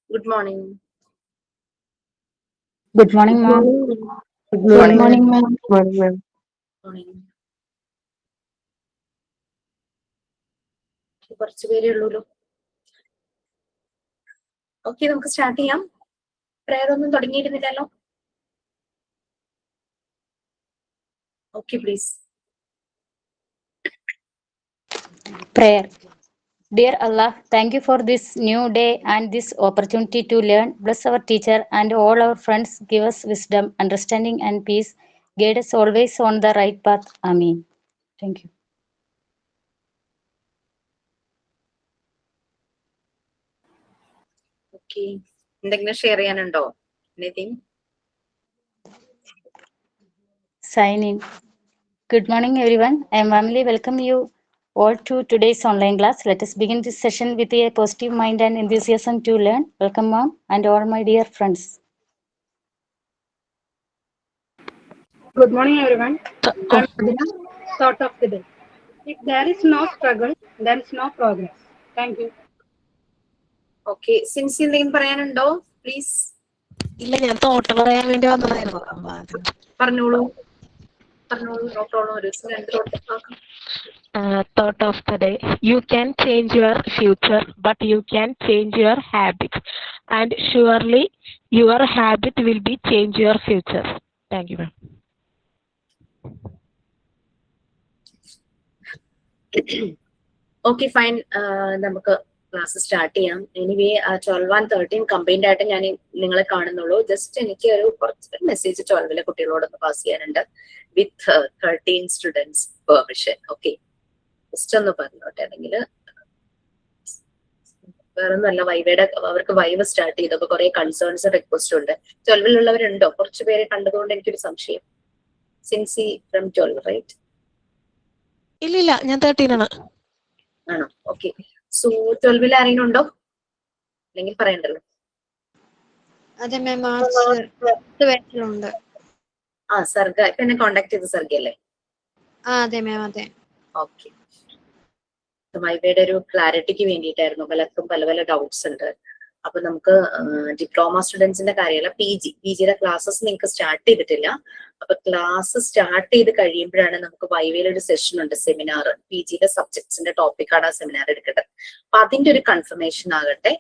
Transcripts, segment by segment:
Good morning. Good morning, ma'am. Good Good morning. morning, ma'am. Morning, ma'am. Morning. കുറച്ച് പേരേ ഉള്ളൂല്ലോ. Okay, നമുക്ക് start ചെയ്യാം. പ്രയർ ഒന്നും തുടങ്ങിയിരുന്നില്ലല്ലോ. Okay, please. Prayer. Dear Allah, thank you for this new day and this opportunity to learn. Bless our teacher and all our friends. Give us wisdom, understanding, and peace. Guide us always on the right path. Amen. Thank you. Okay, എന്തെങ്കിലും share ചെയ്യാനുണ്ടോ? Anything? Sign in. Good morning, everyone. I am warmly welcome you all to today's online class. Let us begin this session with a positive mind and enthusiasm to learn. Welcome, ma'am, and all my dear friends. Good morning, everyone. I'm Adina. Thought of the day. If there is no struggle, there is no progress. Thank you. Okay, Sincy എന്തെങ്കിലും പറയാനുണ്ടോ? Please ഇല്ല, ഞാൻ thought പറയാൻ വേണ്ടി വന്നതായിരുന്നു. പറഞ്ഞോളൂ. No problem. ഒരു ദിവസം രണ്ട് thought. Thought of the day. You can change your future, but you can change your habit. And surely your habit will be change your future. Thank you, ma'am. Okay, fine. നമുക്ക് class start ചെയ്യാം. Anyway 12 and 13 combined ആയിട്ട് ഞാൻ നിങ്ങളെ കാണുന്നുള്ളൂ. Just എനിക്ക് ഒരു കുറച്ച് message 12 കുട്ടികളോടൊന്ന് pass ചെയ്യാനുണ്ട്. വിത്ത് 13 സ്റ്റുഡൻസ് പെർമിഷൻ. ഓക്കെ, ജസ്റ്റ് ഒന്ന് പറഞ്ഞോട്ടെ. അല്ലെങ്കിൽ വേറൊന്നുമല്ല, വൈവയുടെ അവർക്ക് വൈവ് സ്റ്റാർട്ട് ചെയ്തപ്പോ കുറെ കൺസേൺസ് റിക്വസ്റ്റ് ഉണ്ട്. 12 കുറച്ച് പേരെ കണ്ടതുകൊണ്ട് എനിക്കൊരു സംശയം. Sincy from 12, right? ഇല്ല, ഞാൻ 13 ആണ്. ആണോ? ഓക്കെ. സോ 12 ആരെങ്കിലും ഉണ്ടോ? അല്ലെങ്കിൽ പറയണ്ടല്ലോ. അതെ മാം, ഉണ്ട്. സർഗ ഇപ്പൊ എന്നെ കോണ്ടാക്ട് ചെയ്ത സർഗയല്ലേ? അതെ മാം, അതെ. ഓക്കെ, വൈവയുടെ ഒരു ക്ലാരിറ്റിക്ക് വേണ്ടിയിട്ടായിരുന്നു. പലർക്കും പല പല ഡൗട്ട്സ് ഉണ്ട്. അപ്പൊ നമുക്ക് ഡിപ്ലോമ സ്റ്റുഡൻസിന്റെ കാര്യമല്ല, പി ജിയുടെ ക്ലാസ്സസ് നിങ്ങൾക്ക് സ്റ്റാർട്ട് ചെയ്തിട്ടില്ല. അപ്പൊ ക്ലാസ് സ്റ്റാർട്ട് ചെയ്ത് കഴിയുമ്പോഴാണ് നമുക്ക് വൈവയിൽ ഒരു സെഷൻ ഉണ്ട്, സെമിനാർ. പി ജിയുടെ സബ്ജക്ട്സിന്റെ ടോപ്പിക്കാണ് ആ സെമിനാർ എടുക്കേണ്ടത്. അപ്പൊ അതിന്റെ ഒരു കൺഫർമേഷൻ ആകട്ടെ,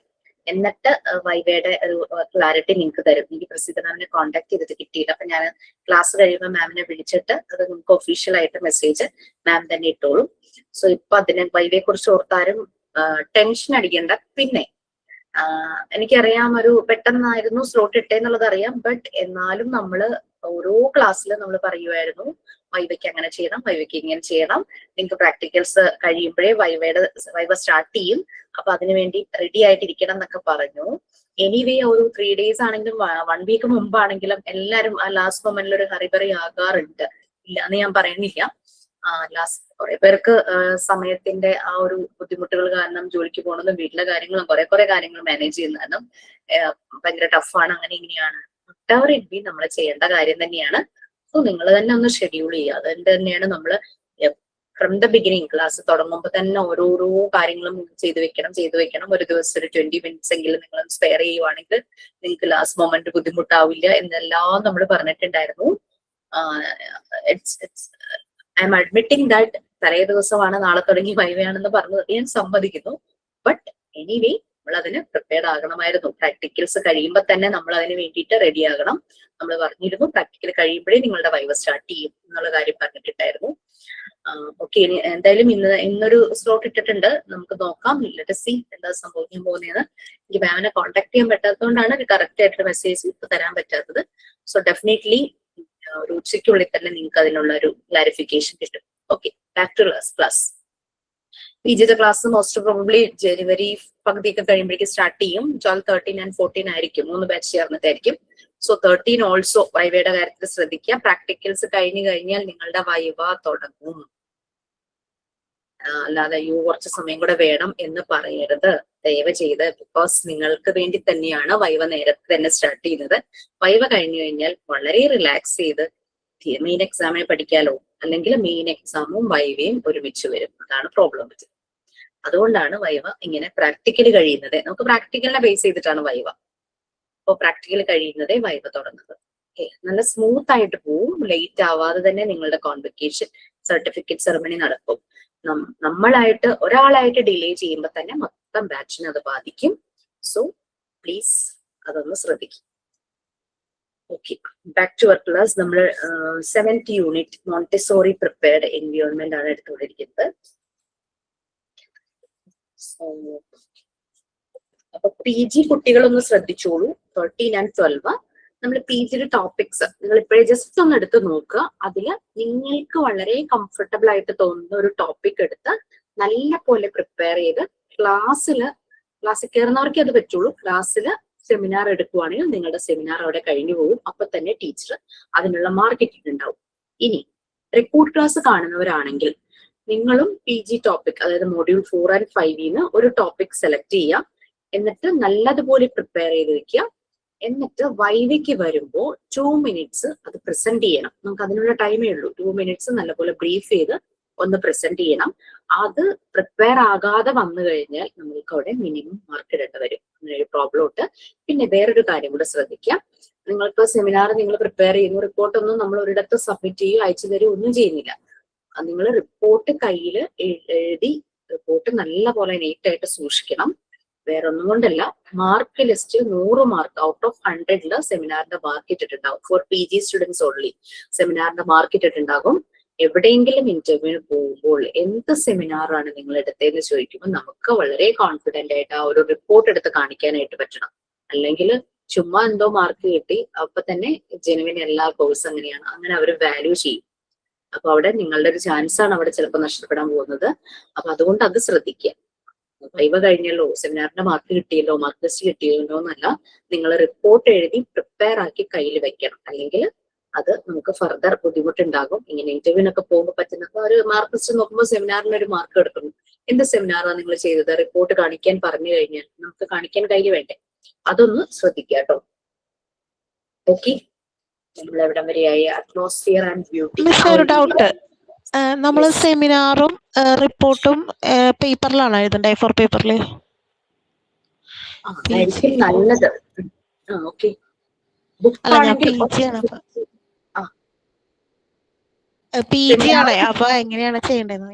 എന്നിട്ട് വൈവയുടെ ഒരു ക്ലാരിറ്റി നിങ്ങൾക്ക് തരും. എനിക്ക് പ്രസിദ്ധ മാമിനെ കോൺടാക്ട് ചെയ്തിട്ട് കിട്ടിയില്ല. അപ്പൊ ഞാൻ ക്ലാസ് കഴിയുമ്പോൾ മാമിനെ വിളിച്ചിട്ട് അത് നിങ്ങൾക്ക് ഒഫീഷ്യൽ ആയിട്ട് മെസ്സേജ് മാം തന്നെ ഇട്ടോളൂ. സോ ഇപ്പൊ അതിനെ വൈവയെ കുറിച്ച് ഓർത്താരും ടെൻഷൻ അടിക്കേണ്ട. പിന്നെ എനിക്കറിയാം ഒരു പെട്ടെന്നായിരുന്നു സ്ലോട്ട് ഇട്ടേന്നുള്ളത് അറിയാം. ബട്ട് എന്നാലും നമ്മള് ഓരോ ക്ലാസ്സിലും നമ്മൾ പറയുമായിരുന്നു വൈവയ്ക്ക് അങ്ങനെ ചെയ്യണം, വൈവയ്ക്ക് ഇങ്ങനെ ചെയ്യണം. നിങ്ങൾക്ക് പ്രാക്ടിക്കൽസ് കഴിയുമ്പോഴേ വൈവ സ്റ്റാർട്ട് ചെയ്യും. അപ്പൊ അതിനുവേണ്ടി റെഡി ആയിട്ടിരിക്കണം എന്നൊക്കെ പറഞ്ഞു. എനിവേ ഒരു 3 days ആണെങ്കിലും 1 week മുമ്പാണെങ്കിലും എല്ലാരും ആ ലാസ്റ്റ് മൊമെന്റിൽ ഒരു ഹറിബറി ആകാറുണ്ട്. ഇല്ല എന്ന് ഞാൻ പറയുന്നില്ല. ലാസ്റ്റ് കുറെ പേർക്ക് സമയത്തിന്റെ ആ ഒരു ബുദ്ധിമുട്ടുകൾ കാരണം ജോലിക്ക് പോകണമെന്നും വീട്ടിലെ കാര്യങ്ങളും കുറെ കാര്യങ്ങൾ മാനേജ് ചെയ്യുന്ന കാരണം ഭയങ്കര ടഫാണ്. അങ്ങനെ ഇങ്ങനെയാണ്. whatever it be നമ്മൾ ചെയ്യേണ്ട കാര്യം തന്നെയാണ്. സോ നിങ്ങൾ തന്നെ ഒന്ന് ഷെഡ്യൂൾ ചെയ്യുക. അതുകൊണ്ട് തന്നെയാണ് നമ്മൾ ഫ്രം ദ ബിഗിനിങ് ക്ലാസ് തുടങ്ങുമ്പോൾ തന്നെ ഓരോരോ കാര്യങ്ങളും ചെയ്തു വെക്കണം. ഒരു ദിവസം ഒരു 20 minutes എങ്കിലും നിങ്ങൾ സ്പെയർ ചെയ്യുവാണെങ്കിൽ നിങ്ങൾക്ക് ലാസ്റ്റ് മൊമെന്റ് ബുദ്ധിമുട്ടാവില്ല എന്നെല്ലാം നമ്മൾ പറഞ്ഞിട്ടുണ്ടായിരുന്നു. ഐ എം അഡ്മിറ്റിംഗ് ദാറ്റ് തലേ ദിവസമാണ് നാളെ തുടങ്ങി വൈവയാണെന്ന് പറഞ്ഞത് ഞാൻ സമ്മതിക്കുന്നു. ബട്ട് എനിവേ നമ്മൾ അതിന് പ്രിപ്പയർഡ് ആകണമായിരുന്നു. പ്രാക്ടിക്കൽസ് കഴിയുമ്പോൾ തന്നെ നമ്മൾ അതിന് വേണ്ടിയിട്ട് റെഡി ആകണം. നമ്മൾ പറഞ്ഞിരുന്നു പ്രാക്ടിക്കൽ കഴിയുമ്പോഴേ നിങ്ങളുടെ വൈവ സ്റ്റാർട്ട് ചെയ്യും എന്നുള്ള കാര്യം പറഞ്ഞിട്ടുണ്ടായിരുന്നു. ഓക്കെ, എന്തായാലും ഇന്നൊരു സ്ലോട്ട് ഇട്ടിട്ടുണ്ട്. നമുക്ക് നോക്കാം. ലെറ്റ് us see എന്താ സംഭവിക്കാൻ പോകുന്നതെന്ന്. എനിക്ക് മാമിനെ കോൺടാക്ട് ചെയ്യാൻ പറ്റാത്തതുകൊണ്ടാണ് കറക്റ്റ് ആയിട്ടുള്ള മെസ്സേജ് ഇപ്പൊ തരാൻ പറ്റാത്തത്. സോ ഡെഫിനറ്റ്ലി ഒരു ഉച്ചയ്ക്കുള്ളിൽ തന്നെ നിങ്ങൾക്ക് അതിനുള്ള ഒരു ക്ലാരിഫിക്കേഷൻ കിട്ടും. Okay, back to class. P ജിയുടെ ക്ലാസ് മോസ്റ്റ് പ്രോബബ്ലി ജനുവരി പകുതിയൊക്കെ കഴിയുമ്പോഴേക്കും സ്റ്റാർട്ട് ചെയ്യും. 12, 13 and 14 ആയിരിക്കും. 3 ബാച്ച് ചേർന്നിട്ടായിരിക്കും. സോ 13 ഓൾസോ വൈവയുടെ കാര്യത്തിൽ ശ്രദ്ധിക്കുക. പ്രാക്ടിക്കൽസ് കഴിഞ്ഞാൽ നിങ്ങളുടെ വൈവ തുടങ്ങും. അല്ലാതെ കുറച്ച് സമയം കൂടെ വേണം എന്ന് പറയരുത് ദയവ് ചെയ്ത്. ബിക്കോസ് നിങ്ങൾക്ക് വേണ്ടി തന്നെയാണ് വൈവ നേരത്തെ തന്നെ സ്റ്റാർട്ട് ചെയ്യുന്നത്. വൈവ കഴിഞ്ഞു കഴിഞ്ഞാൽ വളരെ റിലാക്സ് ചെയ്ത് മെയിൻ എക്സാമിന് പഠിക്കാലോ. അല്ലെങ്കിൽ മെയിൻ എക്സാമും വൈവയും ഒരുമിച്ച് വരും. അതാണ് പ്രോബ്ലം. അതുകൊണ്ടാണ് വൈവ ഇങ്ങനെ പ്രാക്ടിക്കലി കഴിയുന്നത്. നമുക്ക് പ്രാക്ടിക്കലിനെ ബേസ് ചെയ്തിട്ടാണ് വൈവ. അപ്പോൾ പ്രാക്ടിക്കലി കഴിയുന്നതേ വൈവ തുടങ്ങുന്നത്. നല്ല സ്മൂത്ത് ആയിട്ട് പോവും. ലേറ്റ് ആവാതെ തന്നെ നിങ്ങളുടെ കോൺവെക്കേഷൻ സർട്ടിഫിക്കറ്റ് സെറമണി നടക്കും. നമ്മളായിട്ട് ഒരാളായിട്ട് ഡിലേ ചെയ്യുമ്പോൾ തന്നെ മൊത്തം ബാച്ചിനെ അത് ബാധിക്കും. സോ പ്ലീസ് അതൊന്ന് ശ്രദ്ധിക്കും. Okay, back to our class. നമ്മൾ 7th unit Montessori prepared environment ആണ് എടുത്തുകൊണ്ടിരിക്കുന്നത്. അപ്പൊ PG കുട്ടികളൊന്ന് ശ്രദ്ധിച്ചോളൂ. 13 and 12 നമ്മൾ PGയുടെ ടോപ്പിക്സ് നിങ്ങൾ ഇപ്പോഴേ ജസ്റ്റ് ഒന്ന് എടുത്ത് നോക്കുക. അതിൽ നിങ്ങൾക്ക് വളരെ കംഫർട്ടബിൾ ആയിട്ട് തോന്നുന്ന ഒരു ടോപ്പിക് എടുത്ത് നല്ല പോലെ പ്രിപ്പയർ ചെയ്ത് ക്ലാസ്സിൽ കയറുന്നവർക്കേ അത് പറ്റുള്ളൂ. ക്ലാസ്സിൽ സെമിനാർ എടുക്കുവാണെങ്കിൽ നിങ്ങളുടെ സെമിനാർ അവിടെ കഴിഞ്ഞു പോകും. അപ്പൊ തന്നെ ടീച്ചർ അതിനുള്ള മാർക്ക് ഇട്ടിട്ടുണ്ടാവും. ഇനി റിപ്പോർട്ട് ക്ലാസ് കാണുന്നവരാണെങ്കിൽ നിങ്ങളും PG ടോപ്പിക്, അതായത് മൊഡ്യൂൾ 4 and 5 ഒരു ടോപ്പിക് സെലക്ട് ചെയ്യുക. എന്നിട്ട് നല്ലതുപോലെ പ്രിപ്പയർ ചെയ്ത് വെക്കുക. എന്നിട്ട് വൈവയ്ക്ക് വരുമ്പോൾ 2 minutes അത് പ്രസന്റ് ചെയ്യണം. നമുക്ക് അതിനുള്ള ടൈമേ ഉള്ളൂ. 2 minutes നല്ലപോലെ ബ്രീഫ് ചെയ്ത് ഒന്ന് പ്രസന്റ് ചെയ്യണം. അത് പ്രിപ്പയർ ആകാതെ വന്നു കഴിഞ്ഞാൽ നമ്മൾക്ക് അവിടെ മിനിമം മാർക്ക് ഇടേണ്ടി വരും. അങ്ങനെ ഒരു പ്രോബ്ലം ഉണ്ട്. പിന്നെ വേറൊരു കാര്യം കൂടെ ശ്രദ്ധിക്കാം. നിങ്ങൾക്ക് സെമിനാർ നിങ്ങൾ പ്രിപ്പയർ ചെയ്യുന്നു, റിപ്പോർട്ടൊന്നും നമ്മൾ ഒരിടത്ത് സബ്മിറ്റ് ചെയ്യുകയോ അയച്ചു തരികയോ ഒന്നും ചെയ്യുന്നില്ല. നിങ്ങൾ റിപ്പോർട്ട് കയ്യിൽ എഴുതി റിപ്പോർട്ട് നല്ല പോലെ നീറ്റായിട്ട് സൂക്ഷിക്കണം. വേറെ ഒന്നും കൊണ്ടല്ല, mark list 100 mark out of 100 സെമിനാറിന്റെ മാർക്ക് ഇട്ടിട്ടുണ്ടാവും. ഫോർ PG സ്റ്റുഡൻസ് ഓൺലി സെമിനാറിന്റെ മാർക്ക് ഇട്ടിട്ടുണ്ടാകും. എവിടെയെങ്കിലും ഇന്റർവ്യൂവിന് പോകുമ്പോൾ എന്ത് സെമിനാറാണ് നിങ്ങൾ എടുത്തതെന്ന് ചോദിക്കുമ്പോൾ നമുക്ക് വളരെ കോൺഫിഡന്റ് ആയിട്ട് ആ ഒരു റിപ്പോർട്ട് എടുത്ത് കാണിക്കാനായിട്ട് പറ്റണം. അല്ലെങ്കിൽ ചുമ്മാ എന്തോ മാർക്ക് കിട്ടി അപ്പൊ തന്നെ ജെനുവിൻ എല്ലാ കോഴ്സ് അങ്ങനെയാണ്, അങ്ങനെ അവർ വാല്യൂ ചെയ്യും. അപ്പൊ അവിടെ നിങ്ങളുടെ ഒരു ചാൻസ് ആണ് അവിടെ ചിലപ്പോൾ നഷ്ടപ്പെടാൻ പോകുന്നത്. അപ്പൊ അതുകൊണ്ട് അത് ശ്രദ്ധിക്കുക. വൈവ കഴിഞ്ഞല്ലോ, സെമിനാറിന്റെ മാർക്ക് കിട്ടിയല്ലോ, മാർക്ക് ലിസ്റ്റ് കിട്ടിയല്ലോ എന്നല്ല, നിങ്ങൾ റിപ്പോർട്ട് എഴുതി പ്രിപ്പയർ ആക്കി കയ്യിൽ വെക്കണം. അല്ലെങ്കിൽ അത് നമുക്ക് ഫർദർ ബുദ്ധിമുട്ടുണ്ടാകും. ഇങ്ങനെ ഇന്റർവ്യൂവിനൊക്കെ പോകുമ്പോൾ പറ്റുന്ന ഒരു മാർക്ക് ലിസ്റ്റ് നോക്കുമ്പോൾ സെമിനാറിന് ഒരു മാർക്ക് എടുക്കുന്നു. എന്ത് സെമിനാറാണ് നിങ്ങൾ ചെയ്തത്? റിപ്പോർട്ട് കാണിക്കാൻ പറഞ്ഞു കഴിഞ്ഞാൽ നമുക്ക് കാണിക്കാൻ കയ്യിൽ വേണ്ടേ? അതൊന്ന് ശ്രദ്ധിക്കുക കേട്ടോ. ഓക്കെ, നമ്മൾ എവിടം വരെയായി? Atmosphere and beauty. ഒരു ഡൗട്ട്, നമ്മൾ സെമിനാറും റിപ്പോർട്ടും പേപ്പറിലാണോ എഴുതണ്ടേ? A4 പേപ്പറിൽ അതായിരിക്കും നല്ലത്. ഓക്കെ, PG ആണ്. അപ്പൊ എങ്ങനെയാണ് ചെയ്യേണ്ടത്?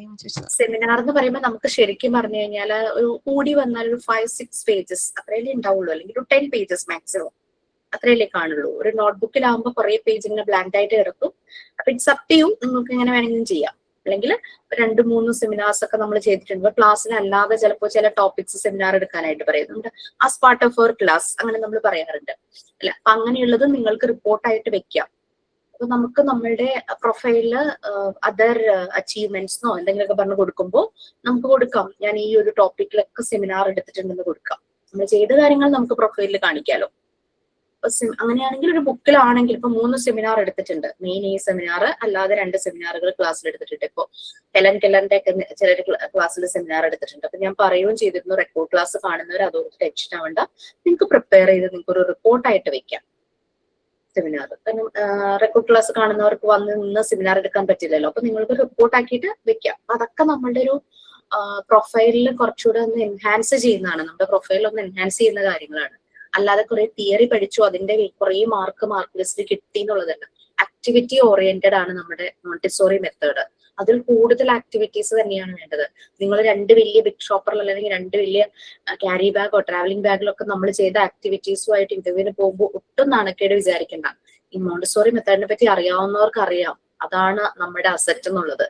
സെമിനാർ എന്ന് പറയുമ്പോൾ നമുക്ക് ശരിക്കും പറഞ്ഞു കഴിഞ്ഞാൽ ഒരു കൂടി വന്നാൽ ഒരു 5-6 pages അത്രയല്ലേ ഉണ്ടാവുള്ളൂ. അല്ലെങ്കിൽ ഒരു 10 pages മാക്സിമം അത്രയല്ലേ കാണുള്ളൂ. ഒരു നോട്ട്ബുക്കിലാവുമ്പോൾ കുറെ പേജ് ഇങ്ങനെ ബ്ലാങ്ക് ആയിട്ട് കിടക്കും. അപ്പൊ ഇറ്റ്സ് അപ് ടു യു, നിങ്ങൾക്ക് എങ്ങനെ വേണമെങ്കിലും ചെയ്യാം. അല്ലെങ്കിൽ 2-3 സെമിനാർസ് ഒക്കെ നമ്മൾ ചെയ്തിട്ടുണ്ട്. ക്ലാസ്സിലല്ലാതെ ചിലപ്പോൾ ചില ടോപ്പിക്സ് സെമിനാർ എടുക്കാനായിട്ട് പറയുന്നുണ്ട്. As part of our class അങ്ങനെ നമ്മൾ പറയാറുണ്ട് അല്ല. അപ്പൊ അങ്ങനെയുള്ളത് നിങ്ങൾക്ക് റിപ്പോർട്ടായിട്ട് വെക്കാം. അപ്പൊ നമുക്ക് നമ്മളുടെ പ്രൊഫൈലില് അതർ അച്ചീവ്മെന്റ്സിനോ എന്തെങ്കിലുമൊക്കെ പറഞ്ഞു കൊടുക്കുമ്പോൾ നമുക്ക് കൊടുക്കാം. ഞാൻ ഈ ഒരു ടോപ്പിക്കിലൊക്കെ സെമിനാർ എടുത്തിട്ടുണ്ടെന്ന് കൊടുക്കാം. നമ്മൾ ചെയ്ത കാര്യങ്ങൾ നമുക്ക് പ്രൊഫൈലിൽ കാണിക്കാലോ. അങ്ങനെയാണെങ്കിൽ ഒരു ബുക്കിലാണെങ്കിൽ ഇപ്പൊ 3 സെമിനാർ എടുത്തിട്ടുണ്ട്. മെയിൻ ഈ സെമിനാർ അല്ലാതെ 2 സെമിനാറുകൾ ക്ലാസ്സിൽ എടുത്തിട്ടുണ്ട്. ഇപ്പൊ ഹെലൻ കെല്ലറിന്റെ ഒക്കെ ചിലർ ക്ലാസ്സിൽ സെമിനാർ എടുത്തിട്ടുണ്ട്. അപ്പൊ ഞാൻ പറയുകയും ചെയ്തിരുന്നു, റെക്കോർഡ് ക്ലാസ് കാണുന്നവർ അതോട് ടെൻഷൻ ആവേണ്ട, നിങ്ങൾക്ക് പ്രിപ്പയർ ചെയ്ത് നിങ്ങൾക്ക് ഒരു റിപ്പോർട്ടായിട്ട് വെക്കാം സെമിനാർ. കാരണം റെക്കോർഡ് ക്ലാസ് കാണുന്നവർക്ക് വന്ന് നിന്ന് സെമിനാർ എടുക്കാൻ പറ്റില്ലല്ലോ. അപ്പൊ നിങ്ങൾക്ക് റിപ്പോർട്ട് ആക്കിയിട്ട് വെക്കാം. അപ്പൊ അതൊക്കെ നമ്മളുടെ ഒരു പ്രൊഫൈലിൽ കുറച്ചുകൂടെ ഒന്ന് എൻഹാൻസ് ചെയ്യുന്നതാണ്. നമ്മുടെ പ്രൊഫൈലിൽ ഒന്ന് എൻഹാൻസ് ചെയ്യുന്ന കാര്യങ്ങളാണ്. അല്ലാതെ കുറെ തിയറി പഠിച്ചു അതിന്റെ കുറെ മാർക്ക് ലിസ്റ്റ് കിട്ടി എന്നുള്ളതല്ല. ആക്ടിവിറ്റി ഓറിയന്റഡ് ആണ് നമ്മുടെ മോണ്ടിസോറി മെത്തേഡ്. അതിൽ കൂടുതൽ ആക്ടിവിറ്റീസ് തന്നെയാണ് വേണ്ടത്. നിങ്ങൾ 2 വലിയ ബിഗ് ഷോപ്പറിൽ അല്ലെങ്കിൽ 2 വലിയ ക്യാരി ബാഗോ ട്രാവലിംഗ് ബാഗിലൊക്കെ നമ്മൾ ചെയ്ത ആക്ടിവിറ്റീസുമായിട്ട് ഇന്റർവ്യൂവിന് പോകുമ്പോൾ ഒട്ടും നാണക്കേട് വിചാരിക്കണ്ട. ഈ മോണ്ടിസോറി മെത്തേഡിനെ പറ്റി അറിയാവുന്നവർക്ക് അറിയാം, അതാണ് നമ്മുടെ അസറ്റ് എന്നുള്ളത്.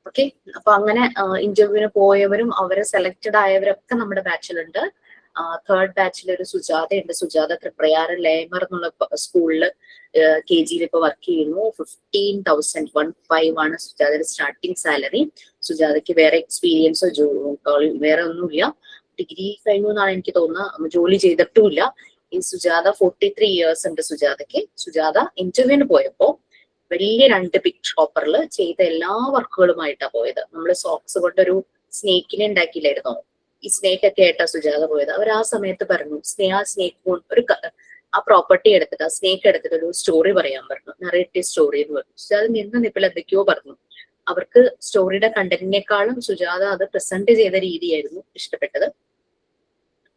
ഓക്കെ, അപ്പൊ അങ്ങനെ ഇന്റർവ്യൂവിന് പോയവരും അവരെ സെലക്റ്റഡ് ആയവരൊക്കെ നമ്മുടെ ബാച്ചിലുണ്ട്. 3rd ബാച്ചിൽ ഒരു സുജാത ഉണ്ട്. സുജാത തൃപ്രയാറ് ലേമർ എന്നുള്ള സ്കൂളില് KGയിൽ ഇപ്പൊ വർക്ക് ചെയ്യുന്നു. 15,015 ആണ് സുജാതയുടെ സ്റ്റാർട്ടിങ് സാലറി. സുജാതയ്ക്ക് വേറെ എക്സ്പീരിയൻസോ വേറെ ഒന്നുമില്ല. ഡിഗ്രി കഴിഞ്ഞു എന്നാണ് എനിക്ക് തോന്നുന്നത്. ജോലി ചെയ്തിട്ടുമില്ല. ഈ സുജാത 43 years ഉണ്ട് സുജാതയ്ക്ക്. സുജാത ഇന്റർവ്യൂവിന് പോയപ്പോ വലിയ 2 ബിഗ് ഷോപ്പറിൽ ചെയ്ത എല്ലാ വർക്കുകളുമായിട്ടാണ് പോയത്. നമ്മള് സോക്സ് കൊണ്ടൊരു സ്നേക്കിനെ ഉണ്ടാക്കിയില്ലായിരുന്നോ? ഈ സ്നേക്ക് ഒക്കെ ആയിട്ടാ സുജാത പോയത്. അവർ ആ സമയത്ത് പറഞ്ഞു, സ്നേക്ക് ഒരു ആ പ്രോപ്പർട്ടി എടുത്തിട്ട് ആ സ്നേക്ക് എടുത്തിട്ട് ഒരു സ്റ്റോറി പറയാൻ പറഞ്ഞു, നറേറ്റീവ് സ്റ്റോറി എന്ന് പറഞ്ഞു. സുജാത നിന്ന് നിപ്പിൽ എന്തൊക്കെയോ പറഞ്ഞു. അവർക്ക് സ്റ്റോറിയുടെ കണ്ടന്റിനേക്കാളും സുജാത അത് പ്രസന്റ് ചെയ്ത രീതിയായിരുന്നു ഇഷ്ടപ്പെട്ടത്.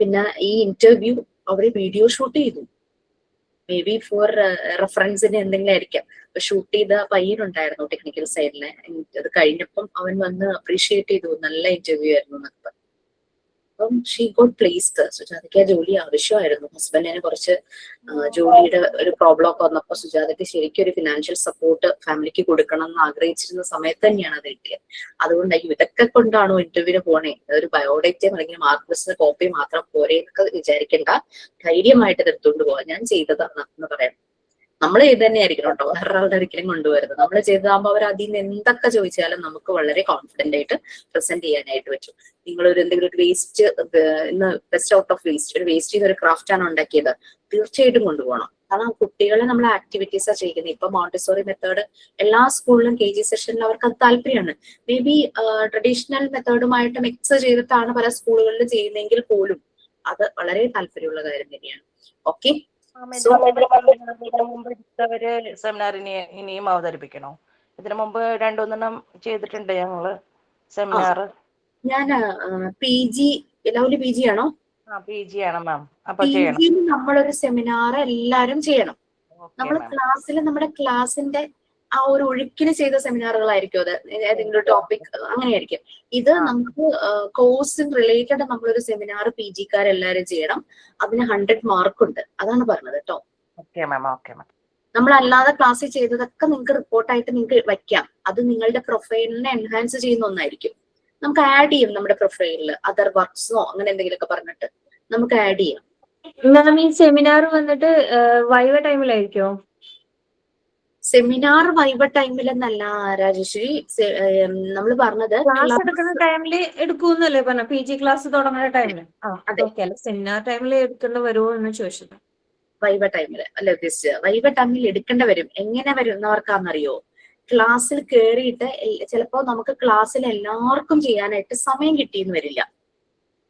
പിന്നെ ഈ ഇന്റർവ്യൂ അവര് വീഡിയോ ഷൂട്ട് ചെയ്തു. മേ ബി ഫോർ റെഫറൻസിന് എന്തെങ്കിലും ആയിരിക്കാം. അപ്പൊ ഷൂട്ട് ചെയ്ത പയ്യനുണ്ടായിരുന്നു ടെക്നിക്കൽ സൈഡില്. അത് കഴിഞ്ഞപ്പം അവൻ വന്ന് അപ്രീഷിയേറ്റ് ചെയ്തു, നല്ല ഇന്റർവ്യൂ ആയിരുന്നു എന്നൊക്കെ. അപ്പം ഷീ ഗോട്ട് പ്ലേസ്ഡ്. സുജാതയ്ക്ക് ആ ജോലി ആവശ്യമായിരുന്നു. ഹസ്ബൻഡിന് കുറച്ച് ജോലിയുടെ ഒരു പ്രോബ്ലം ഒക്കെ വന്നപ്പോൾ സുജാതയ്ക്ക് ശരിക്കും ഒരു ഫിനാൻഷ്യൽ സപ്പോർട്ട് ഫാമിലിക്ക് കൊടുക്കണം എന്ന് ആഗ്രഹിച്ചിരുന്ന സമയത്ത് തന്നെയാണ് അത് കിട്ടിയത്. അതുകൊണ്ടായിരിക്കും ഇതൊക്കെ കൊണ്ടാണോ ഇന്റർവ്യൂവിന് പോണേ, ഒരു ബയോഡേറ്റയും അല്ലെങ്കിൽ മാർക്ക് ലിസ്റ്റിന് കോപ്പി മാത്രം പോരെ എന്നൊക്കെ വിചാരിക്കേണ്ട, ധൈര്യമായിട്ട് എടുത്തുകൊണ്ട് പോവാൻ. ഞാൻ ചെയ്തതാണ് എന്ന് പറയാം. നമ്മൾ ചെയ്ത് തന്നെ ആയിരിക്കണം കേട്ടോ, വേറൊരാളുടെ ഒരിക്കലും കൊണ്ടുവരുന്നത്. നമ്മൾ ചെയ്തതാകുമ്പോൾ അവർ അതിൽ നിന്ന് എന്തൊക്കെ ചോദിച്ചാലും നമുക്ക് വളരെ കോൺഫിഡന്റ് ആയിട്ട് പ്രസന്റ് ചെയ്യാനായിട്ട് പറ്റും. നിങ്ങൾ ഒരു എന്തെങ്കിലും ഒരു വേസ്റ്റ്, ഇന്ന് ബെസ്റ്റ് ഔട്ട് ഓഫ് വേസ്റ്റ്, ഒരു വേസ്റ്റ് ചെയ്ത ഒരു ക്രാഫ്റ്റ് ആണ് ഉണ്ടാക്കിയത്, തീർച്ചയായിട്ടും കൊണ്ടുപോകണം. കാരണം കുട്ടികളെ നമ്മൾ ആക്ടിവിറ്റീസാ ചെയ്യുന്നത്. ഇപ്പൊ മോണ്ടിസോറി മെത്തേഡ് എല്ലാ സ്കൂളിലും KG സെഷനിലും അവർക്ക് അത് താല്പര്യമാണ്. മേ ബി ട്രഡീഷണൽ മെത്തേഡുമായിട്ട് മിക്സ് ചെയ്തിട്ടാണ് പല സ്കൂളുകളിലും ചെയ്യുന്നതെങ്കിൽ പോലും അത് വളരെ താല്പര്യമുള്ള കാര്യം തന്നെയാണ്. ഓക്കെ, സെമിനാർ ഇനിയും അവതരിപ്പിക്കണോ? ഇതിനു മുമ്പ് 2-3 ചെയ്തിട്ടുണ്ട് ഞങ്ങള് സെമിനാർ. ഞാൻ PG, ലവ്ലി PG ആണോ? PG ആണ് മാം. അപ്പൊ PG നമ്മളൊരു സെമിനാർ എല്ലാരും ചെയ്യണം. നമ്മുടെ ക്ലാസ്സിൽ, നമ്മുടെ ക്ലാസിന്റെ ആ ഒരു ഒഴുക്കിന് ചെയ്ത സെമിനാറുകളായിരിക്കും അത്. ഏതെങ്കിലും ടോപ്പിക് അങ്ങനെയായിരിക്കും. ഇത് നമുക്ക് കോഴ്സിന് റിലേറ്റഡ് നമ്മളൊരു സെമിനാർ PG-ക്കാരെല്ലാരും ചെയ്യണം. അതിന് 100 മാർക്ക് ഉണ്ട്. അതാണ് പറഞ്ഞത് കേട്ടോ. നമ്മളല്ലാതെ ക്ലാസ്സിൽ ചെയ്തതൊക്കെ നിങ്ങൾക്ക് റിപ്പോർട്ടായിട്ട് നിങ്ങൾക്ക് വയ്ക്കാം. അത് നിങ്ങളുടെ പ്രൊഫൈലിനെ എൻഹാൻസ് ചെയ്യുന്ന ഒന്നായിരിക്കും. നമുക്ക് ആഡ് ചെയ്യും നമ്മുടെ പ്രൊഫൈലിൽ അതർ വർക്ക്സോ അങ്ങനെ എന്തെങ്കിലുമൊക്കെ പറഞ്ഞിട്ട് നമുക്ക് ആഡ് ചെയ്യാം. മാം, ഈ സെമിനാർ വന്നിട്ട് വൈവ ടൈമിലായിരിക്കോ? സെമിനാർ വൈവ ടൈമിലെന്നല്ല രാജേശ്വരി, നമ്മൾ പറഞ്ഞത് ക്ലാസ് എടുക്കുന്ന ടൈമിൽ എടുക്കൂന്നല്ലേ പറഞ്ഞ? PG ക്ലാസ് തുടങ്ങുന്ന ടൈമില് സെമിനാർ ടൈമിൽ എടുക്കേണ്ടി വരുമോ എന്ന് ചോദിച്ചത്. വൈവ ടൈമില് അല്ല ഉദ്ദേശിച്ചത്. വൈവ ടൈമിൽ എടുക്കേണ്ടി വരും. എങ്ങനെ വരുന്നവർക്കാണെന്നറിയോ? ക്ലാസ്സിൽ കയറിയിട്ട് ചിലപ്പോ നമുക്ക് ക്ലാസ്സിൽ എല്ലാവർക്കും ചെയ്യാനായിട്ട് സമയം കിട്ടിയെന്ന് വരില്ല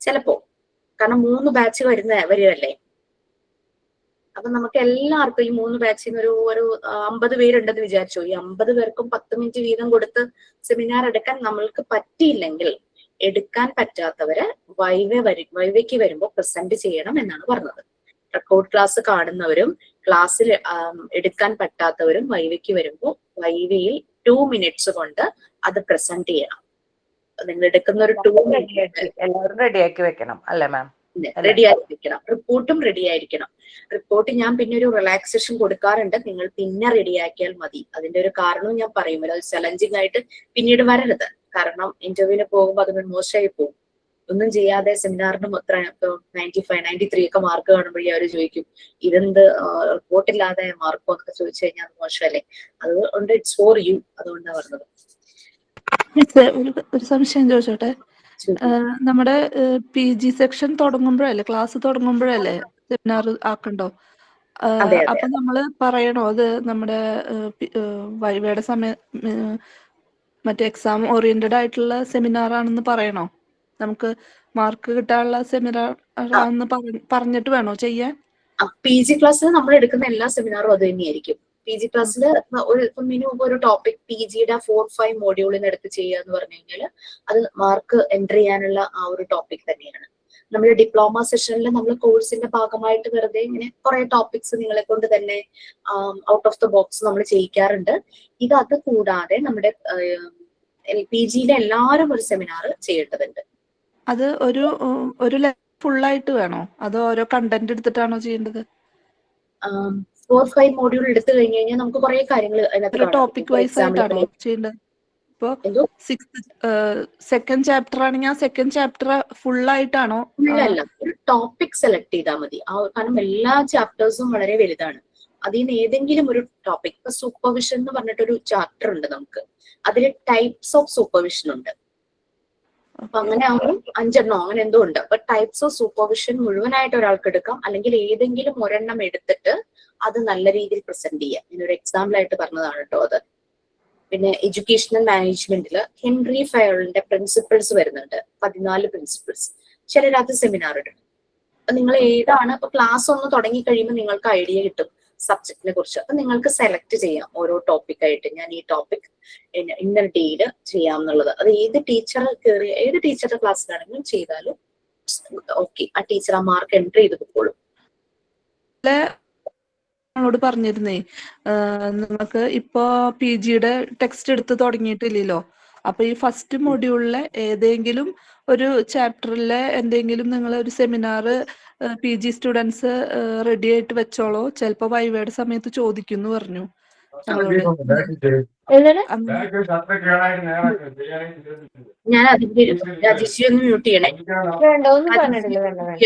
ചിലപ്പോ. കാരണം 3 ബാച്ച് വരുമല്ലേ. അപ്പൊ നമുക്ക് എല്ലാവർക്കും ഈ 3 ബാച്ചിൽ നിന്ന് ഒരു 50 പേരുണ്ടെന്ന് വിചാരിച്ചോ. ഈ 50 പേർക്കും 10 മിനിറ്റ് വീതം കൊടുത്ത് സെമിനാർ എടുക്കാൻ നമ്മൾക്ക് പറ്റിയില്ലെങ്കിൽ, എടുക്കാൻ പറ്റാത്തവര് വൈവയ്ക്ക് വരുമ്പോൾ പ്രസന്റ് ചെയ്യണം എന്നാണ് പറഞ്ഞത്. റെക്കോർഡ് ക്ലാസ് കാണുന്നവരും ക്ലാസ്സിൽ എടുക്കാൻ പറ്റാത്തവരും വൈവയ്ക്ക് വരുമ്പോൾ വൈവയിൽ 2 മിനിറ്റ്സ് കൊണ്ട് അത് പ്രസന്റ് ചെയ്യണം. നിങ്ങൾ എടുക്കുന്ന ഒരു 2 മിനിറ്റ് എല്ലാവരും റെഡിയാക്കി വെക്കണം അല്ലേ മാം? റെഡിയാക്കി വെക്കണം. റിപ്പോർട്ടും റെഡി ആയിരിക്കണം. റിപ്പോർട്ട് ഞാൻ പിന്നെ ഒരു റിലാക്സേഷൻ കൊടുക്കാറുണ്ട്. നിങ്ങൾ പിന്നെ റെഡിയാക്കിയാൽ മതി. അതിന്റെ ഒരു കാരണവും ഞാൻ പറയും. അത് ചലഞ്ചിങ് ആയിട്ട് പിന്നീട് വരരുത്. കാരണം ഇന്റർവ്യൂവിന് പോകുമ്പോൾ അതൊരു മോശമായി പോകും. ഒന്നും ചെയ്യാതെ സെമിനാറിന് 95, 93 ഒക്കെ മാർക്ക് കാണുമ്പോഴേ അവർ ചോദിക്കും ഇതെന്ത് റിപ്പോർട്ടില്ലാതെ മാർക്കോ എന്നൊക്കെ ചോദിച്ചു കഴിഞ്ഞാൽ അത് മോശമല്ലേ. അതുകൊണ്ട് ഇറ്റ്സ് ഫോർ യു. അതുകൊണ്ടാണ് പറഞ്ഞത്. ഒരു സംശയം ചോദിച്ചോട്ടെ. നമ്മുടെ PG സെക്ഷൻ തുടങ്ങുമ്പോഴല്ലേ, ക്ലാസ് തുടങ്ങുമ്പോഴല്ലേ സെമിനാർ ആക്കണ്ടോ? അപ്പൊ നമ്മള് പറയണോ അത് നമ്മുടെ വൈവയുടെ സമയം മറ്റേ എക്സാം ഓറിയന്റഡ് ആയിട്ടുള്ള സെമിനാർ ആണെന്ന് പറയണോ? നമുക്ക് മാർക്ക് കിട്ടാനുള്ള സെമിനാർ ആണെന്ന് പറഞ്ഞിട്ട് വേണോ ചെയ്യാൻ? PG ക്ലാസ്സിൽ നമ്മൾ എടുക്കുന്ന എല്ലാ സെമിനാറും അത് തന്നെയായിരിക്കും. PG ക്ലാസ്സിൽ ഒരു ടോപ്പിക് PGയുടെ 4-5 മോഡ്യൂളിന് എടുത്ത് ചെയ്യുക എന്ന് പറഞ്ഞു കഴിഞ്ഞാൽ അത് മാർക്ക് എൻറ്റർ ചെയ്യാനുള്ള ആ ഒരു ടോപ്പിക് തന്നെയാണ്. നമ്മൾ ഡിപ്ലോമ സെഷനിൽ നമ്മൾ കോഴ്സിന്റെ ഭാഗമായിട്ട് വെറുതെ ഇങ്ങനെ കുറെ ടോപ്പിക്സ് നിങ്ങളെ കൊണ്ട് തന്നെ ഔട്ട് ഓഫ് ദ ബോക്സ് നമ്മൾ ചെയ്യിക്കാറുണ്ട്. അത് കൂടാതെ നമ്മുടെ PGയിലെ എല്ലാവരും ഒരു സെമിനാർ ചെയ്യേണ്ടതുണ്ട്. അത് ഒരു ഫുള്ളായിട്ട് വേണോ അതോ ഓരോ കണ്ടന്റ് എടുത്തിട്ടാണോ ചെയ്യേണ്ടത്? 4-5 മോഡ്യൂൾ എടുത്തു കഴിഞ്ഞു കഴിഞ്ഞാൽ നമുക്ക് കുറെ കാര്യങ്ങൾ ടോപ്പിക് വൈസ് ആയിട്ടാണോ ചെയ്യേണ്ടത്? ഇപ്പൊ 2nd ചാപ്റ്റർ ആണെങ്കിൽ ആ 2nd ചാപ്റ്റർ ഫുൾ ആയിട്ടാണോ? അല്ല, ഒരു ടോപ്പിക് സെലക്ട് ചെയ്താൽ മതി. കാരണം എല്ലാ ചാപ്റ്റേഴ്സും വളരെ വലുതാണ്. അതിൽ നിന്ന് ഏതെങ്കിലും ഒരു ടോപ്പിക്, ഇപ്പൊ സൂപ്പർവിഷൻ എന്ന് പറഞ്ഞിട്ടൊരു ചാപ്റ്റർ ഉണ്ട് നമുക്ക്. അതിൽ ടൈപ്സ് ഓഫ് സൂപ്പർവിഷൻ ഉണ്ട്. അപ്പൊ അങ്ങനെ ആവുമ്പോൾ 5 എണ്ണോ അങ്ങനെ എന്തോ ഉണ്ട്. അപ്പൊ ടൈപ്സ് ഓഫ് സൂപ്പർവിഷൻ മുഴുവനായിട്ട് ഒരാൾക്ക് എടുക്കാം. അല്ലെങ്കിൽ ഏതെങ്കിലും ഒരെണ്ണം എടുത്തിട്ട് അത് നല്ല രീതിയിൽ പ്രസന്റ് ചെയ്യാം. ഞാനൊരു എക്സാമ്പിൾ ആയിട്ട് പറഞ്ഞതാണ് കേട്ടോ അത്. പിന്നെ എഡ്യൂക്കേഷണൽ മാനേജ്മെന്റിൽ ഹെൻറി ഫയോളിന്റെ പ്രിൻസിപ്പിൾസ് വരുന്നുണ്ട്. 14 പ്രിൻസിപ്പിൾസ്. ചിലരത് സെമിനാർ ഇടും. അപ്പൊ നിങ്ങൾ ഏതാണ്, ഇപ്പൊ ക്ലാസ് ഒന്ന് തുടങ്ങി കഴിയുമ്പോൾ നിങ്ങൾക്ക് ഐഡിയ കിട്ടും സബ്ജക്റ്റിനെ കുറിച്ച്. അപ്പൊ നിങ്ങൾക്ക് സെലക്ട് ചെയ്യാം ഓരോ ടോപ്പിക്കായിട്ട്. ഞാൻ ഈ ടോപ്പിക് ഇന്ന ഡേയില് ചെയ്യാം എന്നുള്ളത്. അത് ഏത് ടീച്ചർ കയറി ഏത് ടീച്ചറുടെ ക്ലാസ്സിലാണെങ്കിലും ചെയ്താലും ഓക്കെ. ആ ടീച്ചർ ആ മാർക്ക് എൻട്രി ചെയ്ത് പോയിക്കോളും. ഞങ്ങളോട് പറഞ്ഞിരുന്നേ, നിങ്ങൾക്ക് ഇപ്പോ PGയുടെ ടെക്സ്റ്റ് എടുത്ത് തുടങ്ങിയിട്ടില്ലല്ലോ. അപ്പൊ ഈ ഫസ്റ്റ് മൊഡ്യൂളിലെ ഏതെങ്കിലും ഒരു ചാപ്റ്ററിലെ എന്തെങ്കിലും നിങ്ങൾ ഒരു സെമിനാർ PG സ്റ്റുഡൻസ് റെഡി ആയിട്ട് വെച്ചോളോ, ചിലപ്പോ വൈവയുടെ സമയത്ത് ചോദിക്കുന്നു പറഞ്ഞു ഞങ്ങളോട്. ഞാൻ അതിന്റെ രാജേശ്വരി ഒന്ന് മ്യൂട്ട് ചെയ്യണേ. വേണ്ട, ഒന്നും പറഞ്ഞിട്ടില്ല. വേണ്ട വേണ്ട.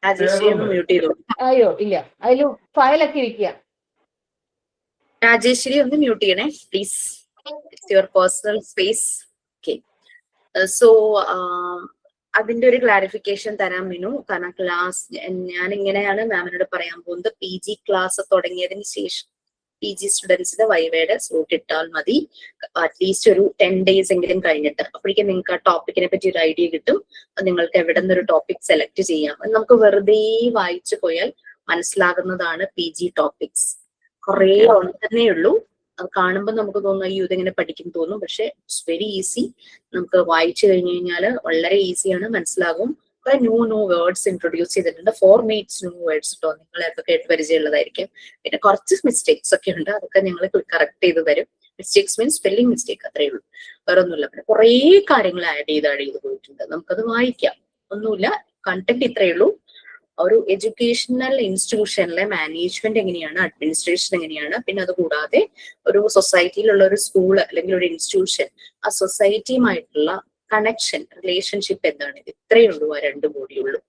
രാജേശ്വരി ഒന്ന് മ്യൂട്ട് ചെയ്തോ. അയ്യോ ഇല്ല, അതില് ഫയലൊക്കെ ഇരിക്കുക. രാജേശ്വരി ഒന്ന് മ്യൂട്ട് ചെയ്യണേ please. It's your personal space. Okay. So അതിന്റെ ഒരു ക്ലാരിഫിക്കേഷൻ തരാൻ മിനു. കാരണം ക്ലാസ് ഞാൻ ഇങ്ങനെയാണ് മാമിനോട് പറയാൻ പോകുന്നത്. PG ക്ലാസ് തുടങ്ങിയതിന് ശേഷം PG സ്റ്റുഡൻസിന്റെ വൈവയുടെ സ്ലോട്ട് ഇട്ടാൽ മതി. അറ്റ്ലീസ്റ്റ് ഒരു 10 days എങ്കിലും കഴിഞ്ഞിട്ട്. അപ്പോഴേക്കും നിങ്ങൾക്ക് ആ ടോപ്പിക്കിനെ പറ്റി ഒരു ഐഡിയ കിട്ടും. നിങ്ങൾക്ക് എവിടെ നിന്നൊരു ടോപ്പിക് സെലക്ട് ചെയ്യാം. നമുക്ക് വെറുതെ വായിച്ചു പോയാൽ മനസ്സിലാകുന്നതാണ് PG ടോപ്പിക്സ്. കുറേ ഉണ്ടെന്നേ ഉള്ളൂ. അത് കാണുമ്പോൾ നമുക്ക് തോന്നും അയ്യോ ഇതെങ്ങനെ പഠിക്കും തോന്നും. പക്ഷെ ഇറ്റ്സ് വെരി ഈസി. നമുക്ക് വായിച്ചു കഴിഞ്ഞു കഴിഞ്ഞാൽ വളരെ ഈസിയാണ്, മനസ്സിലാകും. കുറെ ന്യൂ വേർഡ്സ് ഇൻട്രൊഡ്യൂസ് ചെയ്തിട്ടുണ്ട്. 4 minutes ന്യൂ വേർഡ്സ് കേട്ടോ. നിങ്ങളെയൊക്കെ കേട്ട് പരിചയമുള്ളതായിരിക്കും. പിന്നെ കുറച്ച് മിസ്റ്റേക്സ് ഒക്കെ ഉണ്ട്, അതൊക്കെ ഞങ്ങൾ കറക്റ്റ് ചെയ്ത് തരും. മിസ്റ്റേക്സ് മീൻസ് സ്പെല്ലിംഗ് മിസ്റ്റേക്ക്, അത്രേ ഉള്ളൂ, വേറെ ഒന്നുമില്ല. പിന്നെ കുറേ കാര്യങ്ങൾ ആഡ് ചെയ്ത് പോയിട്ടുണ്ട്. നമുക്കത് വായിക്കാം, ഒന്നുമില്ല. കണ്ടന്റ് ഇത്രയേ ഉള്ളൂ. ഒരു എഡ്യൂക്കേഷണൽ ഇൻസ്റ്റിറ്റ്യൂഷനിലെ മാനേജ്മെന്റ് എങ്ങനെയാണ്, അഡ്മിനിസ്ട്രേഷൻ എങ്ങനെയാണ്, പിന്നെ അത് കൂടാതെ ഒരു സൊസൈറ്റിയിലുള്ള ഒരു സ്കൂൾ അല്ലെങ്കിൽ ഒരു ഇൻസ്റ്റിറ്റ്യൂഷൻ, ആ സൊസൈറ്റിയുമായിട്ടുള്ള കണക്ഷൻ, റിലേഷൻഷിപ്പ് എന്താണ്, ഇത്രയേ ഉള്ളൂ. ആ 2 മോഡ്യൂളുള്ളൂ.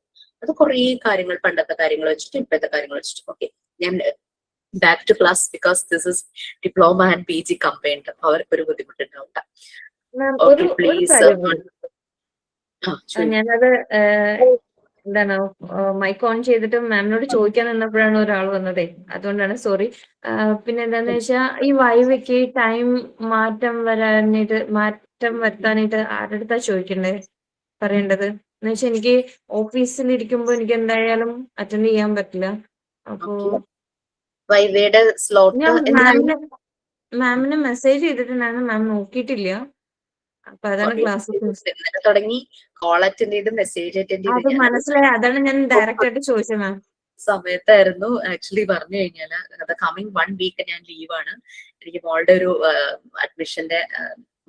അത് കുറേ കാര്യങ്ങൾ, പണ്ടത്തെ കാര്യങ്ങൾ വെച്ചിട്ട് ഇപ്പോഴത്തെ കാര്യങ്ങൾ വെച്ചിട്ട്. ഓക്കെ, ഞാൻ back to class because this is diploma and PG combined. അവർക്കൊരു ബുദ്ധിമുട്ടുണ്ടാവട്ടെ. Okay please. ഞാനത് എന്താണ് മൈക്ക് ഓൺ ചെയ്തിട്ട് മാമിനോട് ചോദിക്കാൻ നിന്നപ്പോഴാണ് ഒരാൾ വന്നതേ, അതുകൊണ്ടാണ്, സോറി. പിന്നെ എന്താന്ന് വെച്ചാൽ ഈ വൈവയ്ക്ക് ടൈം മാറ്റം വരുത്താനായിട്ട് ആരുടെ അടുത്താ ചോദിക്കണ്ടേ, പറയേണ്ടത് എന്ന് വെച്ചാൽ എനിക്ക് ഓഫീസിൽ ഇരിക്കുമ്പോ എനിക്ക് എന്തായാലും അറ്റൻഡ് ചെയ്യാൻ പറ്റില്ല. അപ്പോ വൈവയുടെ സ്ലോട്ട് ഞാൻ മാമിന് മെസ്സേജ് ചെയ്തിട്ടുണ്ടായിരുന്നു, മാം നോക്കിയിട്ടില്ല. അപ്പൊ അതാണ് ക്ലാസ് തുടങ്ങി കോൾ അറ്റൻഡ് ചെയ്ത് മെസ്സേജ് അറ്റൻഡ് അത് ചെയ്ത് മനസ്സിലായി. അതാണ് ഞാൻ ഡയറക്റ്റ് ആയിട്ട് ചോദിച്ചത് മാം. സമയത്തായിരുന്നു ആക്ച്വലി പറഞ്ഞു കഴിഞ്ഞാല് കമ്മിങ് 1 week ഞാൻ ലീവാണ്. എനിക്ക് മോളുടെ ഒരു അഡ്മിഷന്റെ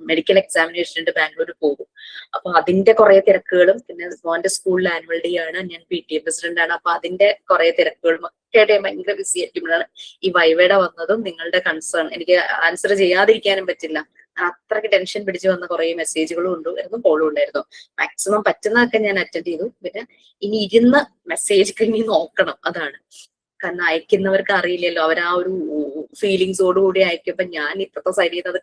മെഡിക്കൽ എക്സാമിനേഷൻ ഉണ്ട്, ബാംഗ്ലൂർ പോകും. അപ്പൊ അതിന്റെ കുറെ തിരക്കുകളും, പിന്നെ മോന്റെ സ്കൂളിൽ ആനുവൽ ഡേ ആണ്, ഞാൻ PTA പ്രസിഡന്റ് ആണ്. അപ്പൊ അതിന്റെ കുറെ തിരക്കുകളും ഒക്കെ ആയിട്ട് ഭയങ്കര ബിസി ആയിരിക്കുമ്പോഴാണ് ഈ വൈവയുടെ വന്നതും നിങ്ങളുടെ കൺസേൺ എനിക്ക് ആൻസർ ചെയ്യാതിരിക്കാനും പറ്റില്ല. അത്രയ്ക്ക് ടെൻഷൻ പിടിച്ച് വന്ന കുറെ മെസ്സേജുകളും ഉണ്ടായിരുന്നു, കോളും ഉണ്ടായിരുന്നു. മാക്സിമം പറ്റുന്നതൊക്കെ ഞാൻ അറ്റൻഡ് ചെയ്തു. പിന്നെ ഇനി ഇരുന്ന് മെസ്സേജ് ഇനി നോക്കണം, അതാണ്. കാരണം അയക്കുന്നവർക്ക് അറിയില്ലല്ലോ, അവർ ആ ഒരു ഫീലിങ്സോടുകൂടി അയക്കുമ്പോ ഞാൻ ഇപ്പത്തെ സൈഡിൽ നിന്ന് അത്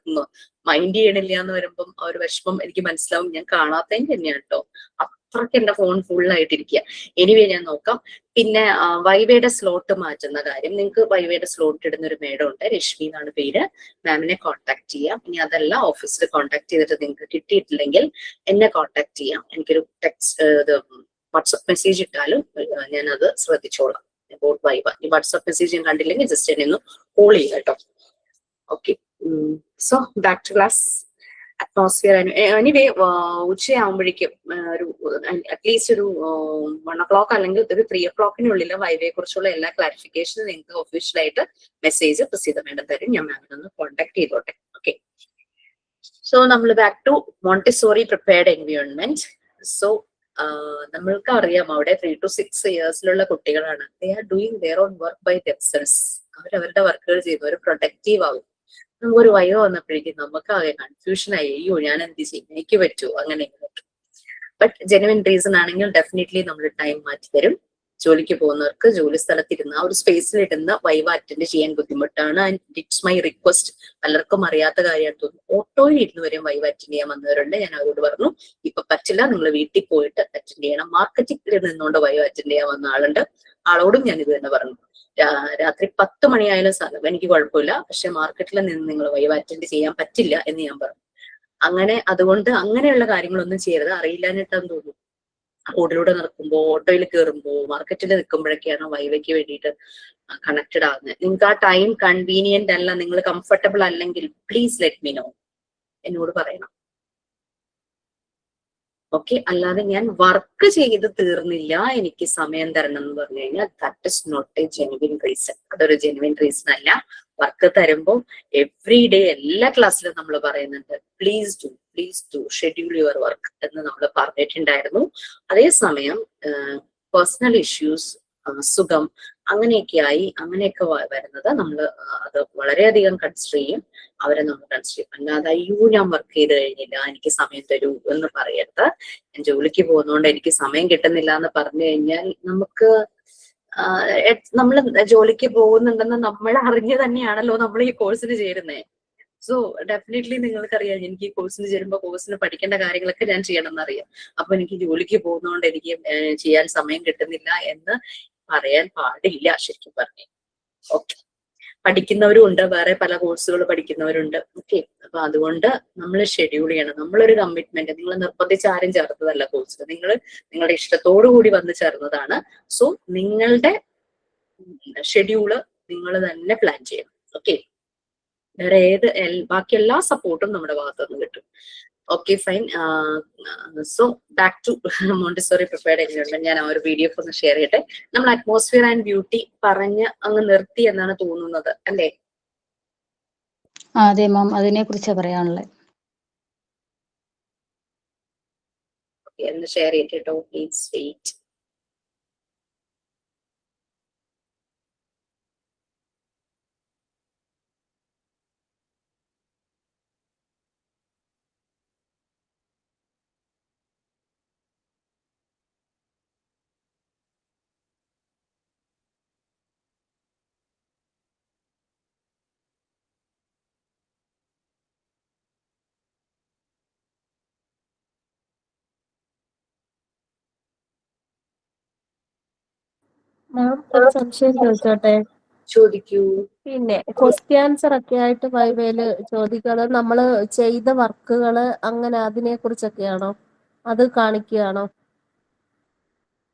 മൈൻഡ് ചെയ്യണില്ല എന്ന് വരുമ്പം ആ ഒരു വിഷമം എനിക്ക് മനസ്സിലാവും. ഞാൻ കാണാത്തതിന് തന്നെയാണ് കേട്ടോ. അത്രയ്ക്ക് എന്റെ ഫോൺ ഫുൾ ആയിട്ടിരിക്കുക. എനിവേ ഞാൻ നോക്കാം. പിന്നെ വൈവയുടെ സ്ലോട്ട് മാറ്റുന്ന കാര്യം, നിങ്ങൾക്ക് വൈവയുടെ സ്ലോട്ട് ഇടുന്ന ഒരു മേഡം ഉണ്ട്, രശ്മി എന്നാണ് പേര്. മാമിനെ കോൺടാക്ട് ചെയ്യാം. ഇനി അതല്ല ഓഫീസിൽ കോൺടാക്ട് ചെയ്തിട്ട് നിങ്ങൾക്ക് കിട്ടിയിട്ടില്ലെങ്കിൽ എന്നെ കോൺടാക്ട് ചെയ്യാം. എനിക്കൊരു ടെക്സ്റ്റ് വാട്സപ്പ് മെസ്സേജ് ഇട്ടാലും ഞാൻ അത് ശ്രദ്ധിച്ചോളാം. വൈവ ഈ വാട്സപ്പ് മെസ്സേജ് ഞാൻ കണ്ടില്ലെങ്കിൽ ജസ്റ്റ് എന്നെ ഒന്ന് കോൾ ചെയ്യുക കേട്ടോ. Okay, so back to class. Atmosphere anyway ഉച്ചയാകുമ്പോഴേക്കും ഒരു അറ്റ്ലീസ്റ്റ് ഒരു 1 o'clock അല്ലെങ്കിൽ ഒരു 3 o'clockനുള്ളിൽ വൈവയെ കുറിച്ചുള്ള എല്ലാ ക്ലാരിഫിക്കേഷനും നിങ്ങൾക്ക് ഒഫീഷ്യലായിട്ട് മെസ്സേജ് പ്രസിദ്ധ മേഡം തരും. ഞാൻ മാമിനൊന്ന് കോൺടാക്ട് ചെയ്തോട്ടെ. ഓക്കെ, സോ നമ്മൾ back to Montessori prepared environment. So നമ്മൾക്ക് അറിയാം അവിടെ 3 to 6 yearsലുള്ള കുട്ടികളാണ്. They are doing their own work by themselves. അവരവരുടെ വർക്കുകൾ ചെയ്തു, അവർ പ്രൊഡക്റ്റീവ് ആവും. നമുക്കൊരു വയോ വന്നപ്പോഴേക്കും നമുക്കാകെ കൺഫ്യൂഷൻ ആയി, അയ്യോ ഞാൻ എന്ത് ചെയ്യും, എനിക്ക് പറ്റുമോ, അങ്ങനെ. ബട്ട് ജെനുവിൻ റീസൺ ആണെങ്കിൽ ഡെഫിനറ്റ്ലി നമ്മൾ ടൈം മാറ്റി തരും. ജോലിക്ക് പോകുന്നവർക്ക് ജോലി സ്ഥലത്തിരുന്ന് ആ ഒരു സ്പേസിലിരുന്ന് വൈവ അറ്റൻഡ് ചെയ്യാൻ ബുദ്ധിമുട്ടാണ്. And it's my request. പലർക്കും അറിയാത്ത കാര്യമായിട്ട് തോന്നുന്നു. ഓട്ടോയിൽ ഇരുന്ന് വരെയും വൈവ അറ്റൻഡ് ചെയ്യാൻ വന്നവരുണ്ട്. ഞാൻ അവരോട് പറഞ്ഞു ഇപ്പൊ പറ്റില്ല, നിങ്ങൾ വീട്ടിൽ പോയിട്ട് അറ്റൻഡ് ചെയ്യണം. മാർക്കറ്റിൽ നിന്നുകൊണ്ട് വൈവ അറ്റൻഡ് ചെയ്യാൻ വന്ന ആളുണ്ട്, ആളോടും ഞാൻ ഇത് തന്നെ പറഞ്ഞു. രാത്രി 10 മണിയായാലും സാധനം എനിക്ക് കുഴപ്പമില്ല, പക്ഷെ മാർക്കറ്റിൽ നിന്ന് നിങ്ങൾ വൈവ അറ്റൻഡ് ചെയ്യാൻ പറ്റില്ല എന്ന് ഞാൻ പറഞ്ഞു. അങ്ങനെ അതുകൊണ്ട് അങ്ങനെയുള്ള കാര്യങ്ങളൊന്നും ചെയ്യരുത്. അറിയില്ലാഞ്ഞിട്ടാന്ന് തോന്നുന്നു. റോഡിലൂടെ നടക്കുമ്പോൾ, ഓട്ടോയിൽ കയറുമ്പോൾ, മാർക്കറ്റിൽ നിൽക്കുമ്പോഴൊക്കെയാണ് വൈവയ്ക്ക് വേണ്ടിയിട്ട് കണക്റ്റഡ് ആകുന്നത്. നിങ്ങൾക്ക് ആ ടൈം കൺവീനിയന്റ് അല്ല, നിങ്ങൾ കംഫർട്ടബിൾ അല്ലെങ്കിൽ പ്ലീസ് ലെറ്റ് മീ നോ, എന്നോട് പറയണം. ഓക്കെ, അല്ലാതെ ഞാൻ വർക്ക് ചെയ്ത് തീർന്നില്ല എനിക്ക് സമയം തരണം എന്ന് പറഞ്ഞു കഴിഞ്ഞാൽ that is not a genuine reason. അതൊരു ജെനുവിൻ റീസൺ അല്ല. വർക്ക് തരുമ്പോൾ എവ്രി ഡേ എല്ലാ ക്ലാസ്സിലും നമ്മൾ പറയുന്നുണ്ട് please do schedule your work എന്ന് നമ്മൾ പറഞ്ഞിട്ടുണ്ടായിരുന്നു. അതേസമയം പേഴ്സണൽ ഇഷ്യൂസ്, സുഖം അങ്ങനെയൊക്കെ വരുന്നത് നമ്മൾ അത് വളരെയധികം കൺസിഡർ ചെയ്യും. അവരെ നമ്മൾ കൺസിഡർ ചെയ്യും. അല്ലാതെ അയ്യോ ഞാൻ വർക്ക് ചെയ്ത് കഴിഞ്ഞില്ല എനിക്ക് സമയം തരൂ എന്ന് പറയരുത്. ഞാൻ ജോലിക്ക് പോകുന്നതുകൊണ്ട് എനിക്ക് സമയം കിട്ടുന്നില്ല എന്ന് പറഞ്ഞു കഴിഞ്ഞാൽ നമുക്ക് നമ്മൾ ജോലിക്ക് പോകുന്നുണ്ടെന്ന് നമ്മൾ അറിഞ്ഞു തന്നെയാണല്ലോ നമ്മൾ ഈ കോഴ്സിന് ചേരുന്നത്. സോ ഡെഫിനറ്റ്ലി നിങ്ങൾക്കറിയാം, എനിക്ക് ഈ കോഴ്സിന് ചേരുമ്പോൾ കോഴ്സിന് പഠിക്കേണ്ട കാര്യങ്ങളൊക്കെ ഞാൻ ചെയ്യണം എന്നറിയാം. അപ്പൊ എനിക്ക് ജോലിക്ക് പോകുന്നതുകൊണ്ട് എനിക്ക് ചെയ്യാൻ സമയം കിട്ടുന്നില്ല എന്ന് പറയാൻ പാടില്ല ശരിക്കും പറഞ്ഞു. ഓക്കെ, പഠിക്കുന്നവരും ഉണ്ട്, വേറെ പല കോഴ്സുകൾ പഠിക്കുന്നവരുണ്ട്. ഓക്കെ, അപ്പൊ അതുകൊണ്ട് നമ്മൾ ഷെഡ്യൂൾ ചെയ്യണം. നമ്മളൊരു കമ്മിറ്റ്മെന്റ്, നിങ്ങൾ നിർബന്ധിച്ച് ആരും ചേർത്തതല്ല കോഴ്സിൽ, നിങ്ങളുടെ ഇഷ്ടത്തോടു കൂടി വന്ന് ചേർന്നതാണ്. സോ നിങ്ങളുടെ ഷെഡ്യൂള് നിങ്ങൾ തന്നെ പ്ലാൻ ചെയ്യണം. ഓക്കെ, വേറെ ബാക്കി എല്ലാ സപ്പോർട്ടും നമ്മുടെ ഭാഗത്തുനിന്ന് കിട്ടും. Okay fine. So back to Montessori prepared എങ്ങനെയുണ്ട്, ഞാൻ ആ ഒരു PDF ഒന്ന് ഷെയർ ചെയ്യട്ടെ. നമ്മൾ അറ്റ്മോസ്ഫിയർ ആൻഡ് ബ്യൂട്ടി പറഞ്ഞ് അങ്ങ് നിർത്തി എന്നാണ് തോന്നുന്നത് അല്ലേ? അതെ മാം, അതിനെ കുറിച്ച് പറയാനുള്ളത്. ഓക്കെ, ഒന്ന് ഷെയർ ചെയ്തിട്ടോ പ്ലീസ്. വെയിറ്റ്. മാം ഒരു സംശയം ചോദിച്ചോട്ടെ? ചോദിക്കൂ. പിന്നെ ക്വസ്റ്റ്യൻ ആൻസർ ഒക്കെ ആയിട്ട് വൈവയില് ചോദിക്കുന്നത് നമ്മള് ചെയ്ത വർക്കുകള് അങ്ങനെ അതിനെ കുറിച്ചൊക്കെയാണോ, അത് കാണിക്കുകയാണോ?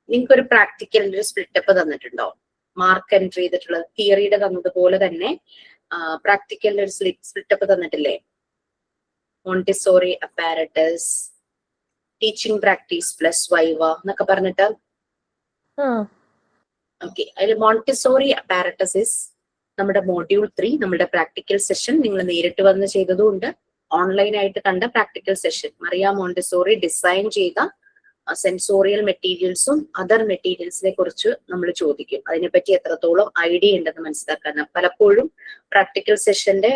നിങ്ങൾക്ക് ഒരു പ്രാക്ടിക്കലിന്റെ ഒരു സ്പ്ലിറ്റപ്പ് തന്നിട്ടുണ്ടോ? മാർക്ക് എൻട്രി ചെയ്തിട്ടുള്ളത് തിയറിയുടെ തന്നതുപോലെ തന്നെ പ്രാക്ടിക്കലിന്റെ ഒരു സ്പ്ലിറ്റപ്പ് തന്നിട്ടില്ലേ? Montessori apparatus, teaching practice plus viva എന്നൊക്കെ പറഞ്ഞിട്ട്. ഓക്കെ, അതിൽ മോണ്ടിസോറി അപ്പാരറ്റസ് നമ്മുടെ മോഡ്യൂൾ 3, നമ്മുടെ പ്രാക്ടിക്കൽ സെഷൻ. നിങ്ങൾ നേരിട്ട് വന്ന് ചെയ്തതുകൊണ്ട് ഓൺലൈനായിട്ട് കണ്ട practical session. Maria Montessori design ചെയ്ത സെൻസോറിയൽ മെറ്റീരിയൽസും അതർ മെറ്റീരിയൽസിനെ കുറിച്ച് നമ്മൾ ചോദിക്കും. അതിനെപ്പറ്റി എത്രത്തോളം ഐഡിയ ഉണ്ടെന്ന് മനസ്സിലാക്കാൻ. പലപ്പോഴും പ്രാക്ടിക്കൽ സെഷന്റെ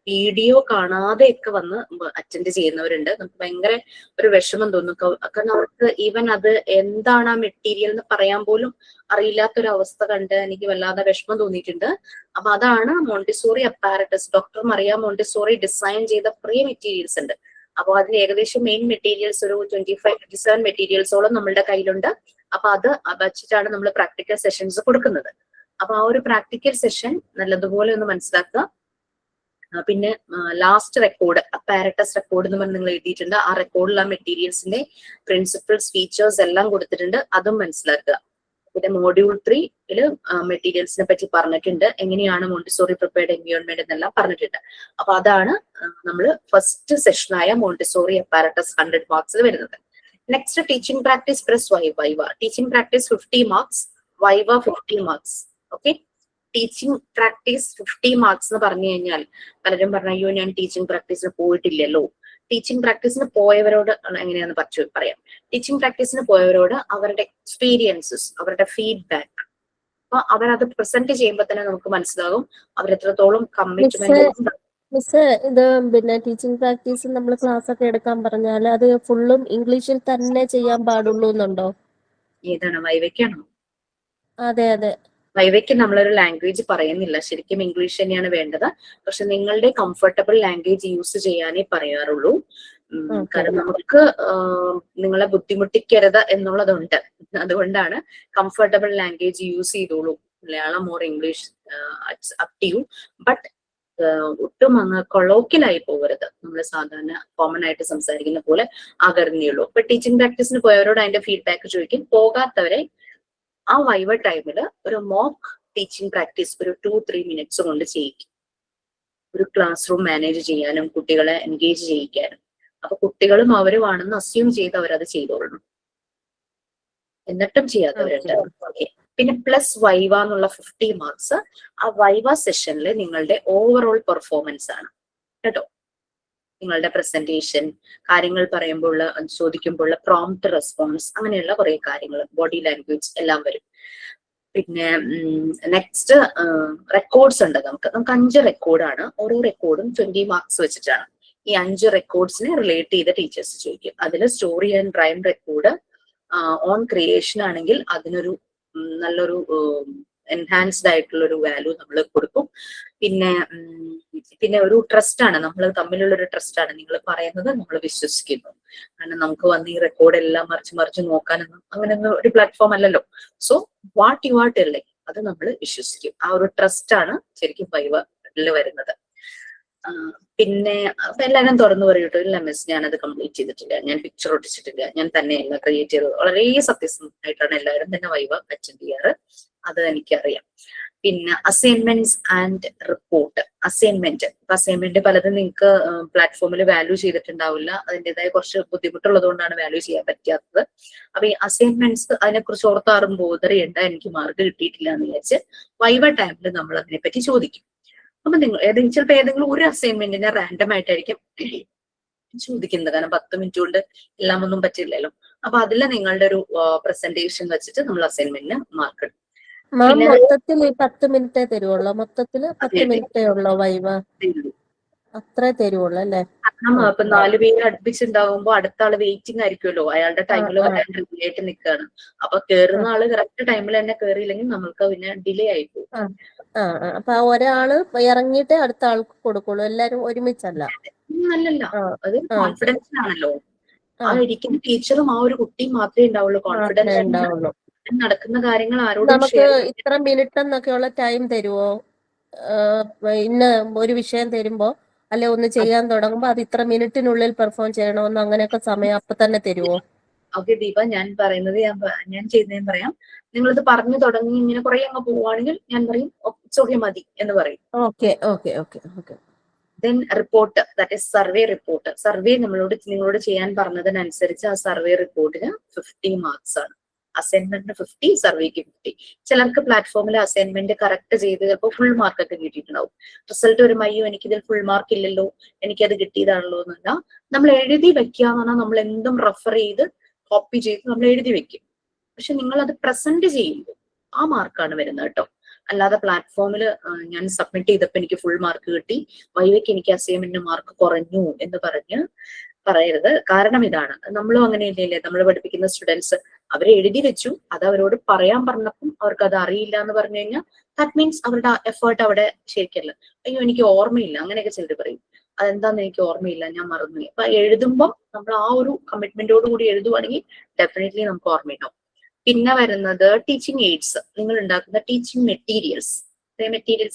വീഡിയോ കാണാതെയൊക്കെ വന്ന് അറ്റൻഡ് ചെയ്യുന്നവരുണ്ട്. നമുക്ക് ഭയങ്കര ഒരു വിഷമം തോന്നും. കാരണം അവർക്ക് ഈവൻ അത് എന്താണ് ആ മെറ്റീരിയൽ എന്ന് പറയാൻ പോലും അറിയില്ലാത്തൊരു അവസ്ഥ കണ്ട് എനിക്ക് വല്ലാതെ വിഷമം തോന്നിയിട്ടുണ്ട്. അപ്പൊ അതാണ് Montessori apparatus. Doctor Maria Montessori design ചെയ്ത കുറേ മെറ്റീരിയൽസ് ഉണ്ട്. അപ്പൊ അതിന് ഏകദേശം മെയിൻ മെറ്റീരിയൽസ് ഒരു 25-27 മെറ്റീരിയൽസോളം നമ്മളുടെ കയ്യിലുണ്ട്. അപ്പൊ അത് വെച്ചിട്ടാണ് നമ്മൾ പ്രാക്ടിക്കൽ സെഷൻസ് കൊടുക്കുന്നത്. അപ്പൊ ആ ഒരു പ്രാക്ടിക്കൽ സെഷൻ നല്ലതുപോലെ ഒന്ന് മനസ്സിലാക്കുക. പിന്നെ ലാസ്റ്റ് റെക്കോർഡ്, അപ്പാരറ്റസ് റെക്കോർഡ് എന്ന് പറഞ്ഞ് നിങ്ങൾ എഴുതിയിട്ടുണ്ട്. ആ റെക്കോർഡിൽ ആ മെറ്റീരിയൽസിന്റെ പ്രിൻസിപ്പിൾസ്, ഫീച്ചേഴ്സ് എല്ലാം കൊടുത്തിട്ടുണ്ട്, അതും മനസ്സിലാക്കുക. പിന്നെ മോഡ്യൂൾ 3 മെറ്റീരിയൽസിനെ പറ്റി പറഞ്ഞിട്ടുണ്ട്, എങ്ങനെയാണ് മോണ്ടിസോറി പ്രിപ്പയർഡ് എൻവയോൺമെന്റ് എന്നെല്ലാം പറഞ്ഞിട്ടുണ്ട്. അപ്പൊ അതാണ് നമ്മൾ ഫസ്റ്റ് സെഷനായ മോണ്ടിസോറി അപ്പാരറ്റസ് 100 മാർക്സിൽ വരുന്നത്. Next teaching practice plus viva. Teaching practice 50 marks, viva 50 marks. Okay, teaching practice 50 marks എന്ന് പറഞ്ഞു കഴിഞ്ഞാൽ പലരും പറഞ്ഞു അയ്യോ ഞാൻ ടീച്ചിങ് പ്രാക്ടീസിന് പോയിട്ടില്ലല്ലോ. ടീച്ചിങ് പ്രാക്ടീസിന് പോയവരോട് എങ്ങനെയാന്ന് പറയാം. ടീച്ചിങ് പ്രാക്ടീസിന് പോയവരോട് അവരുടെ എക്സ്പീരിയൻസസ്, അവരുടെ ഫീഡ്ബാക്ക്, അപ്പൊ അവരത് പ്രസന്റ് ചെയ്യുമ്പോൾ തന്നെ നമുക്ക് മനസ്സിലാകും അവരെത്രത്തോളം കമ്മിറ്റ്മെന്റ്. മിസ്, ഇത് പിന്നെ ടീച്ചിങ് പ്രാക്ടീസ് നമ്മൾ ക്ലാസ് ഒക്കെ എടുക്കാൻ പറഞ്ഞാൽ അത് ഫുള്ളും ഇംഗ്ലീഷിൽ തന്നെ ചെയ്യാൻ പാടുള്ളൂ എന്നുണ്ടോ? ഏതാണ്, വൈവയ്ക്കാണോ? അതെ അതെ. വൈവയ്ക്ക് നമ്മളൊരു ലാംഗ്വേജ് പറയുന്നില്ല, ശരിക്കും ഇംഗ്ലീഷ് തന്നെയാണ് വേണ്ടത്. പക്ഷെ നിങ്ങളുടെ കംഫർട്ടബിൾ ലാംഗ്വേജ് യൂസ് ചെയ്യാനേ പറയാറുള്ളൂ. കാരണം നമുക്ക് നിങ്ങളെ ബുദ്ധിമുട്ടിക്കരുത് എന്നുള്ളതുണ്ട്. അതുകൊണ്ടാണ് കംഫർട്ടബിൾ ലാംഗ്വേജ് യൂസ് ചെയ്തോളൂ. Malayalam or English up to you. But ഒട്ടും അങ്ങ് കൊളോക്കിലായി പോകരുത്. നമ്മൾ സാധാരണ കോമൺ ആയിട്ട് സംസാരിക്കുന്ന പോലെ ആകരുന്നേ ഉള്ളൂ. ഇപ്പൊ ടീച്ചിങ് പ്രാക്ടീസിന് പോയവരോട് അതിന്റെ ഫീഡ്ബാക്ക് ചോദിക്കും. പോകാത്തവരെ ആ വൈവ ടൈമില് ഒരു മോക്ക് ടീച്ചിങ് പ്രാക്ടീസ് ഒരു 2-3 minutes കൊണ്ട് ചെയ്യിക്കും. ഒരു ക്ലാസ് റൂം മാനേജ് ചെയ്യാനും കുട്ടികളെ എൻഗേജ് ചെയ്യിക്കാനും. അപ്പൊ കുട്ടികളും അവരുമാണെന്ന് അസ്യൂം ചെയ്ത് അവരത് ചെയ്തോളണം. എന്നിട്ടും ചെയ്യാത്തവരുണ്ട്. ഓക്കെ. പിന്നെ പ്ലസ് വൈവ എന്നുള്ള 50 marks ആ വൈവ സെഷനിൽ നിങ്ങളുടെ ഓവറോൾ പെർഫോമൻസ് ആണ് കേട്ടോ. നിങ്ങളുടെ പ്രസന്റേഷൻ, കാര്യങ്ങൾ പറയുമ്പോൾ ചോദിക്കുമ്പോൾ പ്രോംപ്റ്റ് റെസ്പോൺസ്, അങ്ങനെയുള്ള കുറെ കാര്യങ്ങൾ, ബോഡി ലാംഗ്വേജ് എല്ലാം വരും. പിന്നെ നെക്സ്റ്റ് റെക്കോർഡ്സ് ഉണ്ട്. നമുക്ക് 5 റെക്കോർഡാണ്. ഓരോ റെക്കോർഡും 20 marks വെച്ചിട്ടാണ്. ഈ 5 റെക്കോർഡ്സിനെ റിലേറ്റ് ചെയ്ത ടീച്ചേഴ്സ് ചോദിക്കും. അതിൽ story and rhyme record on creation ആണെങ്കിൽ അതിനൊരു നല്ലൊരു എൻഹാൻസ്ഡ് ആയിട്ടുള്ള ഒരു വാല്യൂ നമ്മൾ കൊടുക്കും. പിന്നെ ഒരു ട്രസ്റ്റ് ആണ്, നമ്മൾ തമ്മിലുള്ള ഒരു ട്രസ്റ്റ് ആണ്. നിങ്ങൾ പറയുന്നത് നമ്മൾ വിശ്വസിക്കുന്നു. കാരണം നമുക്ക് വന്ന് ഈ റെക്കോർഡ് എല്ലാം മറിച്ച് നോക്കാനൊന്നും അങ്ങനെയൊന്നും ഒരു പ്ലാറ്റ്ഫോം അല്ലല്ലോ. So what you are telling അത് നമ്മൾ വിശ്വസിക്കും. ആ ഒരു ട്രസ്റ്റ് ആണ് ശരിക്കും വൈവയിൽ വരുന്നത്. പിന്നെ എല്ലാവരും തുറന്നു പറയൂട്ടോ, ഇല്ല മിസ് ഞാനത് കംപ്ലീറ്റ് ചെയ്തിട്ടില്ല, ഞാൻ പിക്ചർ ഒട്ടിച്ചിട്ടില്ല, ഞാൻ തന്നെയല്ല ക്രിയേറ്റ് ചെയ്തത്. വളരെ സത്യസന്ധമായിട്ടാണ് എല്ലാവരും തന്നെ വൈവ അറ്റൻഡ് ചെയ്യാറ്. അത് എനിക്കറിയാം. പിന്നെ അസൈൻമെന്റ്സ് ആൻഡ് റിപ്പോർട്ട്. അസൈൻമെന്റ് പലതും നിങ്ങൾക്ക് പ്ലാറ്റ്ഫോമിൽ വാല്യൂ ചെയ്തിട്ടുണ്ടാവില്ല. അതിൻ്റെതായ കുറച്ച് ബുദ്ധിമുട്ടുള്ളത് കൊണ്ടാണ് വാല്യൂ ചെയ്യാൻ പറ്റാത്തത്. അപ്പൊ ഈ അസൈൻമെന്റ്സ് അതിനെക്കുറിച്ച് ഓർത്താറും ബോധറിയുണ്ട എനിക്ക് മാർക്ക് കിട്ടിയിട്ടില്ല എന്ന് വിചാരിച്ച് വൈവ ടൈമിൽ നമ്മൾ അതിനെപ്പറ്റി ചോദിക്കും. അപ്പൊ നിങ്ങൾ ചിലപ്പോൾ ഏതെങ്കിലും ഒരു അസൈൻമെന്റിനെ റാൻഡം ആയിട്ടായിരിക്കും ചോദിക്കുന്നത്. കാരണം 10 minute കൊണ്ട് എല്ലാം ഒന്നും പറ്റില്ലല്ലോ. അപ്പൊ അതിൽ നിങ്ങളുടെ ഒരു പ്രസന്റേഷൻ വെച്ചിട്ട് നമ്മൾ അസൈൻമെന്റിന് മാർക്ക് ഇടും. മാം മൊത്തത്തിൽ ഈ 10 minute തരുവുള്ളൂ? മൊത്തത്തില് 10 minute ഉള്ളോ വൈവ? അത്രേ തരുവുള്ളൂ അല്ലേ? ഇപ്പൊ 4 പേര് അടുപ്പിച്ചുണ്ടാവുമ്പോ അടുത്ത ആള് വെയിറ്റിംഗ് ആയിരിക്കുമല്ലോ. അയാളുടെ ടൈമിൽ വരാൻ റെഡി ആയിട്ട് നിൽക്കുകയാണ്. അപ്പൊ കേറുന്ന ആള് കറക്റ്റ് ടൈമിൽ തന്നെ കേറിയില്ലെങ്കിൽ നമ്മൾക്ക് പിന്നെ ഡിലേ ആയി പോകും. അപ്പൊ ഒരാള് ഇറങ്ങിയിട്ടേ അടുത്ത ആൾക്ക് കൊടുക്കുള്ളൂ, എല്ലാരും ഒരുമിച്ചല്ല? അല്ലല്ല, അത് കോൺഫിഡൻസിലാണല്ലോ. ആ ഇരിക്കുന്ന ടീച്ചറും ആ ഒരു കുട്ടിയും മാത്രമേ ഉണ്ടാവുള്ളൂ. കോൺഫിഡൻസ് ഉണ്ടാവുള്ളൂ. നടക്കുന്ന കാര്യങ്ങൾ ആരോടും നമുക്ക് ഇത്ര മിനിറ്റ് എന്നൊക്കെയുള്ള ടൈം തരുവോ? ഇന്ന ഒരു വിഷയം തരുമ്പോ അല്ലെ ഒന്ന് ചെയ്യാൻ തുടങ്ങുമ്പോ അത് ഇത്ര മിനിറ്റിനുള്ളിൽ പെർഫോം ചെയ്യണമെന്ന് അങ്ങനെയൊക്കെ സമയം അപ്പൊ തന്നെ തരുവോ? ഓക്കെ ദീപ, ഞാൻ പറയുന്നത് ഞാൻ ചെയ്യുന്നതെന്ന് പറയാം. നിങ്ങളിത് പറഞ്ഞു തുടങ്ങി ഇങ്ങനെ കുറെ അങ്ങ് പോവുകയാണെങ്കിൽ ഞാൻ പറയും ഓക്കെ മതി എന്ന് പറയും. Then report, that is survey report. Survey നിങ്ങളോട് ചെയ്യാൻ പറഞ്ഞതിനനുസരിച്ച് ആ സർവേ റിപ്പോർട്ടിന് 50 marks ആണ്. അസൈൻമെന്റിന് 50, സർവേക്ക് 50. ചിലർക്ക് പ്ലാറ്റ്ഫോമിൽ അസൈൻമെന്റ് കറക്റ്റ് ചെയ്ത് ചിലപ്പോൾ ഫുൾ മാർക്കൊക്കെ കിട്ടിയിട്ടുണ്ടാവും. റിസൾട്ട് വരുമ്പോൾ അയ്യോ എനിക്കിതിൽ ഫുൾ മാർക്ക് ഇല്ലല്ലോ, എനിക്കത് കിട്ടിയതാണല്ലോ എന്നല്ല. നമ്മൾ എഴുതി വെക്കുക എന്ന് പറഞ്ഞാൽ നമ്മൾ എന്തും റെഫർ ചെയ്ത് കോപ്പി ചെയ്ത് നമ്മൾ എഴുതി വെക്കും. പക്ഷെ നിങ്ങൾ അത് പ്രസന്റ് ചെയ്യുമ്പോൾ ആ മാർക്കാണ് വരുന്നത് കേട്ടോ. അല്ലാതെ പ്ലാറ്റ്ഫോമിൽ ഞാൻ സബ്മിറ്റ് ചെയ്തപ്പോൾ എനിക്ക് ഫുൾ മാർക്ക് കിട്ടി, വൈവയ്ക്ക് എനിക്ക് അസൈൻമെന്റ് മാർക്ക് കുറഞ്ഞു എന്ന് പറഞ്ഞ് പറയരുത്. കാരണം ഇതാണ്, നമ്മളും അങ്ങനെയല്ലേ നമ്മൾ പഠിപ്പിക്കുന്ന സ്റ്റുഡൻസ് അവർ എഴുതി വെച്ചു, അത് അവരോട് പറയാൻ പറഞ്ഞപ്പം അവർക്ക് അത് അറിയില്ല എന്ന് പറഞ്ഞു കഴിഞ്ഞാൽ ദാറ്റ് മീൻസ് അവരുടെ എഫേർട്ട് അവിടെ ശരിക്കല്ല. അയ്യോ എനിക്ക് ഓർമ്മയില്ല, അങ്ങനെയൊക്കെ ചിലർ പറയും. അതെന്താന്ന് എനിക്ക് ഓർമ്മയില്ല, ഞാൻ മറന്നുപോയി. അപ്പൊ എഴുതുമ്പോൾ നമ്മൾ ആ ഒരു കമ്മിറ്റ്മെന്റോട് കൂടി എഴുതുവാണെങ്കിൽ ഡെഫിനറ്റ്ലി നമുക്ക് ഓർമ്മയുണ്ടാവും. പിന്നെ വരുന്നത് ടീച്ചിങ് എയ്ഡ്സ്. നിങ്ങൾ ഉണ്ടാക്കുന്ന ടീച്ചിങ് മെറ്റീരിയൽസ്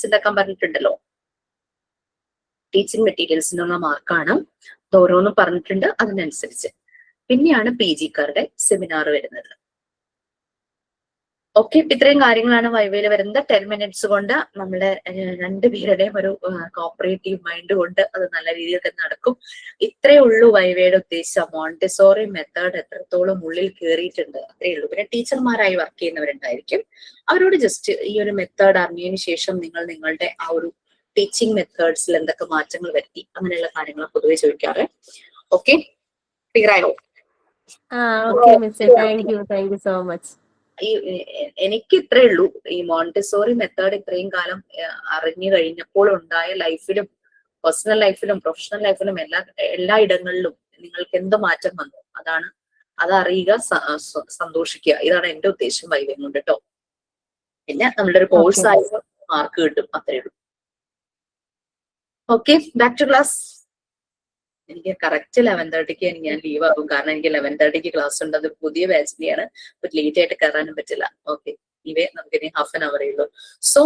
ഉണ്ടാക്കാൻ പറഞ്ഞിട്ടുണ്ടല്ലോ. ടീച്ചിങ് മെറ്റീരിയൽസിനുള്ള മാർക്കാണ്. ഓരോന്നും പറഞ്ഞിട്ടുണ്ട്, അതിനനുസരിച്ച്. പിന്നെയാണ് PG-കാരുടെ സെമിനാർ വരുന്നത്. ഓക്കെ, ഇത്രയും കാര്യങ്ങളാണ് വൈവയിൽ വരുന്നത്. 10 minutes കൊണ്ട് നമ്മുടെ രണ്ടുപേരുടെയും ഒരു കോപ്പറേറ്റീവ് മൈൻഡ് കൊണ്ട് അത് നല്ല രീതിയിൽ തന്നെ നടക്കും. ഇത്രയേ ഉള്ളൂ വൈവയുടെ ഉദ്ദേശം. മോണ്ടിസോറി മെത്തേഡ് എത്രത്തോളം ഉള്ളിൽ കയറിയിട്ടുണ്ട് അത്രയേ ഉള്ളൂ. പിന്നെ ടീച്ചർമാരായി വർക്ക് ചെയ്യുന്നവരുണ്ടായിരിക്കും, അവരോട് ജസ്റ്റ് ഈ ഒരു മെത്തേഡ് അറിഞ്ഞതിന് ശേഷം നിങ്ങൾ നിങ്ങളുടെ ആ ഒരു ടീച്ചിങ് മെത്തേഡ്സിൽ എന്തൊക്കെ മാറ്റങ്ങൾ വരുത്തി, അങ്ങനെയുള്ള കാര്യങ്ങൾ പൊതുവെ ചോദിക്കാറ്. ഓക്കെ, ക്ലിയർ ആയോ? Thank you so much. എനിക്ക് ഇത്രേ ഉള്ളൂ. ഈ മോണ്ടിസോറി മെത്തേഡ് ഇത്രയും കാലം അറിഞ്ഞു കഴിഞ്ഞപ്പോൾ ഉണ്ടായ ലൈഫിലും പേഴ്സണൽ ലൈഫിലും പ്രൊഫഷണൽ ലൈഫിലും എല്ലാ ഇടങ്ങളിലും നിങ്ങൾക്ക് എന്ത് മാറ്റം വന്നു അതറിയുക, സന്തോഷിക്കുക. ഇതാണ് എന്റെ ഉദ്ദേശം വൈവയും കൊണ്ട് കേട്ടോ. പിന്നെ നമ്മളുടെ ഒരു കോഴ്സ് ആയ മാർക്ക് കിട്ടും, അത്രേ ഉള്ളൂ. Okay, back to class. എനിക്ക് കറക്റ്റ് 11:30 ഞാൻ ലീവ് ആകും. കാരണം എനിക്ക് 11:30 ക്ലാസ് ഉണ്ട്. അത് പുതിയ ബാച്ചിനെയാണ്, ലേറ്റ് ആയിട്ട് കയറാനും പറ്റില്ല. ഓക്കെ, ഇവേ നമുക്കിനി ഹാഫ് ആൻ അവർ ഉള്ളൂ. സോ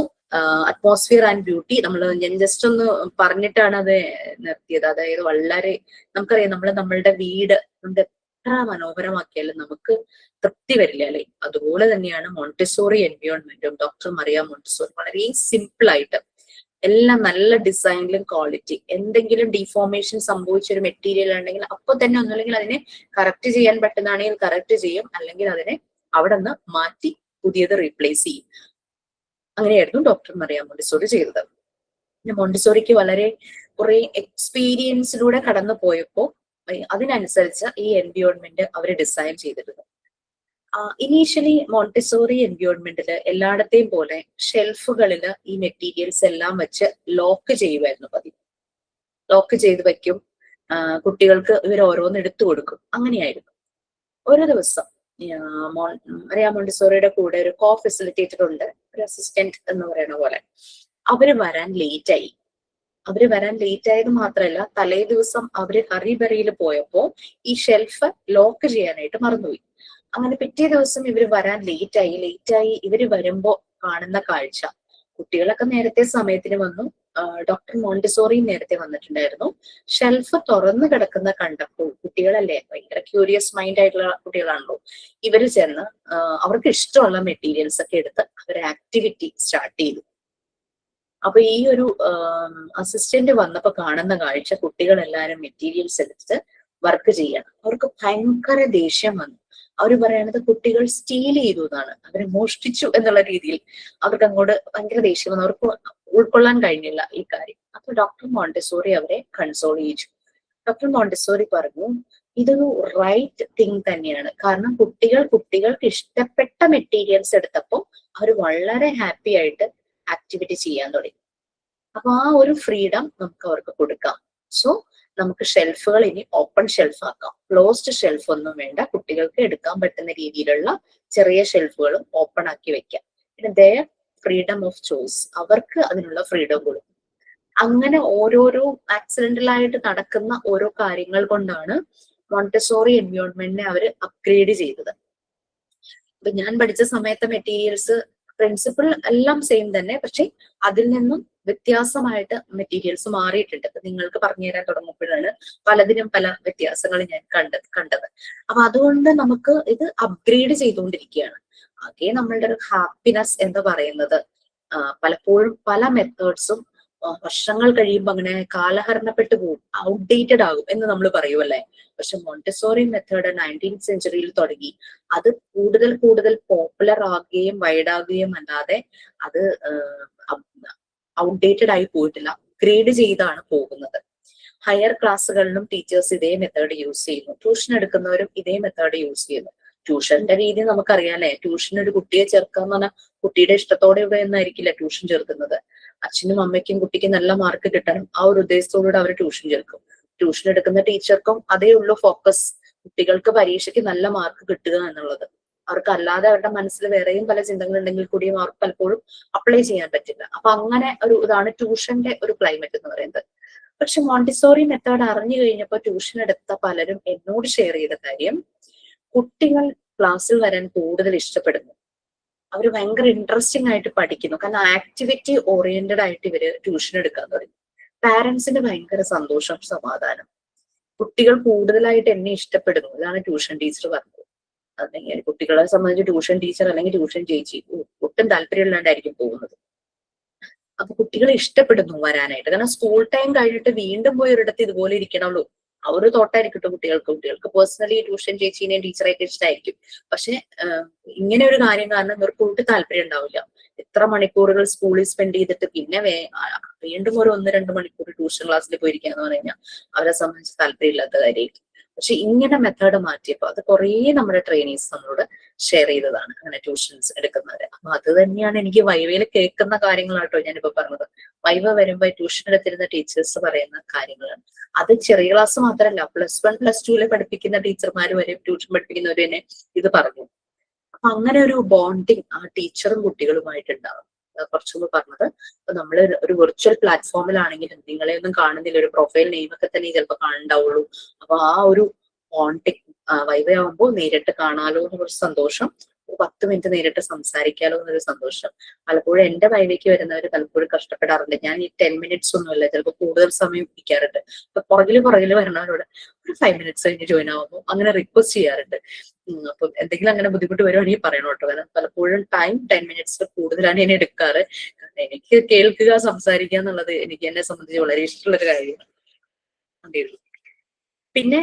അറ്റ്മോസ്ഫിയർ ആൻഡ് ബ്യൂട്ടി ഞാൻ ജസ്റ്റ് ഒന്ന് പറഞ്ഞിട്ടാണ് അത് നിർത്തിയത്. അതായത് വളരെ നമുക്കറിയാം, നമ്മളുടെ വീട് നമ്മുടെ എത്ര മനോഹരമാക്കിയാലും നമുക്ക് തൃപ്തി വരില്ല അല്ലെ. അതുപോലെ തന്നെയാണ് മോണ്ടിസോറി എൻവയോൺമെന്റും. ഡോക്ടർ മറിയ മോണ്ടിസോറി വളരെ സിമ്പിൾ ആയിട്ട് എല്ലാം നല്ല ഡിസൈനിലും ക്വാളിറ്റി, എന്തെങ്കിലും ഡിഫോർമേഷൻ സംഭവിച്ച ഒരു മെറ്റീരിയൽ ഉണ്ടെങ്കിൽ അപ്പൊ തന്നെ ഒന്നുമില്ലെങ്കിൽ അതിനെ കറക്റ്റ് ചെയ്യാൻ പറ്റുന്നതാണെങ്കിൽ കറക്റ്റ് ചെയ്യും, അല്ലെങ്കിൽ അതിനെ അവിടെ നിന്ന് മാറ്റി പുതിയത് റീപ്ലേസ് ചെയ്യും. അങ്ങനെയായിരുന്നു ഡോക്ടർ മറിയ മോണ്ടിസോറി ചെയ്തത്. പിന്നെ മോണ്ടിസോറിക്ക് വളരെ കുറെ എക്സ്പീരിയൻസിലൂടെ കടന്നു പോയപ്പോ അതിനനുസരിച്ച് ഈ എൻവയോൺമെന്റ് അവർ ഡിസൈൻ ചെയ്തിരുന്നു. ഇനീഷ്യലി മോണ്ടിസോറി എൻവയോൺമെന്റില് എല്ലായിടത്തെയും പോലെ ഷെൽഫുകളിൽ ഈ മെറ്റീരിയൽസ് എല്ലാം വെച്ച് ലോക്ക് ചെയ്യുമായിരുന്നു പതിവ്. ലോക്ക് ചെയ്ത് വെക്കും, കുട്ടികൾക്ക് ഇവർ ഓരോന്ന് എടുത്തു കൊടുക്കും, അങ്ങനെയായിരുന്നു. ഒരു ദിവസം മറിയ മോണ്ടിസോറിയുടെ കൂടെ ഒരു കോ ഫെസിലിറ്റേറ്റർ ഉണ്ട്, ഒരു അസിസ്റ്റന്റ് എന്ന് പറയുന്ന പോലെ. അവര് വരാൻ ലേറ്റ് ആയത് മാത്രമല്ല, തലേ ദിവസം അവര് ഹറിബറിയിൽ പോയപ്പോ ഈ ഷെൽഫ് ലോക്ക് ചെയ്യാനായിട്ട് മറന്നുപോയി. അങ്ങനെ പിറ്റേ ദിവസം ഇവര് വരാൻ ലേറ്റായി ഇവര് വരുമ്പോ കാണുന്ന കാഴ്ച, കുട്ടികളൊക്കെ നേരത്തെ സമയത്തിന് വന്നു, ഡോക്ടർ മോണ്ടിസോറി നേരത്തെ വന്നിട്ടുണ്ടായിരുന്നു. ഷെൽഫ് തുറന്നു കിടക്കുന്ന കണ്ടപ്പോൾ കുട്ടികളല്ലേ, ഭയങ്കര ക്യൂരിയസ് മൈൻഡ് ആയിട്ടുള്ള കുട്ടികളാണല്ലോ, ഇവര് ചെന്ന് അവർക്ക് ഇഷ്ടമുള്ള മെറ്റീരിയൽസ് ഒക്കെ എടുത്ത് അവർ ആക്ടിവിറ്റി സ്റ്റാർട്ട് ചെയ്തു. അപ്പൊ ഈ ഒരു അസിസ്റ്റന്റ് വന്നപ്പോ കാണുന്ന കാഴ്ച, കുട്ടികളെല്ലാരും മെറ്റീരിയൽസ് എടുത്ത് വർക്ക് ചെയ്യണം. അവർക്ക് ഭയങ്കര ദേഷ്യം വന്നു. അവര് പറയണത് കുട്ടികൾ സ്റ്റീൽ ചെയ്തു എന്നാണ്, അവര് മോഷ്ടിച്ചു എന്നുള്ള രീതിയിൽ അവർക്ക് അങ്ങോട്ട് ഭയങ്കര ദേഷ്യം വന്നു. അവർക്ക് ഉൾക്കൊള്ളാൻ കഴിഞ്ഞില്ല ഈ കാര്യം. അപ്പൊ ഡോക്ടർ മോണ്ടിസോറി അവരെ കൺസോൾ ചെയ്യിച്ചു. ഡോക്ടർ മോണ്ടിസോറി പറഞ്ഞു, ഇതൊരു റൈറ്റ് തിങ് തന്നെയാണ്. കാരണം കുട്ടികൾക്ക് ഇഷ്ടപ്പെട്ട മെറ്റീരിയൽസ് എടുത്തപ്പോൾ അവർ വളരെ ഹാപ്പി ആയിട്ട് ആക്ടിവിറ്റി ചെയ്യാൻ തുടങ്ങി. അപ്പൊ ആ ഒരു ഫ്രീഡം നമുക്ക് അവർക്ക് കൊടുക്കാം. സോ നമുക്ക് ഷെൽഫുകൾ ഇനി ഓപ്പൺ ഷെൽഫ് ആക്കാം, ക്ലോസ്ഡ് ഷെൽഫ് ഒന്നും വേണ്ട, കുട്ടികൾക്ക് എടുക്കാൻ പറ്റുന്ന രീതിയിലുള്ള ചെറിയ ഷെൽഫുകളും ഓപ്പൺ ആക്കി വെക്കാം. പിന്നെ ദയർ ഫ്രീഡം ഓഫ് ചോയ്സ്, അവർക്ക് അതിനുള്ള ഫ്രീഡം കൊടുക്കും. അങ്ങനെ ഓരോരോ ആക്സിഡന്റലായിട്ട് നടക്കുന്ന ഓരോ കാര്യങ്ങൾ കൊണ്ടാണ് മോണ്ടിസോറി എൻവയോൺമെന്റിനെ അവർ അപ്ഗ്രേഡ് ചെയ്തത്. ഇപ്പൊ ഞാൻ പഠിച്ച സമയത്തെ മെറ്റീരിയൽസ് പ്രിൻസിപ്പിൾ എല്ലാം സെയിം തന്നെ, പക്ഷെ അതിൽ നിന്നും വ്യത്യാസമായിട്ട് മെറ്റീരിയൽസ് മാറിയിട്ടുണ്ട്. നിങ്ങൾക്ക് പറഞ്ഞു തരാൻ തുടങ്ങുമ്പോഴാണ് പലതിനും പല വ്യത്യാസങ്ങൾ ഞാൻ കണ്ടത്. അപ്പൊ അതുകൊണ്ട് നമുക്ക് ഇത് അപ്ഗ്രേഡ് ചെയ്തുകൊണ്ടിരിക്കുകയാണ്. ആകെ നമ്മളുടെ ഒരു ഹാപ്പിനെസ് എന്ന് പറയുന്നത് പലപ്പോഴും പല മെത്തേഡ്സും വർഷങ്ങൾ കഴിയുമ്പോൾ അങ്ങനെ കാലഹരണപ്പെട്ടു പോകും, ഔട്ട്ഡേറ്റഡ് ആകും എന്ന് നമ്മൾ പറയുമല്ലേ. പക്ഷെ മോണ്ടിസോറി മെത്തേഡ് 19th സെഞ്ചുറിയിൽ തുടങ്ങി, അത് കൂടുതൽ പോപ്പുലർ ആകുകയും വൈഡാകുകയും അല്ലാതെ അത് ഔട്ട്ഡേറ്റഡ് ആയി പോയിട്ടില്ല, അപ്ഗ്രേഡ് ചെയ്താണ് പോകുന്നത്. ഹയർ ക്ലാസ്സുകളിലും ടീച്ചേഴ്സ് ഇതേ മെത്തേഡ് യൂസ് ചെയ്യുന്നു, ട്യൂഷൻ എടുക്കുന്നവരും ഇതേ മെത്തേഡ് യൂസ് ചെയ്യുന്നു. ട്യൂഷന്റെ രീതി നമുക്കറിയാലേ, ട്യൂഷൻ ഒരു കുട്ടിയെ ചേർക്കാന്ന് പറഞ്ഞാൽ കുട്ടിയുടെ ഇഷ്ടത്തോടെ ഇവിടെ ഒന്നായിരിക്കില്ല ട്യൂഷൻ ചേർക്കുന്നത്. അച്ഛനും അമ്മയ്ക്കും കുട്ടിക്ക് നല്ല മാർക്ക് കിട്ടണം, ആ ഒരു ഉദ്ദേശത്തോടുകൂടെ അവർ ട്യൂഷൻ ചേർക്കും. ട്യൂഷൻ എടുക്കുന്ന ടീച്ചർക്കും അതേ ഉള്ളൂ ഫോക്കസ്, കുട്ടികൾക്ക് പരീക്ഷയ്ക്ക് നല്ല മാർക്ക് കിട്ടുക എന്നുള്ളത്. അവർക്ക് അല്ലാതെ അവരുടെ മനസ്സിൽ വേറെയും പല ചിന്തകൾ ഉണ്ടെങ്കിൽ കൂടിയും അവർക്ക് പലപ്പോഴും അപ്ലൈ ചെയ്യാൻ പറ്റില്ല. അപ്പൊ അങ്ങനെ ഒരു ഇതാണ് ട്യൂഷന്റെ ഒരു ക്ലൈമറ്റ് എന്ന് പറയുന്നത്. പക്ഷെ മോണ്ടിസോറി മെത്തേഡ് അറിഞ്ഞു കഴിഞ്ഞപ്പോൾ ട്യൂഷൻ എടുത്ത പലരും എന്നോട് ഷെയർ ചെയ്ത കാര്യം, കുട്ടികൾ ക്ലാസ്സിൽ വരാൻ കൂടുതൽ ഇഷ്ടപ്പെടുന്നു, അവർ ഭയങ്കര ഇൻട്രസ്റ്റിംഗ് ആയിട്ട് പഠിക്കുന്നു. കാരണം ആക്ടിവിറ്റി ഓറിയന്റഡ് ആയിട്ട് ഇവര് ട്യൂഷൻ എടുക്കാൻ തുടങ്ങി. പാരന്റ്സിന് ഭയങ്കര സന്തോഷം, സമാധാനം. കുട്ടികൾ കൂടുതലായിട്ട് എന്നെ ഇഷ്ടപ്പെടുന്നു, ഇതാണ് ട്യൂഷൻ ടീച്ചർ പറഞ്ഞത്. അല്ലെങ്കിൽ കുട്ടികളെ സംബന്ധിച്ച് ട്യൂഷൻ ടീച്ചർ അല്ലെങ്കിൽ ട്യൂഷൻ ചേച്ചി ഒട്ടും താല്പര്യമില്ലാണ്ടായിരിക്കും പോകുന്നത്. അപ്പൊ കുട്ടികൾ ഇഷ്ടപ്പെടുന്നു വരാനായിട്ട്. കാരണം സ്കൂൾ ടൈം കഴിഞ്ഞിട്ട് വീണ്ടും പോയി ഒരിടത്ത് ഇതുപോലെ ഇരിക്കണമല്ലോ, ആ ഒരു തോട്ടായിരിക്കും കുട്ടികൾക്ക് പേഴ്സണലി ട്യൂഷൻ ചേച്ചീനെയും ടീച്ചറായിട്ട് ഇഷ്ടമായിരിക്കും. പക്ഷെ ഇങ്ങനെ ഒരു കാര്യം കാരണം ഇവർക്ക് ഒട്ടും താല്പര്യം ഉണ്ടാവില്ല. എത്ര മണിക്കൂറുകൾ സ്കൂളിൽ സ്പെൻഡ് ചെയ്തിട്ട് പിന്നെ വീണ്ടും ഒരു 1-2 മണിക്കൂർ ട്യൂഷൻ ക്ലാസ്സിൽ പോയിരിക്കുക എന്ന് പറഞ്ഞാൽ അവരെ സംബന്ധിച്ച് താല്പര്യമില്ലാത്ത കാര്യമായിരിക്കും. പക്ഷെ ഇങ്ങനെ മെത്തേഡ് മാറ്റിയപ്പോൾ അത് കുറേ നമ്മുടെ ട്രെയിനീസ് നമ്മളോട് ഷെയർ ചെയ്തതാണ്, അങ്ങനെ ട്യൂഷൻസ് എടുക്കുന്നവര്. അപ്പൊ അത് തന്നെയാണ് എനിക്ക് വൈവയിൽ കേൾക്കുന്ന കാര്യങ്ങളാട്ടോ ഞാനിപ്പോ പറഞ്ഞത്. വൈവ വരുമ്പോ ട്യൂഷൻ എടുത്തിരുന്ന ടീച്ചേഴ്സ് പറയുന്ന കാര്യങ്ങളാണ്. അത് ചെറിയ ക്ലാസ് മാത്രമല്ല, +1 +2 പഠിപ്പിക്കുന്ന ടീച്ചർമാർ വരെ, ട്യൂഷൻ പഠിപ്പിക്കുന്നവർ തന്നെ ഇത് പറഞ്ഞു. അപ്പൊ അങ്ങനെ ഒരു ബോണ്ടിങ് ആ ടീച്ചറും കുട്ടികളുമായിട്ടുണ്ടാവും. കുറച്ചു മുമ്പ് പറഞ്ഞത്, ഇപ്പൊ നമ്മൾ ഒരു വെർച്വൽ പ്ലാറ്റ്ഫോമിലാണെങ്കിലും നിങ്ങളെ ഒന്നും കാണുന്നില്ല, ഒരു പ്രൊഫൈൽ നെയിമൊക്കെ തന്നെ ചിലപ്പോൾ കാണണ്ടാവുള്ളൂ. അപ്പൊ ആ ഒരു ബോണ്ടിങ് വൈവയാകുമ്പോൾ നേരിട്ട് കാണാലോ എന്നുള്ള സന്തോഷം 10 മിനിറ്റ് നേരിട്ട് സംസാരിക്കാലോ എന്നൊരു സന്തോഷം. പലപ്പോഴും എന്റെ വൈവിക്ക് വരുന്നവർ പലപ്പോഴും കഷ്ടപ്പെടാറുണ്ട്. ഞാൻ ഈ 10 മിനിറ്റ്സ് ഒന്നുമല്ല, ചിലപ്പോൾ കൂടുതൽ സമയം ഇരിക്കാറുണ്ട്. അപ്പൊ പുറകില് വരുന്നവരോട് ഒരു 5 മിനിറ്റ്സ് കഴിഞ്ഞ് ജോയിൻ ആവുമ്പോൾ അങ്ങനെ റിക്വസ്റ്റ് ചെയ്യാറുണ്ട്. അപ്പം എന്തെങ്കിലും അങ്ങനെ ബുദ്ധിമുട്ട് വരുവാണെങ്കിൽ പറയണം കേട്ടോ. കാരണം പലപ്പോഴും 10 മിനിറ്റ്സ് കൂടുതലാണ് ഞാൻ എടുക്കാറ്. കാരണം എനിക്ക് കേൾക്കുക, സംസാരിക്കുക എന്നുള്ളത് എനിക്ക് എന്നെ സംബന്ധിച്ച് വളരെ ഇഷ്ടമുള്ളൊരു കാര്യമാണ്. അതേ ഉള്ളൂ. പിന്നെ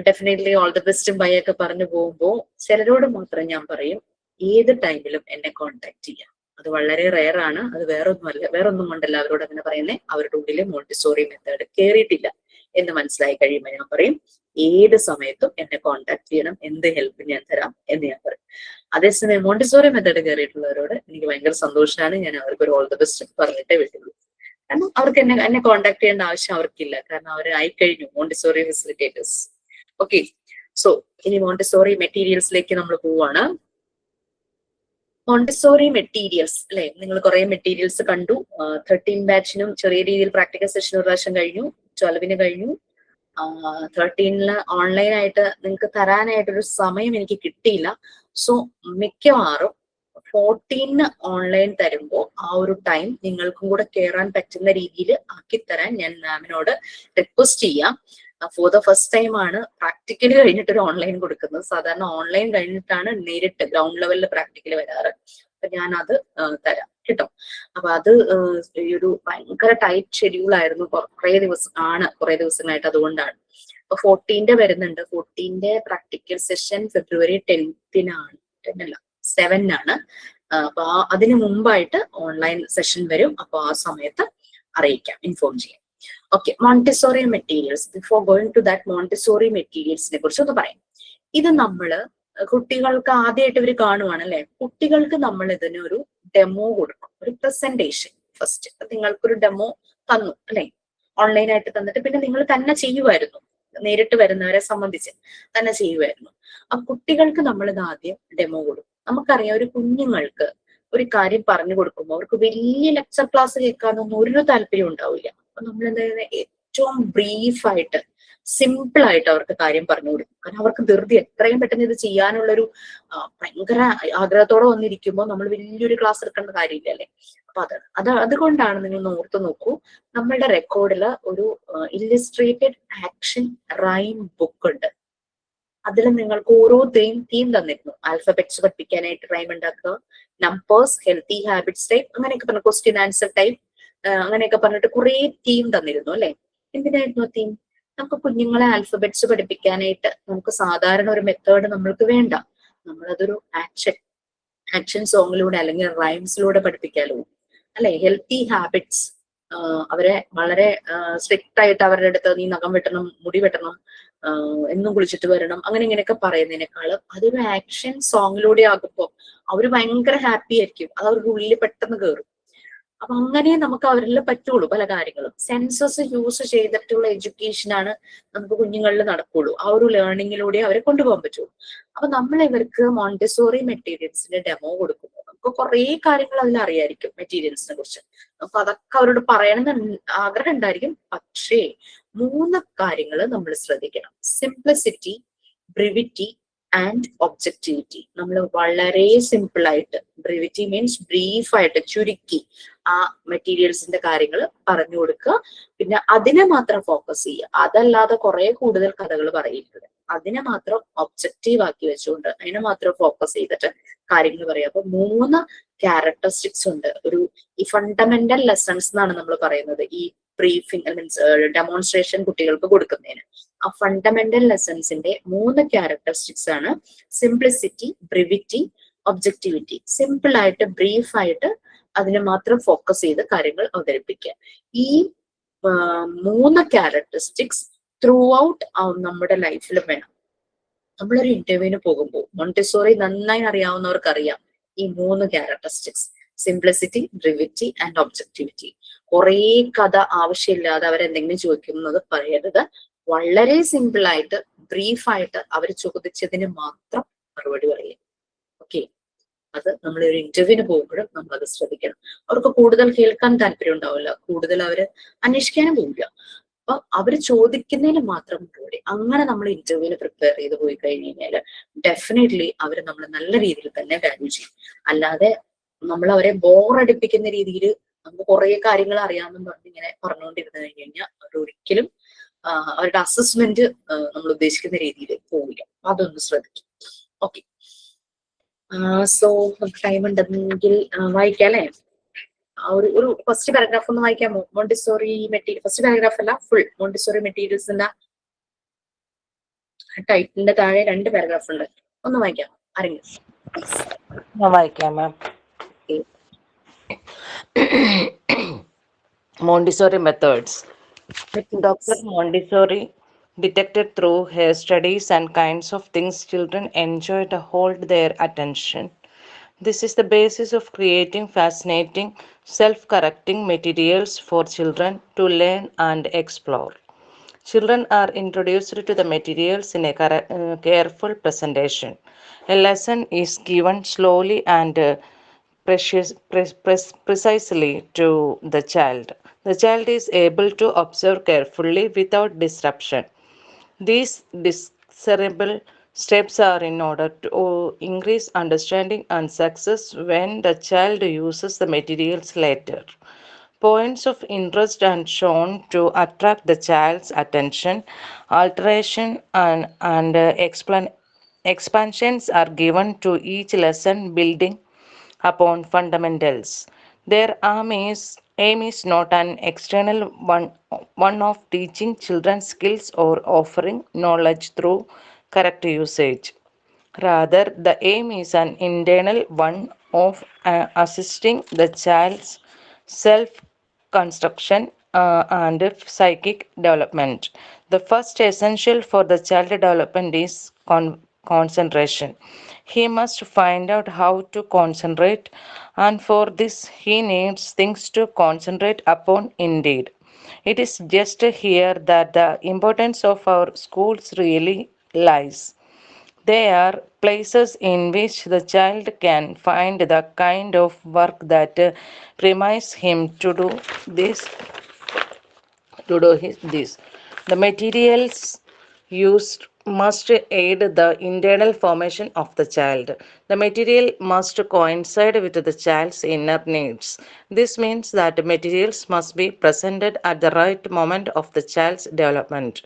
ഡെഫിനറ്റ്ലി ഓൾ ദി ബെസ്റ്റും ബൈ ഒക്കെ പറഞ്ഞു പോകുമ്പോൾ ചിലരോട് മാത്രം ഞാൻ പറയും, ഏത് ടൈമിലും എന്നെ കോൺടാക്ട് ചെയ്യാം. അത് വളരെ റെയർ ആണ്. അത് വേറൊന്നും കൊണ്ടല്ല അവരോട് അങ്ങനെ പറയുന്നത്. അവരുടെ ഉള്ളിൽ മോണ്ടിസോറി മെത്തേഡ് കയറിയിട്ടില്ല എന്ന് മനസ്സിലായി കഴിയുമ്പോൾ ഞാൻ പറയും, ഏത് സമയത്തും എന്നെ കോൺടാക്ട് ചെയ്യണം, എന്ത് ഹെൽപ്പ് ഞാൻ തരാം എന്ന് ഞാൻ പറയും. അതേസമയം മോണ്ടിസോറി മെത്തേഡ് കയറിയിട്ടുള്ളവരോട് എനിക്ക് ഭയങ്കര സന്തോഷമാണ്. ഞാൻ അവർക്ക് ഒരു ഓൾ ദി ബെസ്റ്റ് പറഞ്ഞിട്ടേ വിട്ടുള്ളൂ. കാരണം അവർക്ക് എന്നെ കോൺടാക്ട് ചെയ്യേണ്ട ആവശ്യം അവർക്കില്ല. കാരണം അവർ ആയിക്കഴിഞ്ഞു മോണ്ടിസോറി ഫെസിലിറ്റേറ്റേഴ്സ്. ഓക്കെ, സോ ഇനി മോണ്ടിസോറി മെറ്റീരിയൽസിലേക്ക് നമ്മൾ പോവാണ്. മോണ്ടിസോറി മെറ്റീരിയൽസ് അല്ലെ, നിങ്ങൾ കുറെ മെറ്റീരിയൽസ് കണ്ടു. 13 ബാച്ചിനും ചെറിയ രീതിയിൽ പ്രാക്ടിക്കൽ സെഷൻ ഒരു പ്രാവശ്യം കഴിഞ്ഞു, 12 കഴിഞ്ഞു. 13 ഓൺലൈനായിട്ട് നിങ്ങൾക്ക് തരാനായിട്ടൊരു സമയം എനിക്ക് കിട്ടിയില്ല. സോ മിക്കവാറും 14 ഓൺലൈൻ തരുമ്പോൾ ആ ഒരു ടൈം നിങ്ങൾക്കും കൂടെ കയറാൻ പറ്റുന്ന രീതിയിൽ ആക്കിത്തരാൻ ഞാൻ മാമിനോട് റിക്വസ്റ്റ് ചെയ്യാം. ഫോർ ദ ഫസ്റ്റ് ടൈം ആണ് പ്രാക്ടിക്കല് കഴിഞ്ഞിട്ട് ഒരു ഓൺലൈൻ കൊടുക്കുന്നത്. സാധാരണ ഓൺലൈൻ കഴിഞ്ഞിട്ടാണ് നേരിട്ട് ഗ്രൗണ്ട് ലെവലിൽ പ്രാക്ടിക്കല് വരാറ്. അപ്പൊ ഞാൻ അത് തരാം കേട്ടോ. അപ്പൊ അത് ഈ ഒരു ഭയങ്കര ടൈറ്റ് ഷെഡ്യൂൾ ആയിരുന്നു കുറെ ദിവസങ്ങളായിട്ട്. അതുകൊണ്ടാണ്. അപ്പൊ 14 വരുന്നുണ്ട്. 14 പ്രാക്ടിക്കൽ സെഷൻ ഫെബ്രുവരി 10-നാണ്, 7-നാണ്. അപ്പൊ അതിന് മുമ്പായിട്ട് ഓൺലൈൻ സെഷൻ വരും. അപ്പൊ ആ സമയത്ത് അറിയിക്കാം, ഇൻഫോം ചെയ്യാം. Okay, Montessori materials. Before going to that, മോണ്ടിസോറി മെറ്റീരിയൽസിനെ കുറിച്ച് ഒന്ന് പറയാം. ഇത് നമ്മള് കുട്ടികൾക്ക് ആദ്യമായിട്ട് ഇവർ കാണുവാണ് അല്ലെ, കുട്ടികൾക്ക് നമ്മൾ ഇതിനൊരു ഡെമോ കൊടുക്കും, ഒരു പ്രസന്റേഷൻ. ഫസ്റ്റ് നിങ്ങൾക്കൊരു ഡെമോ തന്നു അല്ലെ, ഓൺലൈനായിട്ട് തന്നിട്ട് പിന്നെ നിങ്ങൾ തന്നെ ചെയ്യുമായിരുന്നു. നേരിട്ട് വരുന്നവരെ സംബന്ധിച്ച് തന്നെ ചെയ്യുമായിരുന്നു. ആ കുട്ടികൾക്ക് നമ്മൾ ഇത് ആദ്യം ഡെമോ കൊടുക്കും. നമുക്കറിയാം, ഒരു കുഞ്ഞുങ്ങൾക്ക് ഒരു കാര്യം പറഞ്ഞു കൊടുക്കുമ്പോൾ അവർക്ക് വലിയ ലെക്ചർ ക്ലാസ് കേൾക്കാനൊന്നും ഒരു താല്പര്യം ഉണ്ടാവില്ല. അപ്പൊ നമ്മൾ എന്താ ചെയ്യുന്നത്, ഏറ്റവും ബ്രീഫായിട്ട് സിമ്പിൾ ആയിട്ട് അവർക്ക് കാര്യം പറഞ്ഞു കൊടുക്കും. കാരണം അവർക്ക് ധൃതി, എത്രയും പെട്ടെന്ന് ഇത് ചെയ്യാനുള്ളൊരു ഭയങ്കര ആഗ്രഹത്തോടെ വന്നിരിക്കുമ്പോൾ നമ്മൾ വലിയൊരു ക്ലാസ് എടുക്കേണ്ട കാര്യമില്ല അല്ലെ. അപ്പൊ അതുകൊണ്ടാണ് നിങ്ങൾ ഓർത്ത് നോക്കൂ, നമ്മളുടെ റെക്കോർഡിൽ ഒരു ഇല്ലുസ്ട്രേറ്റഡ് ആക്ഷൻ റൈം ബുക്ക് ഉണ്ട്. അതിൽ നിങ്ങൾക്ക് ഓരോ തീം തന്നിരുന്നു. ആൽഫബറ്റ്സ് പഠിപ്പിക്കാനായിട്ട് റൈം ഉണ്ടാക്കുക, നമ്പേഴ്സ്, ഹെൽത്തി ഹാബിറ്റ്സ് ടൈപ്പ്, അങ്ങനെയൊക്കെ പറഞ്ഞ ക്വസ്റ്റ്യൻ ആൻസർ ടൈപ്പ്, അങ്ങനെയൊക്കെ പറഞ്ഞിട്ട് കുറെ തീം തന്നിരുന്നു അല്ലെ. എന്തിനായിരുന്നു തീം? നമുക്ക് കുഞ്ഞുങ്ങളെ ആൽഫബറ്റ്സ് പഠിപ്പിക്കാനായിട്ട് നമുക്ക് സാധാരണ ഒരു മെത്തേഡ് നമ്മൾക്ക് വേണ്ട. നമ്മളതൊരു ആക്ഷൻ സോങ്ങിലൂടെ അല്ലെങ്കിൽ റൈംസിലൂടെ പഠിപ്പിക്കാലോ അല്ലെ. ഹെൽത്തി ഹാബിറ്റ്സ്, അവരെ വളരെ സ്ട്രിക്റ്റ് ആയിട്ട് അവരുടെ അടുത്ത് നീ നഖം വെട്ടണം, മുടി വെട്ടണം, എന്നും കുളിച്ചിട്ട് വരണം, അങ്ങനെ ഇങ്ങനെയൊക്കെ പറയുന്നതിനേക്കാളും അതൊരു ആക്ഷൻ സോങ്ങിലൂടെ ആകുമ്പോൾ അവര് ഭയങ്കര ഹാപ്പി ആയിരിക്കും. അത് അവരുടെ ഉള്ളിൽ പെട്ടെന്ന് കയറും. അപ്പൊ അങ്ങനെ നമുക്ക് അവരിൽ പറ്റുള്ളൂ പല കാര്യങ്ങളും. സെൻസസ് യൂസ് ചെയ്തിട്ടുള്ള എഡ്യൂക്കേഷനാണ് നമുക്ക് കുഞ്ഞുങ്ങളിൽ നടക്കുള്ളൂ. ആ ഒരു ലേണിങ്ങിലൂടെ അവരെ കൊണ്ടുപോകാൻ പറ്റുള്ളൂ. അപ്പൊ നമ്മൾ ഇവർക്ക് മോണ്ടിസോറി മെറ്റീരിയൽസിന്റെ ഡെമോ കൊടുക്കുമ്പോൾ നമുക്ക് കുറെ കാര്യങ്ങൾ അതിൽ അറിയായിരിക്കും മെറ്റീരിയൽസിനെ കുറിച്ച്. നമുക്ക് അതൊക്കെ അവരോട് പറയണമെന്ന് ആഗ്രഹം ഉണ്ടായിരിക്കും. പക്ഷേ 3 കാര്യങ്ങൾ നമ്മൾ ശ്രദ്ധിക്കണം. Simplicity, brevity and objectivity. നമ്മൾ വളരെ സിമ്പിൾ ആയിട്ട്, ബ്രിവിറ്റി മീൻസ് ബ്രീഫായിട്ട് ചുരുക്കി ആ മെറ്റീരിയൽസിന്റെ കാര്യങ്ങൾ പറഞ്ഞു കൊടുക്കുക. പിന്നെ അതിനെ മാത്രം ഫോക്കസ് ചെയ്യുക. അതല്ലാതെ കുറെ കൂടുതൽ കഥകൾ പറയരുത്. അതിനെ മാത്രം ഒബ്ജക്റ്റീവ് ആക്കി വെച്ചുകൊണ്ട് അതിനെ മാത്രം ഫോക്കസ് ചെയ്തിട്ട് കാര്യങ്ങൾ പറയുക. അപ്പൊ 3 ക്യാരക്ടറിസ്റ്റിക്സ് ഉണ്ട്. ഈ ഫണ്ടമെന്റൽ ലെസൺസ് എന്നാണ് നമ്മൾ പറയുന്നത് ഈ ബ്രീഫിംഗ് മീൻസ് ഡെമോൺസ്ട്രേഷൻ കുട്ടികൾക്ക് കൊടുക്കുന്നതിന്. ആ ഫണ്ടമെന്റൽ ലെസൺസിന്റെ 3 ക്യാരക്ടറിസ്റ്റിക്സ് ആണ് സിംപ്ലിസിറ്റി, ബ്രിവിറ്റി, ഒബ്ജക്ടിവിറ്റി. സിമ്പിൾ ആയിട്ട് ബ്രീഫായിട്ട് അതിനെ മാത്രം ഫോക്കസ് ചെയ്ത് കാര്യങ്ങൾ അവതരിപ്പിക്കുക. ഈ 3 ക്യാരക്ടറിസ്റ്റിക്സ് ത്രൂ ഔട്ട് നമ്മുടെ ലൈഫിൽ വേണം. നമ്മളൊരു ഇന്റർവ്യൂവിന് പോകുമ്പോൾ മോണ്ടിസോറി നന്നായി അറിയാവുന്നവർക്ക് അറിയാം ഈ 3 characteristics: simplicity, brevity and objectivity. കുറെ കഥ ആവശ്യമില്ലാതെ അവരെന്തെങ്കിലും ചോദിക്കുന്നത് പറയരുത്. വളരെ സിമ്പിൾ ആയിട്ട് ബ്രീഫായിട്ട് അവർ ചോദിച്ചതിന് മാത്രം മറുപടി പറയും. ഓക്കെ, അത് നമ്മൾ ഒരു ഇന്റർവ്യൂവിന് പോകുമ്പോഴും നമ്മൾ അത് ശ്രദ്ധിക്കണം. അവർക്ക് കൂടുതൽ കേൾക്കാൻ താല്പര്യം ഉണ്ടാവില്ല, കൂടുതൽ അവര് അന്വേഷിക്കാനും പോകില്ല. അപ്പൊ അവര് ചോദിക്കുന്നതിന് മാത്രം മറുപടി. അങ്ങനെ നമ്മൾ ഇന്റർവ്യൂവിന് പ്രിപ്പയർ ചെയ്ത് പോയി കഴിഞ്ഞ് കഴിഞ്ഞാൽ ഡെഫിനറ്റ്ലി അവർ നമ്മൾ നല്ല രീതിയിൽ തന്നെ വാല്യൂ ചെയ്യും. അല്ലാതെ നമ്മൾ അവരെ ബോറടിപ്പിക്കുന്ന രീതിയിൽ നമുക്ക് കുറെ കാര്യങ്ങൾ അറിയാമെന്നും പറഞ്ഞ് ഇങ്ങനെ പറഞ്ഞുകൊണ്ടിരുന്നു കഴിഞ്ഞു കഴിഞ്ഞാൽ അവരൊരിക്കലും അവരുടെ അസസ്മെന്റ് നമ്മൾ ഉദ്ദേശിക്കുന്ന രീതിയിൽ പോവില്ല. അതൊന്ന് ശ്രദ്ധിക്കും. ഓക്കെ, സോ ടൈം ഉണ്ടെങ്കിൽ വായിക്കാം അല്ലെ? ഒരു ഫസ്റ്റ് പാരഗ്രാഫ് ഒന്ന് വായിക്കാമോ? മോണ്ടിസോറി മെറ്റീരിയൽ, ഫസ്റ്റ് പാരഗ്രാഫ് അല്ല, ഫുൾ മോണ്ടിസോറി മെറ്റീരിയൽസിന്റെ ടൈറ്റിലിന്റെ താഴെ 2 പാരഗ്രാഫ് ഉണ്ട്. ഒന്ന് വായിക്കാമോ ആരെങ്കിലും? വായിക്കാം മാം. Montessori methods. Dr. Montessori detected through her studies and kinds of things children enjoy to hold their attention. This is the basis of creating fascinating, self-correcting materials for children to learn and explore. Children are introduced to the materials in a careful presentation. A lesson is given slowly and precisely to the child. The child is able to observe carefully without disruption. These discernible steps are in order to increase understanding and success when the child uses the materials later. Points of interest are shown to attract the child's attention. Alteration and expansions are given to each lesson, building upon fundamentals. Their aim is not an external one of teaching children skills or offering knowledge through correct usage. Rather, the aim is an internal one of assisting the child's self construction and psychic development. The first essential for the child development is concentration. He must find out how to concentrate, and for this he needs things to concentrate upon indeed. It is just here that the importance of our schools really lies. They are places in which the child can find the kind of work that premise him to do this. The materials used must aid the internal formation of the child. The material must coincide with the child's inner needs. This means that materials must be presented at the right moment of the child's development.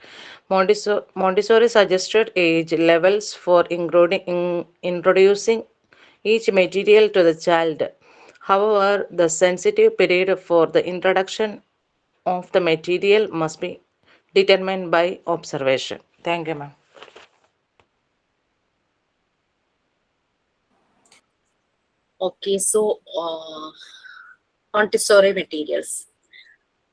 Montessori suggested age levels for introducing each material to the child. However, the sensitive period for the introduction of the material must be determined by observation. Thank you, ma'am. Okay, so Montessori materials.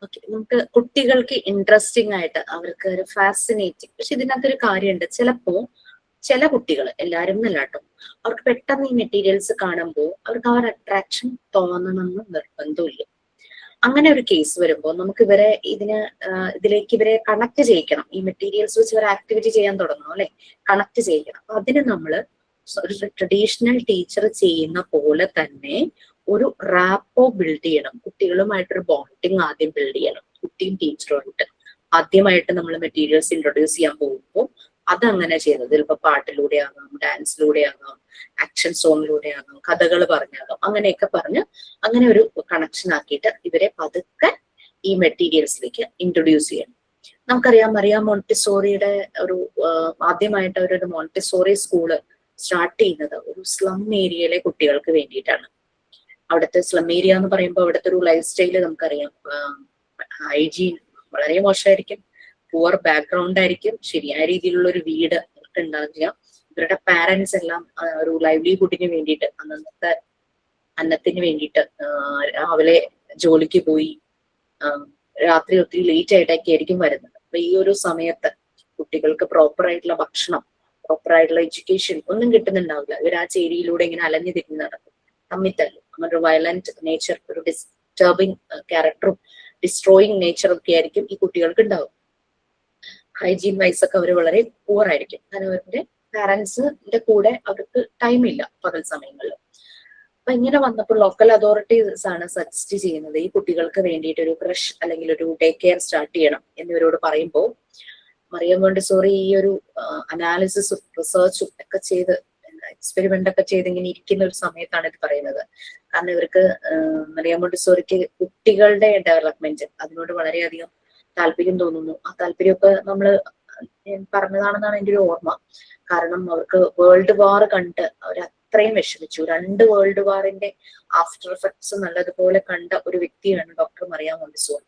Okay, നമുക്ക് കുട്ടികൾക്ക് interesting ആയിട്ട് അവർക്ക് ഒരു fascinating, പക്ഷെ ഇതിനകത്തൊരു കാര്യമുണ്ട്. ചില കുട്ടികൾ, എല്ലാവരും എന്നല്ല കേട്ടോ, അവർക്ക് പെട്ടെന്ന് ഈ മെറ്റീരിയൽസ് കാണുമ്പോൾ അവർക്ക് ആ ഒരു അട്രാക്ഷൻ തോന്നണമെന്ന് നിർബന്ധമില്ല. അങ്ങനെ ഒരു കേസ് വരുമ്പോൾ നമുക്ക് ഇതിലേക്ക് ഇവരെ കണക്ട് ചെയ്യിക്കണം. ഈ മെറ്റീരിയൽസ് വെച്ച് ഇവരെ ആക്ടിവിറ്റി ചെയ്യാൻ തുടങ്ങണം അല്ലെ, കണക്ട് ചെയ്യിക്കണം. അപ്പൊ അതിന് നമ്മള് ഒരു ട്രഡീഷണൽ ടീച്ചർ ചെയ്യുന്ന പോലെ തന്നെ ഒരു റാപ്പോ ബിൽഡ് ചെയ്യണം. കുട്ടികളുമായിട്ടൊരു ബോണ്ടിങ് ആദ്യം ബിൽഡ് ചെയ്യണം, കുട്ടിയും ടീച്ചറുമായിട്ട്. ആദ്യമായിട്ട് നമ്മൾ മെറ്റീരിയൽസ് ഇൻട്രൊഡ്യൂസ് ചെയ്യാൻ പോകുമ്പോൾ അതങ്ങനെ ചെയ്യുന്നത് ചിലപ്പോൾ പാട്ടിലൂടെ ആകാം, ഡാൻസിലൂടെ ആകാം, ആക്ഷൻ സോങ്ങിലൂടെ ആകാം, കഥകൾ പറഞ്ഞാകാം. അങ്ങനെയൊക്കെ പറഞ്ഞ് അങ്ങനെ ഒരു കണക്ഷൻ ആക്കിയിട്ട് ഇവരെ പതുക്കെ ഈ മെറ്റീരിയൽസിലേക്ക് ഇൻട്രൊഡ്യൂസ് ചെയ്യണം. നമുക്കറിയാം, മറിയ മോണ്ടിസോറിയുടെ ആദ്യമായിട്ട് അവരൊരു മോണ്ടിസോറി സ്കൂള് സ്റ്റാർട്ട് ചെയ്യുന്നത് ഒരു സ്ലം ഏരിയയിലെ കുട്ടികൾക്ക് വേണ്ടിയിട്ടാണ്. അവിടുത്തെ സ്ലം ഏരിയ എന്ന് പറയുമ്പോൾ അവിടുത്തെ ഒരു ലൈഫ് സ്റ്റൈല് നമുക്കറിയാം. ഹൈജീൻ വളരെ മോശമായിരിക്കും, പുവർ ബാക്ക്ഗ്രൗണ്ട് ആയിരിക്കും, ശരിയായ രീതിയിലുള്ള ഒരു വീട് അവർക്ക് ഉണ്ടാകില്ല. ഇവരുടെ പാരന്റ്സ് എല്ലാം ഒരു ലൈവ്ലിഹുഡിന് വേണ്ടിയിട്ട്, അന്നത്തിന് വേണ്ടിയിട്ട് രാവിലെ ജോലിക്ക് പോയി രാത്രി ഒത്തിരി ലേറ്റ് ആയിട്ടൊക്കെ ആയിരിക്കും വരുന്നത്. അപ്പൊ ഈ ഒരു സമയത്ത് കുട്ടികൾക്ക് പ്രോപ്പർ ആയിട്ടുള്ള ഭക്ഷണം, പ്രോപ്പർ ആയിട്ടുള്ള എഡ്യൂക്കേഷൻ ഒന്നും കിട്ടുന്നുണ്ടാവില്ല. ഇവർ ആ ചേരിയിലൂടെ ഇങ്ങനെ അലഞ്ഞു തിരിഞ്ഞ് നടക്കും, തമ്മിത്തല്ലും. അങ്ങനെ ഒരു വയലന്റ് നേച്ചർ, ഒരു ഡിസ്റ്റർബിങ് ക്യാരക്ടറും ഡിസ്ട്രോയിങ് നേച്ചറും ഒക്കെ ആയിരിക്കും ഈ കുട്ടികൾക്ക് ഉണ്ടാവും. ഹൈജീൻ വൈസ് ഒക്കെ അവർ വളരെ പുവർ ആയിരിക്കും. കാരണം അവരുടെ പാരന്റ്സിന്റെ കൂടെ അവർക്ക് ടൈമില്ല പകൽ സമയങ്ങളിൽ. അപ്പൊ ഇങ്ങനെ വന്നപ്പോൾ ലോക്കൽ അതോറിറ്റീസ് ആണ് സജസ്റ്റ് ചെയ്യുന്നത് ഈ കുട്ടികൾക്ക് വേണ്ടിയിട്ട് ഒരു ക്രഷ് അല്ലെങ്കിൽ ഒരു ഡേ കെയർ സ്റ്റാർട്ട് ചെയ്യണം എന്നിവരോട് പറയുമ്പോൾ മറിയം മോണ്ടിസോറി ഈ ഒരു അനാലിസിസും റിസർച്ചും ഒക്കെ ചെയ്ത് എക്സ്പെരിമെന്റ് ഒക്കെ ചെയ്ത് ഇങ്ങനെ ഇരിക്കുന്ന ഒരു സമയത്താണ് ഇത് പറയുന്നത്. കാരണം ഇവർക്ക് മറിയം മോണ്ടിസോറിക്ക് കുട്ടികളുടെ ഡെവലപ്മെന്റ് അതിനോട് വളരെയധികം താല്പര്യം തോന്നുന്നു. ആ താല്പര്യമൊക്കെ നമ്മൾ പറഞ്ഞതാണെന്നാണ് എൻ്റെ ഒരു ഓർമ്മ. കാരണം അവർക്ക് വേൾഡ് വാർ കണ്ട് അവർ അത്രയും വിഷമിച്ചു. 2 വേൾഡ് വാറിന്റെ ആഫ്റ്റർ എഫക്ട്സ് നല്ലതുപോലെ കണ്ട ഒരു വ്യക്തിയാണ് ഡോക്ടർ മറിയം മോണ്ടിസോറി.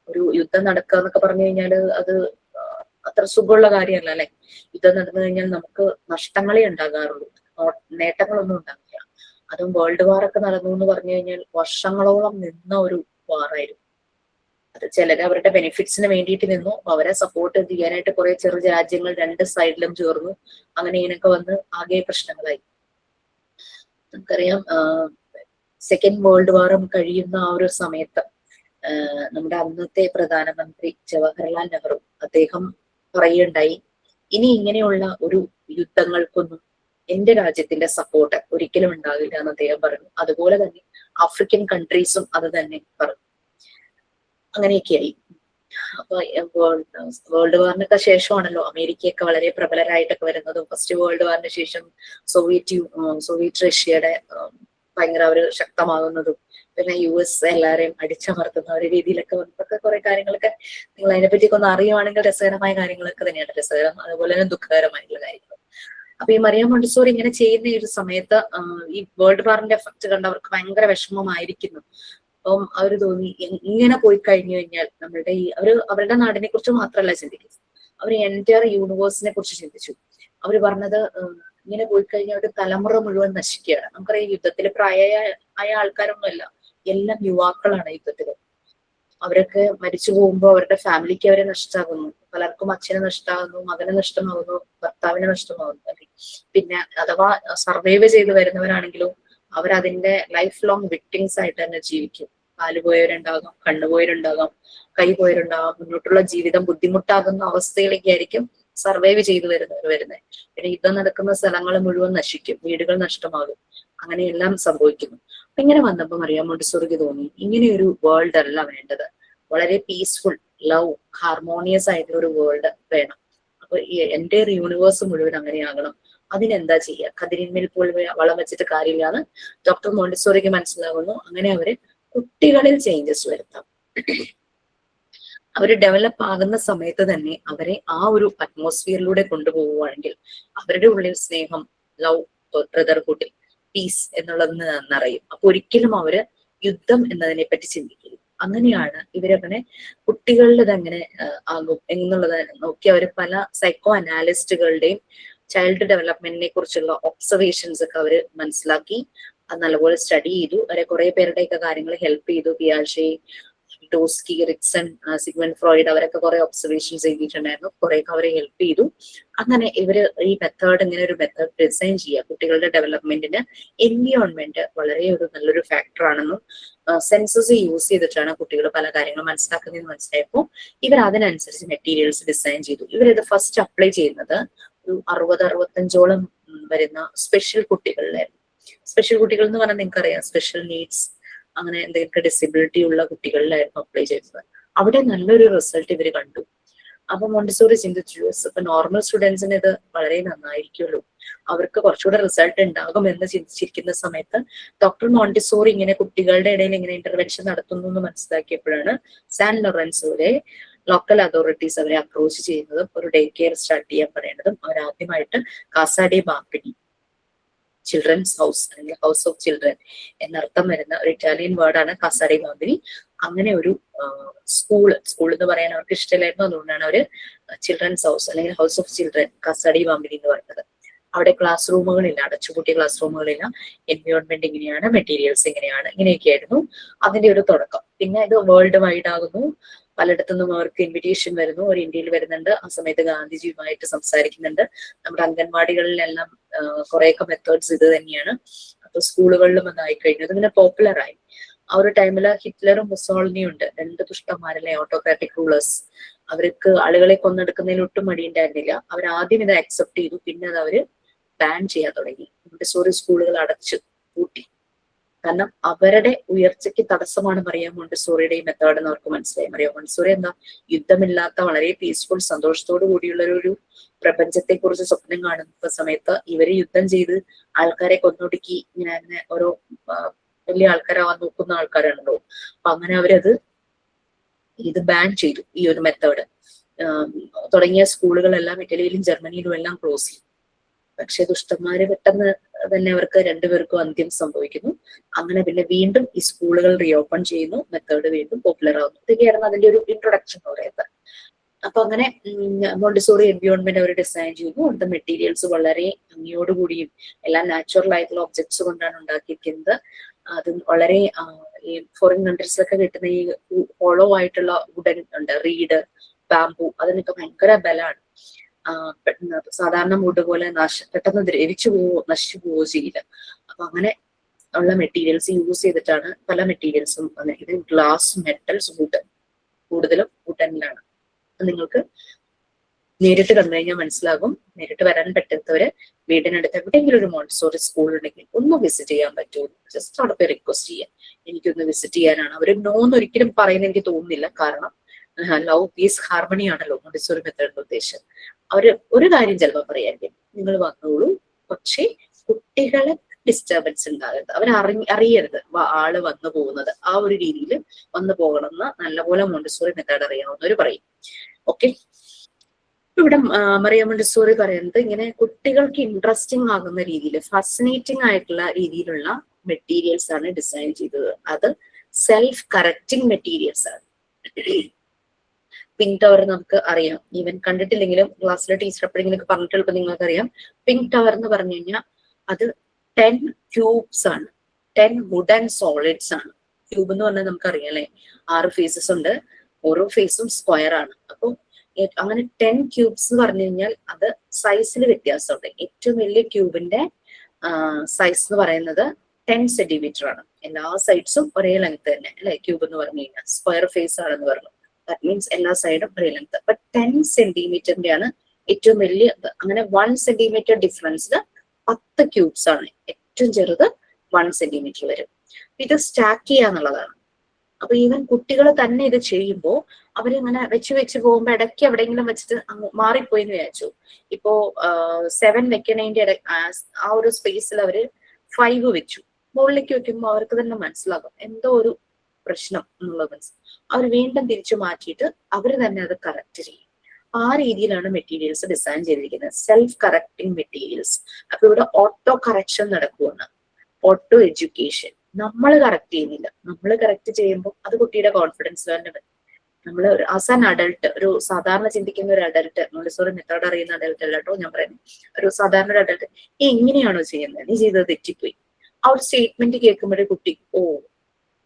ഒരു യുദ്ധം നടക്കുക എന്നൊക്കെ പറഞ്ഞു കഴിഞ്ഞാല് അത് അത്ര സുഖമുള്ള കാര്യമല്ല അല്ലെ. യുദ്ധം നടന്നു കഴിഞ്ഞാൽ നമുക്ക് നഷ്ടങ്ങളെ ഉണ്ടാകാറുള്ളൂ, നേട്ടങ്ങളൊന്നും ഉണ്ടാകില്ല. അതും വേൾഡ് വാർ ഒക്കെ നടന്നു എന്ന് പറഞ്ഞു കഴിഞ്ഞാൽ വർഷങ്ങളോളം നിന്ന ഒരു വാറായിരുന്നു. അത് ചിലർ അവരുടെ ബെനിഫിറ്റ്സിന് വേണ്ടിയിട്ട് നിന്നു, അവരെ സപ്പോർട്ട് ചെയ്യാനായിട്ട് കുറെ ചെറു രാജ്യങ്ങൾ 2 സൈഡിലും ചേർന്നു. അങ്ങനെ ഇങ്ങനെയൊക്കെ വന്ന് ആകെ പ്രശ്നങ്ങളായി. നമുക്കറിയാം സെക്കൻഡ് വേൾഡ് വാറും കഴിയുന്ന ആ ഒരു സമയത്ത് നമ്മുടെ അന്നത്തെ പ്രധാനമന്ത്രി ജവഹർലാൽ നെഹ്റു അദ്ദേഹം പറയുകയുണ്ടായി, ഇനി ഇങ്ങനെയുള്ള ഒരു യുദ്ധങ്ങൾക്കൊന്നും എന്റെ രാജ്യത്തിന്റെ സപ്പോർട്ട് ഒരിക്കലും ഉണ്ടാകില്ല എന്ന് അദ്ദേഹം പറഞ്ഞു. അതുപോലെ തന്നെ ആഫ്രിക്കൻ കൺട്രീസും അത് തന്നെ പറഞ്ഞു. അങ്ങനെയൊക്കെയായി. അപ്പൊ വേൾഡ് വാറിനൊക്കെ ശേഷമാണല്ലോ അമേരിക്കയൊക്കെ വളരെ പ്രബലരായിട്ടൊക്കെ വരുന്നതും. ഫസ്റ്റ് വേൾഡ് വാറിന് ശേഷം സോവിയറ്റ് റഷ്യയുടെ ഭയങ്കര അവര് ശക്തമാകുന്നതും പിന്നെ US എല്ലാരെയും അടിച്ചമർത്തുന്ന ഒരു രീതിയിലൊക്കെ വന്നതൊക്കെ കുറെ കാര്യങ്ങളൊക്കെ നിങ്ങൾ അതിനെപ്പറ്റിയൊക്കെ ഒന്ന് അറിയുവാണെങ്കിൽ രസകരമായ കാര്യങ്ങളൊക്കെ തന്നെയാണ്. രസകരം അതുപോലെ തന്നെ ദുഃഖകരമായിട്ടുള്ള കാര്യങ്ങൾ. അപ്പൊ ഈ മറിയം മോണ്ടിസോറി ഇങ്ങനെ ചെയ്യുന്ന ഈ ഒരു സമയത്ത് ഈ വേൾഡ് വാറിന്റെ എഫക്ട് കണ്ട് അവർക്ക് ഭയങ്കര വിഷമമായിരിക്കുന്നു. അപ്പം അവര് തോന്നി ഇങ്ങനെ പോയി കഴിഞ്ഞു കഴിഞ്ഞാൽ നമ്മളുടെ അവരുടെ നാടിനെ കുറിച്ച് മാത്രമല്ല ചിന്തിക്കുന്നത്, അവർ എൻറ്റയർ യൂണിവേഴ്സിനെ കുറിച്ച് ചിന്തിച്ചു. അവര് പറഞ്ഞത് ഇങ്ങനെ പോയി കഴിഞ്ഞാൽ ഒരു തലമുറ മുഴുവൻ നശിക്കുകയാണ്. നമുക്കറിയാം യുദ്ധത്തിൽ പ്രായമായ ആൾക്കാരൊന്നുമല്ല, എല്ലാം യുവാക്കളാണ് യുദ്ധത്തില്. അവരൊക്കെ മരിച്ചു പോകുമ്പോൾ അവരുടെ ഫാമിലിക്ക് അവരെ നഷ്ടമാകുന്നു. പലർക്കും അച്ഛനെ നഷ്ടമാകുന്നു, മകനെ നഷ്ടമാകുന്നു, ഭർത്താവിനെ നഷ്ടമാകുന്നു. പിന്നെ അഥവാ സർവൈവ് ചെയ്ത് വരുന്നവരാണെങ്കിലും അവരതിന്റെ ലൈഫ് ലോങ് വിക്ടിംസ് ആയിട്ട് തന്നെ ജീവിക്കും. കാല് പോയവരുണ്ടാകാം, കണ്ണുപോയവരുണ്ടാകാം, കൈ പോയവരുണ്ടാകാം. മുന്നോട്ടുള്ള ജീവിതം ബുദ്ധിമുട്ടാകുന്ന അവസ്ഥയിലേക്ക് ആയിരിക്കും സർവൈവ് ചെയ്തു വരുന്നത്. പിന്നെ യുദ്ധം നടക്കുന്ന സ്ഥലങ്ങൾ മുഴുവൻ നശിക്കും, വീടുകൾ നഷ്ടമാകും, അങ്ങനെയെല്ലാം സംഭവിക്കുന്നു. അപ്പൊ ഇങ്ങനെ വന്നപ്പോൾ മറിയം മോണ്ടിസോറിക്ക് തോന്നി ഇങ്ങനെ ഒരു വേൾഡ് അല്ല വേണ്ടത്, വളരെ പീസ്ഫുൾ, ലവ്, ഹാർമോണിയസ് ആയിട്ടുള്ള ഒരു വേൾഡ് വേണം. അപ്പൊ എന്റെ യൂണിവേഴ്സ് മുഴുവൻ അങ്ങനെയാകണം. അതിനെന്താ ചെയ്യുക? കതിരിന്മേൽ പോൽ വളം വെച്ചിട്ട് കാര്യമില്ലാന്ന് ഡോക്ടർ മോണ്ടിസോറിക്ക് മനസ്സിലാകുന്നു. അങ്ങനെ അവര് കുട്ടികളിൽ ചേഞ്ചസ് വരുത്താം. അവർ ഡെവലപ്പ് ആകുന്ന സമയത്ത് തന്നെ അവരെ ആ ഒരു അറ്റ്മോസ്ഫിയറിലൂടെ കൊണ്ടുപോവുകയാണെങ്കിൽ അവരുടെ ഉള്ളിൽ സ്നേഹം, ലവ്, ബ്രദർഹുഡ്, പീസ് എന്നുള്ളത് നിറയും. അപ്പൊ ഒരിക്കലും അവര് യുദ്ധം എന്നതിനെ പറ്റി ചിന്തിക്കില്ല. അങ്ങനെയാണ് ഇവരങ്ങനെ കുട്ടികളിൽ ഇതെങ്ങനെ ആകും എന്നുള്ളത് നോക്കി അവർ പല സൈക്കോ അനാലിസ്റ്റുകളുടെയും ചൈൽഡ് ഡെവലപ്മെന്റിനെ കുറിച്ചുള്ള ഒബ്സർവേഷൻസ് ഒക്കെ അവര് മനസ്സിലാക്കി. അത് നല്ലപോലെ സ്റ്റഡി ചെയ്തു. അവരെ കുറെ പേരുടെയൊക്കെ കാര്യങ്ങൾ ഹെൽപ്പ് ചെയ്തു. പിയാഷെ, ടോസ്കി, റിക്സൺ, സിഗ്മണ്ട് ഫ്രോയിഡ് അവരൊക്കെ കുറെ ഒബ്സർവേഷൻസ് ചെയ്തിട്ടുണ്ടായിരുന്നു. കുറെയൊക്കെ അവരെ ഹെൽപ്പ് ചെയ്തു. അങ്ങനെ ഇവര് ഈ മെത്തേഡ്, ഇങ്ങനെ ഒരു മെത്തേഡ് ഡിസൈൻ ചെയ്യുക കുട്ടികളുടെ ഡെവലപ്മെന്റിന്. എൻവിയോൺമെന്റ് വളരെ ഒരു നല്ലൊരു ഫാക്ടർ ആണെന്നും സെൻസസ് യൂസ് ചെയ്തിട്ടാണ് കുട്ടികൾ പല കാര്യങ്ങളും മനസ്സിലാക്കുന്നതെന്ന് മനസ്സിലായപ്പോൾ ഇവർ അതിനനുസരിച്ച് മെറ്റീരിയൽസ് ഡിസൈൻ ചെയ്തു. ഇവരിത് ഫസ്റ്റ് അപ്ലൈ ചെയ്യുന്നത് ഒരു 60-65ഓളം വരുന്ന സ്പെഷ്യൽ കുട്ടികളിലായിരുന്നു. സ്പെഷ്യൽ കുട്ടികൾ എന്ന് പറഞ്ഞാൽ നിങ്ങൾക്കറിയാം, സ്പെഷ്യൽ നീഡ്സ്, അങ്ങനെ എന്തെങ്കിലും ഡിസബിലിറ്റി ഉള്ള കുട്ടികളിലായിരുന്നു അപ്ലൈ ചെയ്തത്. അവിടെ നല്ലൊരു റിസൾട്ട് ഇവർ കണ്ടു. അപ്പൊ മോണ്ടിസോറി ചിന്തിച്ചു, ഇപ്പൊ നോർമൽ സ്റ്റുഡൻസിന് ഇത് വളരെ നന്നായിരിക്കുമല്ലോ, അവർക്ക് കുറച്ചുകൂടെ റിസൾട്ട് ഉണ്ടാകും എന്ന് ചിന്തിച്ചിരിക്കുന്ന സമയത്ത് ഡോക്ടർ മോണ്ടിസോറി ഇങ്ങനെ കുട്ടികളുടെ ഇടയിൽ ഇങ്ങനെ ഇന്റർവെൻഷൻ നടത്തുന്നു എന്ന് മനസ്സിലാക്കിയപ്പോഴാണ് സാൻ ലോറൻസോയിലെ ലോക്കൽ അതോറിറ്റീസ് അവരെ അപ്രോച്ച് ചെയ്യുന്നതും ഒരു ഡേ കെയർ സ്റ്റാർട്ട് ചെയ്യാൻ പറയുന്നതും. അവരാദ്യമായിട്ട് കാസ ഡെ ബാംബിനി ചിൽഡ്രൻസ് ഹൗസ് അല്ലെങ്കിൽ ഹൗസ് ഓഫ് ചിൽഡ്രൻ എന്നർത്ഥം വരുന്ന ഒരു ഇറ്റാലിയൻ വേർഡാണ് കാസ ഡെ ബാംബിനി. അങ്ങനെ ഒരു സ്കൂൾ എന്ന് പറയാൻ അവർക്ക് ഇഷ്ടമില്ലായിരുന്നു. അതുകൊണ്ടാണ് അവര് ചിൽഡ്രൻസ് ഹൗസ് അല്ലെങ്കിൽ ഹൗസ് ഓഫ് ചിൽഡ്രൻ കാസ ഡെ ബാംബിനി എന്ന് പറയുന്നത്. അവിടെ ക്ലാസ് റൂമുകളില്ല, അടച്ചുപൂട്ടിയ ക്ലാസ് റൂമുകളില്ല, എൻവയോൺമെന്റ് ഇങ്ങനെയാണ്, മെറ്റീരിയൽസ് ഇങ്ങനെയാണ്, ഇങ്ങനെയൊക്കെയായിരുന്നു അതിന്റെ ഒരു തുടക്കം. പിന്നെ ഇത് വേൾഡ് വൈഡ് ആകുന്നു. പലയിടത്തുനിന്നും അവർക്ക് ഇൻവിറ്റേഷൻ വരുന്നു. ഒരു ഇന്ത്യയിൽ വരുന്നുണ്ട്. ആ സമയത്ത് ഗാന്ധിജിയുമായിട്ട് സംസാരിക്കുന്നുണ്ട്. നമ്മുടെ അംഗൻവാടികളിലെല്ലാം കുറെയൊക്കെ മെത്തേഡ്സ് ഇത് തന്നെയാണ്. അപ്പൊ സ്കൂളുകളിലും അതായി കഴിഞ്ഞു. അതിങ്ങനെ പോപ്പുലറായി. ആ ഒരു ടൈമില് ഹിറ്റ്ലറും മുസോളിനിയും ഉണ്ട്, 2 ദുഷ്ടന്മാരല്ലേ, ഓട്ടോക്രാറ്റിക് റൂളേഴ്സ്. അവർക്ക് ആളുകളെ കൊന്നെടുക്കുന്നതിൽ ഒട്ടും മടിയുണ്ടായിരുന്നില്ല. അവർ ആദ്യം ഇത് അക്സെപ്റ്റ് ചെയ്തു, പിന്നെ അത് അവര് ബാൻ ചെയ്യാൻ തുടങ്ങി. മോണ്ടിസോറി സ്കൂളുകൾ അടച്ചു പൂട്ടി. കാരണം അവരുടെ ഉയർച്ചയ്ക്ക് തടസ്സമാണ് മറിയ മോണ്ടിസോറിയുടെ ഈ മെത്തേഡ് എന്ന് അവർക്ക് മനസ്സിലായി. മറിയ മോണ്ടിസോറി എന്താ, യുദ്ധമില്ലാത്ത വളരെ പീസ്ഫുൾ സന്തോഷത്തോടു കൂടിയുള്ള ഒരു പ്രപഞ്ചത്തെ കുറിച്ച് സ്വപ്നം കാണുന്ന സമയത്ത് ഇവര് യുദ്ധം ചെയ്ത് ആൾക്കാരെ കൊന്നൊടുക്കി ഇങ്ങനെ ഓരോ വലിയ ആൾക്കാരാവാൻ നോക്കുന്ന ആൾക്കാരാണല്ലോ. അപ്പൊ അങ്ങനെ അവരത് ഇത് ബാൻ ചെയ്തു, ഈ ഒരു മെത്തേഡ്. തുടങ്ങിയ സ്കൂളുകളെല്ലാം ഇറ്റലിയിലും ജർമ്മനിയിലും എല്ലാം ക്ലോസ് ചെയ്തു. പക്ഷെ ദുഷ്ടന്മാര് പെട്ടെന്ന് തന്നെ അവർക്ക് രണ്ടുപേർക്കും അന്ത്യം സംഭവിക്കുന്നു. അങ്ങനെ പിന്നെ വീണ്ടും ഈ സ്കൂളുകൾ റീഓപ്പൺ ചെയ്യുന്നു, മെത്തേഡ് വീണ്ടും പോപ്പുലർ ആവുന്നു. ഇതൊക്കെയായിരുന്നു അതിന്റെ ഒരു ഇൻട്രൊഡക്ഷൻ എന്ന് പറയുന്നത്. അപ്പൊ അങ്ങനെ മോണ്ടിസോറി എൻവയോൺമെന്റ് അവർ ഡിസൈൻ ചെയ്യുന്നു. അവിടുത്തെ മെറ്റീരിയൽസ് വളരെ ഭംഗിയോടുകൂടിയും എല്ലാം നാച്ചുറൽ ആയിട്ടുള്ള ഒബ്ജക്ട്സ് കൊണ്ടാണ് ഉണ്ടാക്കിയിരിക്കുന്നത്. അത് വളരെ ഈ ഫോറിൻ കൺട്രീസിലൊക്കെ കിട്ടുന്ന ഈ ഹോളോ ആയിട്ടുള്ള വുഡൻ ഉണ്ട്, റീഡ്, ബാംബു, അതിനൊക്കെ ഭയങ്കര ബലമാണ്. സാധാരണ വുഡ് പോലെ പെട്ടെന്ന് ദ്രവിച്ചു പോവോ നശിച്ചു പോവോ ചെയ്യില്ല. അപ്പൊ അങ്ങനെ ഉള്ള മെറ്റീരിയൽസ് യൂസ് ചെയ്തിട്ടാണ് പല മെറ്റീരിയൽസും. ഇത് ഗ്ലാസ്, മെറ്റൽസ്, വുഡ്, കൂടുതലും വുഡനിലാണ്. നിങ്ങൾക്ക് നേരിട്ട് കണ്ടു കഴിഞ്ഞാൽ മനസ്സിലാകും. നേരിട്ട് വരാൻ പറ്റാത്തവര് വീടിനടുത്ത് എവിടെയെങ്കിലും ഒരു മോണ്ടിസോറി സ്കൂൾ ഉണ്ടെങ്കിൽ ഒന്ന് വിസിറ്റ് ചെയ്യാൻ പറ്റുമോ, ജസ്റ്റ് അവിടെ പോയി റിക്വസ്റ്റ് ചെയ്യാം, എനിക്കൊന്ന് വിസിറ്റ് ചെയ്യാനാണ്. അവര് നോന്ന് ഒരിക്കലും പറയുന്നത് എനിക്ക് തോന്നുന്നില്ല. കാരണം ലവ്, പീസ്, ഹാർമണി ആണല്ലോ മോണ്ടിസോറി മെത്തേഡിന്റെ ഉദ്ദേശം. അവര് ഒരു കാര്യം ചിലപ്പോൾ പറയായിരിക്കും, നിങ്ങൾ വന്നോളൂ, പക്ഷേ കുട്ടികളെ ഡിസ്റ്റർബൻസ് ഉണ്ടാകരുത്, അവർ അറിയരുത് ആള് വന്നു പോകുന്നത്. ആ ഒരു രീതിയിൽ വന്നു പോകണമെന്ന് നല്ലപോലെ മോണ്ടിസോറി മെത്തേഡ് അറിയാവുന്നവര് പറയും. ഓക്കെ, ഇവിടെ മറിയ മോണ്ടിസോറി പറയുന്നത് ഇങ്ങനെ കുട്ടികൾക്ക് ഇൻട്രസ്റ്റിംഗ് ആകുന്ന രീതിയിൽ, ഫാസിനേറ്റിംഗ് ആയിട്ടുള്ള രീതിയിലുള്ള മെറ്റീരിയൽസ് ആണ് ഡിസൈൻ ചെയ്തത്. അത് സെൽഫ് കറക്റ്റിംഗ് മെറ്റീരിയൽസ് ആണ്. പിങ്ക് ടവർ നമുക്ക് അറിയാം, ഈവൻ കണ്ടിട്ടില്ലെങ്കിലും ക്ലാസ്സിലെ ടീച്ചർ എപ്പോഴെങ്കിലും പറഞ്ഞിട്ടുള്ളപ്പോൾ നിങ്ങൾക്ക് അറിയാം. പിങ്ക് ടവർ എന്ന് പറഞ്ഞു കഴിഞ്ഞാൽ അത് 10 ക്യൂബ്സ് ആണ്, 10 വുഡൻ സോളിഡ്സ് ആണ്. ക്യൂബ് എന്ന് പറഞ്ഞാൽ നമുക്കറിയാം അല്ലെ, 6 ഫേസസ് ഉണ്ട്, ഓരോ ഫേസും സ്ക്വയർ ആണ്. അപ്പോൾ അങ്ങനെ 10 ക്യൂബ്സ് എന്ന് പറഞ്ഞു കഴിഞ്ഞാൽ അത് സൈസിൽ വ്യത്യാസമുണ്ട്. ഏറ്റവും വലിയ ക്യൂബിന്റെ സൈസ് എന്ന് പറയുന്നത് 10 സെന്റിമീറ്റർ ആണ്. എല്ലാ സൈഡ്സും ഒരേ ലെങ്ത് തന്നെ അല്ലെ. ക്യൂബ് എന്ന് പറഞ്ഞു കഴിഞ്ഞാൽ സ്ക്വയർ ഫേസ് ആണെന്ന് പറഞ്ഞു. ദാറ്റ് മീൻസ് എല്ലാ സൈഡും ഒരേ ലെങ്ത്. അപ്പൊ 10 സെന്റിമീറ്ററിന്റെ ആണ് ഏറ്റവും വലിയ. അങ്ങനെ 1 സെന്റിമീറ്റർ ഡിഫറൻസില് 10 ക്യൂബ്സ് ആണ്. ഏറ്റവും ചെറുത് 1 സെന്റിമീറ്റർ വരും. ഇത് സ്റ്റാക്ക് ചെയ്യാന്നുള്ളതാണ്. അപ്പൊ ഈവൻ കുട്ടികൾ തന്നെ ഇത് ചെയ്യുമ്പോൾ അവരിങ്ങനെ വെച്ച് പോകുമ്പോ ഇടയ്ക്ക് എവിടെയെങ്കിലും വെച്ചിട്ട് മാറിപ്പോയി എന്ന് വിചാരിച്ചു. ഇപ്പോ 7 വെക്കണതിന്റെ ആ ഒരു സ്പേസിൽ അവര് 5 വെച്ചു. മുകളിലേക്ക് വെക്കുമ്പോൾ അവർക്ക് തന്നെ മനസ്സിലാകും എന്തോ ഒരു പ്രശ്നം എന്നുള്ളത് മനസ്സിലാവും. അവർ വീണ്ടും തിരിച്ചു മാറ്റിയിട്ട് അവർ തന്നെ അത് കറക്റ്റ് ചെയ്യും. ആ രീതിയിലാണ് മെറ്റീരിയൽസ് ഡിസൈൻ ചെയ്തിരിക്കുന്നത്, സെൽഫ് കറക്റ്റിംഗ് മെറ്റീരിയൽസ്. അപ്പൊ ഇവിടെ ഓട്ടോ കറക്ഷൻ നടക്കുവാണ്, ഓട്ടോ എഡ്യൂക്കേഷൻ. നമ്മൾ കറക്റ്റ് ചെയ്യുന്നില്ല, നമ്മൾ കറക്റ്റ് ചെയ്യുമ്പോൾ അത് കുട്ടിയുടെ കോൺഫിഡൻസ് തന്നെ വരും. നമ്മൾ ആസ് ആൻ അഡൽട്ട്, ഒരു സാധാരണ ചിന്തിക്കുന്ന ഒരു അഡൽട്ട്, മോണ്ടിസോറി മെത്തേഡ് അറിയുന്ന അഡൽട്ട് അല്ല കേട്ടോ ഞാൻ പറയുന്നത്, ഒരു സാധാരണ ഒരു അഡൽട്ട് എങ്ങനെയാണോ ചെയ്യുന്നത്, നീ ചെയ്തത് തെറ്റിപ്പോയി, ആ ഒരു സ്റ്റേറ്റ്മെന്റ് കേൾക്കുമ്പോഴേ കുട്ടി ഓ